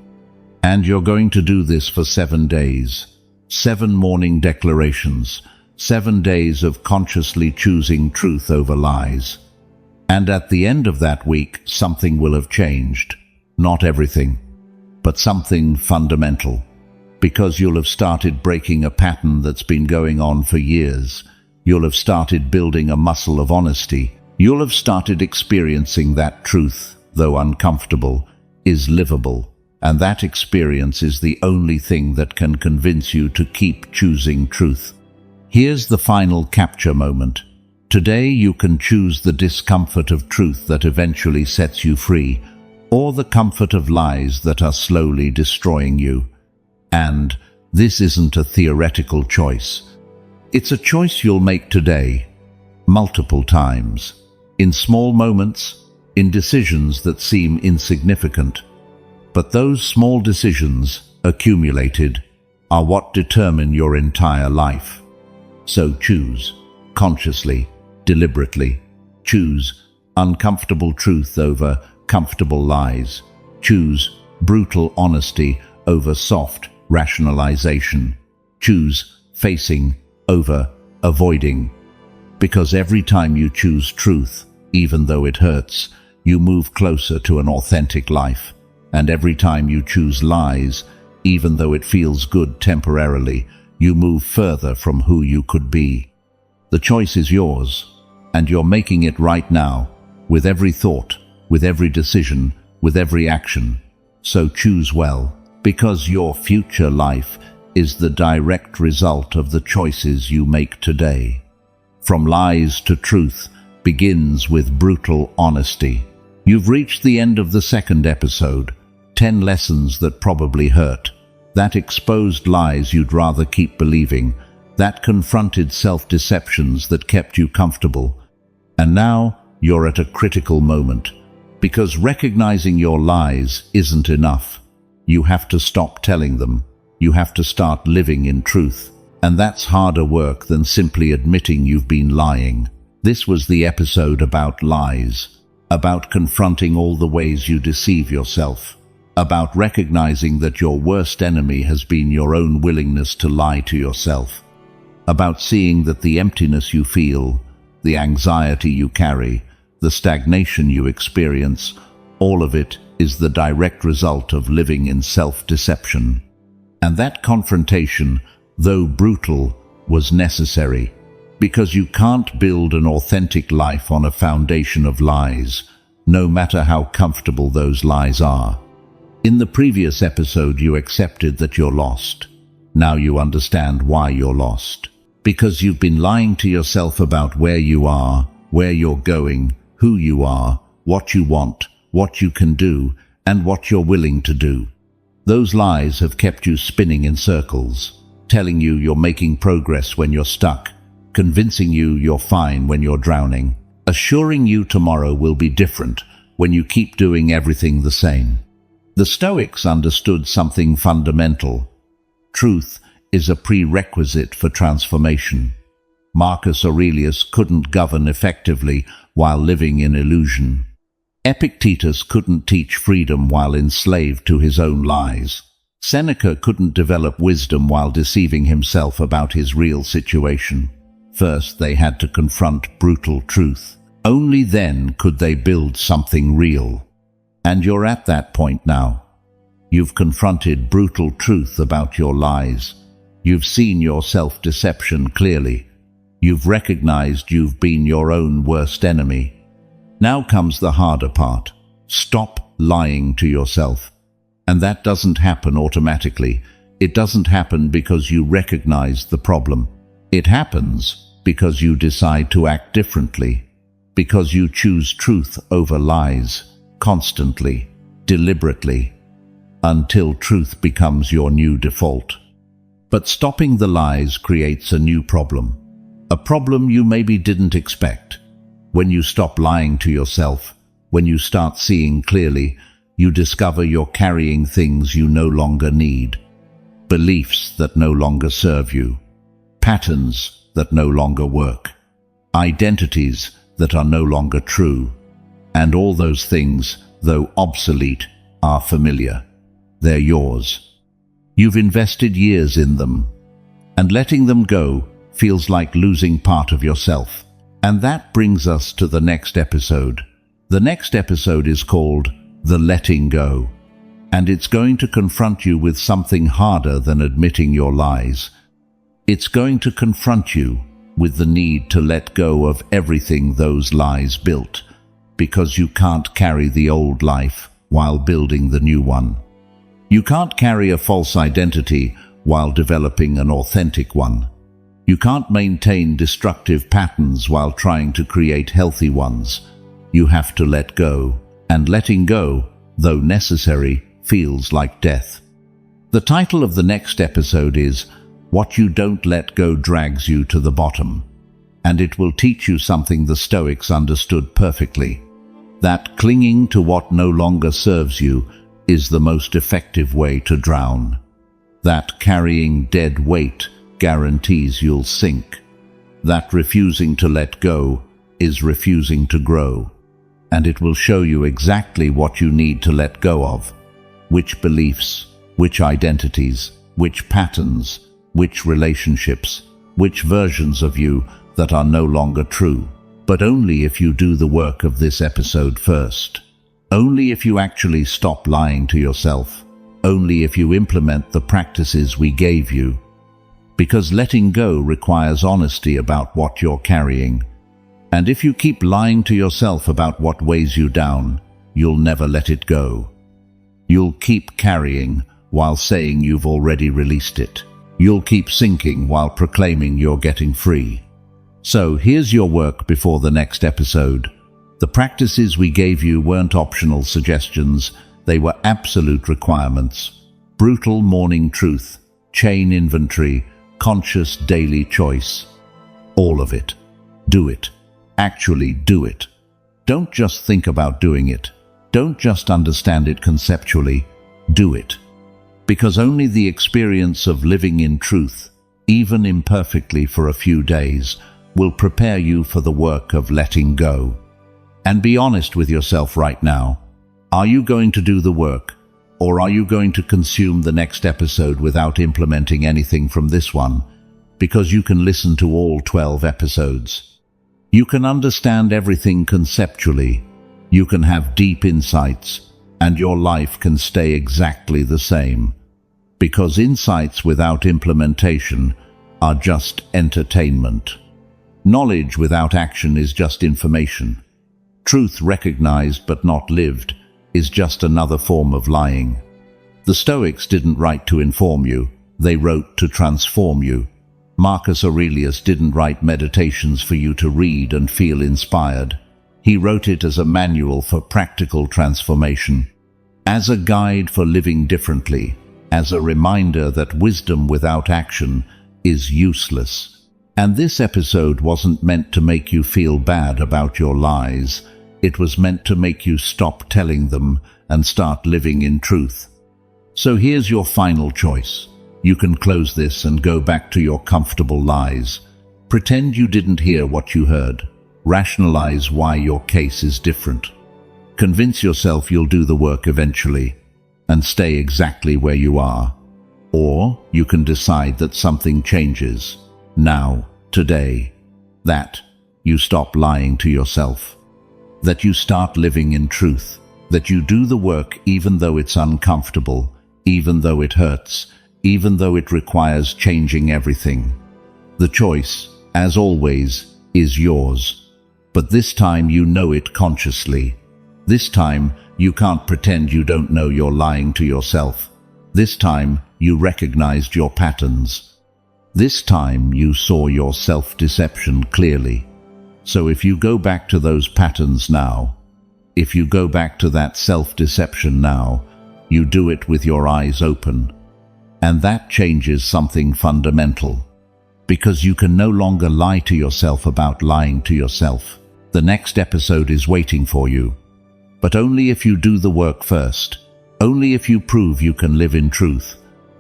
A: And you're going to do this for 7 days. 7 morning declarations, 7 days of consciously choosing truth over lies. And at the end of that week, something will have changed. Not everything, but something fundamental. Because you'll have started breaking a pattern that's been going on for years. You'll have started building a muscle of honesty. You'll have started experiencing that truth, though uncomfortable, is livable. And that experience is the only thing that can convince you to keep choosing truth. Here's the final capture moment. Today you can choose the discomfort of truth that eventually sets you free, or the comfort of lies that are slowly destroying you. And this isn't a theoretical choice. It's a choice you'll make today, multiple times, in small moments, in decisions that seem insignificant. But those small decisions, accumulated, are what determine your entire life. So choose, consciously, deliberately. Choose uncomfortable truth over comfortable lies. Choose brutal honesty over soft rationalization. Choose facing over avoiding. Because every time you choose truth, even though it hurts, you move closer to an authentic life. And every time you choose lies, even though it feels good temporarily, you move further from who you could be. The choice is yours, and you're making it right now, with every thought, with every decision, with every action. So choose well, because your future life is the direct result of the choices you make today. From lies to truth begins with brutal honesty. You've reached the end of the second episode. 10 lessons that probably hurt. That exposed lies you'd rather keep believing. That confronted self-deceptions that kept you comfortable. And now you're at a critical moment. Because recognizing your lies isn't enough. You have to stop telling them. You have to start living in truth. And that's harder work than simply admitting you've been lying. This was the episode about lies. About confronting all the ways you deceive yourself. About recognizing that your worst enemy has been your own willingness to lie to yourself. About seeing that the emptiness you feel, the anxiety you carry, the stagnation you experience, all of it is the direct result of living in self-deception. And that confrontation, though brutal, was necessary, because you can't build an authentic life on a foundation of lies, no matter how comfortable those lies are. In the previous episode, you accepted that you're lost. Now you understand why you're lost. Because you've been lying to yourself about where you are, where you're going, who you are, what you want, what you can do, and what you're willing to do. Those lies have kept you spinning in circles, telling you you're making progress when you're stuck, convincing you you're fine when you're drowning, assuring you tomorrow will be different when you keep doing everything the same. The Stoics understood something fundamental. Truth is a prerequisite for transformation. Marcus Aurelius couldn't govern effectively while living in illusion. Epictetus couldn't teach freedom while enslaved to his own lies. Seneca couldn't develop wisdom while deceiving himself about his real situation. First, they had to confront brutal truth. Only then could they build something real. And you're at that point now. You've confronted brutal truth about your lies. You've seen your self-deception clearly. You've recognized you've been your own worst enemy. Now comes the harder part. Stop lying to yourself. And that doesn't happen automatically. It doesn't happen because you recognize the problem. It happens because you decide to act differently. Because you choose truth over lies. Constantly, deliberately, until truth becomes your new default. But stopping the lies creates a new problem. A problem you maybe didn't expect. When you stop lying to yourself, when you start seeing clearly, you discover you're carrying things you no longer need. Beliefs that no longer serve you. Patterns that no longer work. Identities that are no longer true. And all those things, though obsolete, are familiar. They're yours. You've invested years in them, and letting them go feels like losing part of yourself. And that brings us to the next episode. The next episode is called The Letting Go. And it's going to confront you with something harder than admitting your lies. It's going to confront you with the need to let go of everything those lies built, because you can't carry the old life while building the new one. You can't carry a false identity while developing an authentic one. You can't maintain destructive patterns while trying to create healthy ones. You have to let go, and letting go, though necessary, feels like death. The title of the next episode is What You Don't Let Go Drags You to the Bottom, and it will teach you something the Stoics understood perfectly, that clinging to what no longer serves you is the most effective way to drown, that carrying dead weight guarantees you'll sink, that refusing to let go is refusing to grow, and it will show you exactly what you need to let go of, which beliefs, which identities, which patterns, which relationships, which versions of you that are no longer true. But only if you do the work of this episode first. Only if you actually stop lying to yourself. Only if you implement the practices we gave you. Because letting go requires honesty about what you're carrying. And if you keep lying to yourself about what weighs you down, you'll never let it go. You'll keep carrying while saying you've already released it. You'll keep sinking while proclaiming you're getting free. So here's your work before the next episode. The practices we gave you weren't optional suggestions, they were absolute requirements. Brutal morning truth, chain inventory, conscious daily choice. All of it. Do it. Actually do it. Don't just think about doing it. Don't just understand it conceptually. Do it. Because only the experience of living in truth, even imperfectly for a few days, will prepare you for the work of letting go. And be honest with yourself right now. Are you going to do the work, or are you going to consume the next episode without implementing anything from this one? Because you can listen to all 12 episodes. You can understand everything conceptually. You can have deep insights, and your life can stay exactly the same. Because insights without implementation are just entertainment. Knowledge without action is just information. Truth recognized but not lived is just another form of lying. The Stoics didn't write to inform you, they wrote to transform you. Marcus Aurelius didn't write meditations for you to read and feel inspired. He wrote it as a manual for practical transformation, as a guide for living differently, as a reminder that wisdom without action is useless. And this episode wasn't meant to make you feel bad about your lies. It was meant to make you stop telling them and start living in truth. So here's your final choice. You can close this and go back to your comfortable lies. Pretend you didn't hear what you heard. Rationalize why your case is different. Convince yourself you'll do the work eventually and stay exactly where you are. Or you can decide that something changes. Now, today, that you stop lying to yourself, that you start living in truth, that you do the work even though it's uncomfortable, even though it hurts, even though it requires changing everything. The choice, as always, is yours. But this time you know it consciously. This time you can't pretend you don't know you're lying to yourself. This time you recognized your patterns. This time you saw your self-deception clearly. So if you go back to those patterns now, if you go back to that self-deception now, you do it with your eyes open. And that changes something fundamental. Because you can no longer lie to yourself about lying to yourself. The next episode is waiting for you. But only if you do the work first. Only if you prove you can live in truth.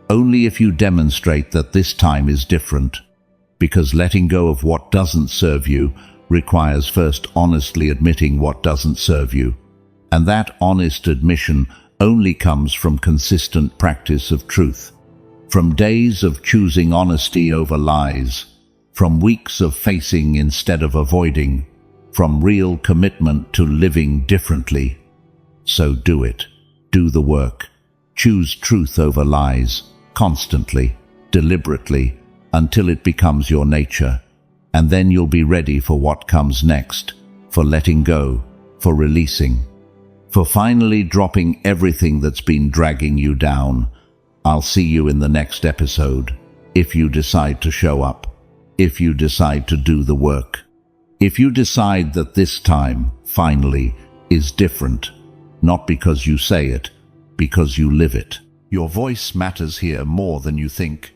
A: Only if you demonstrate that this time is different. Because letting go of what doesn't serve you requires first honestly admitting what doesn't serve you. And that honest admission only comes from consistent practice of truth. From days of choosing honesty over lies. from weeks of facing instead of avoiding, from real commitment to living differently. So do it. Do the work. Choose truth over lies, constantly, deliberately, until it becomes your nature. And then you'll be ready for what comes next, for letting go, for releasing, for finally dropping everything that's been dragging you down. I'll see you in the next episode, if you decide to show up, if you decide to do the work, if you decide that this time, finally, is different, not because you say it, because you live it. Your voice matters here more than you think.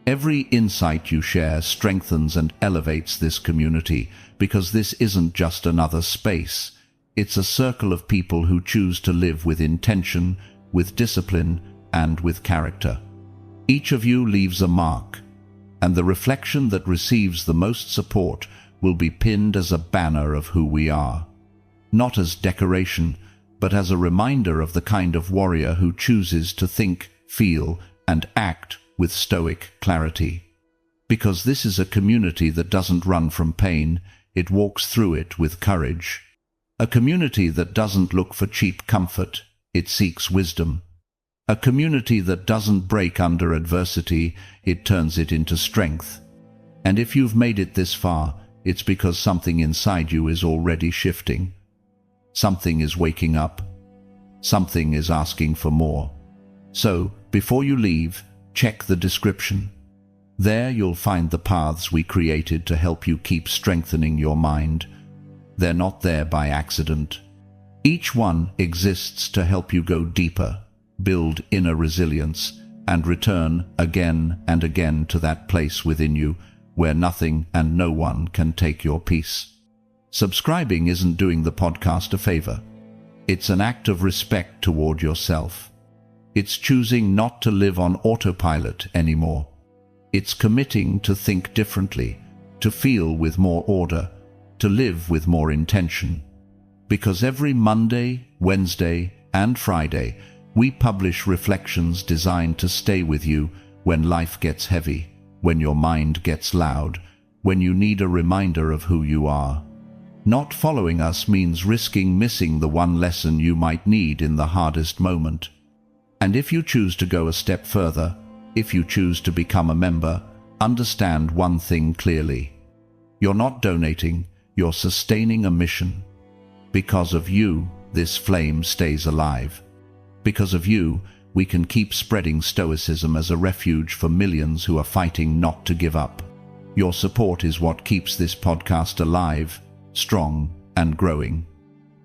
A: Every insight you share strengthens and elevates this community, because this isn't just another space. It's a circle of people who choose to live with intention, with discipline, and with character. Each of you leaves a mark, and the reflection that receives the most support will be pinned as a banner of who we are. Not as decoration, but as a reminder of the kind of warrior who chooses to think, feel, and act with stoic clarity. Because this is a community that doesn't run from pain, it walks through it with courage. A community that doesn't look for cheap comfort, it seeks wisdom. A community that doesn't break under adversity, it turns it into strength. And if you've made it this far, it's because something inside you is already shifting. Something is waking up. Something is asking for more. So, before you leave, check the description. There you'll find the paths we created to help you keep strengthening your mind. They're not there by accident. Each one exists to help you go deeper, build inner resilience, and return again and again to that place within you where nothing and no one can take your peace. Subscribing isn't doing the podcast a favor. It's an act of respect toward yourself. It's choosing not to live on autopilot anymore. It's committing to think differently, to feel with more order, to live with more intention. Because every Monday, Wednesday, and Friday, we publish reflections designed to stay with you when life gets heavy, when your mind gets loud, when you need a reminder of who you are. Not following us means risking missing the one lesson you might need in the hardest moment. And if you choose to go a step further, if you choose to become a member, understand one thing clearly. You're not donating, you're sustaining a mission. Because of you, this flame stays alive. Because of you, we can keep spreading Stoicism as a refuge for millions who are fighting not to give up. Your support is what keeps this podcast alive, strong, and growing.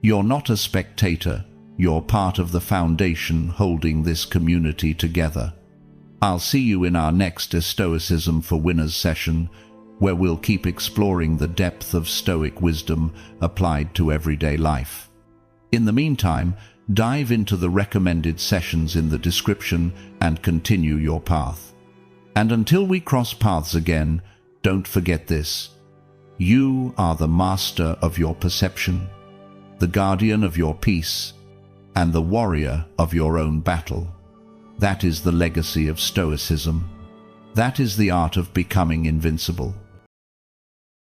A: You're not a spectator, you're part of the foundation holding this community together. I'll see you in our next Stoicism for Winners session, where we'll keep exploring the depth of Stoic wisdom applied to everyday life. In the meantime, dive into the recommended sessions in the description and continue your path. And until we cross paths again, don't forget this. You are the master of your perception, the guardian of your peace, and the warrior of your own battle. That is the legacy of Stoicism. That is the art of becoming invincible.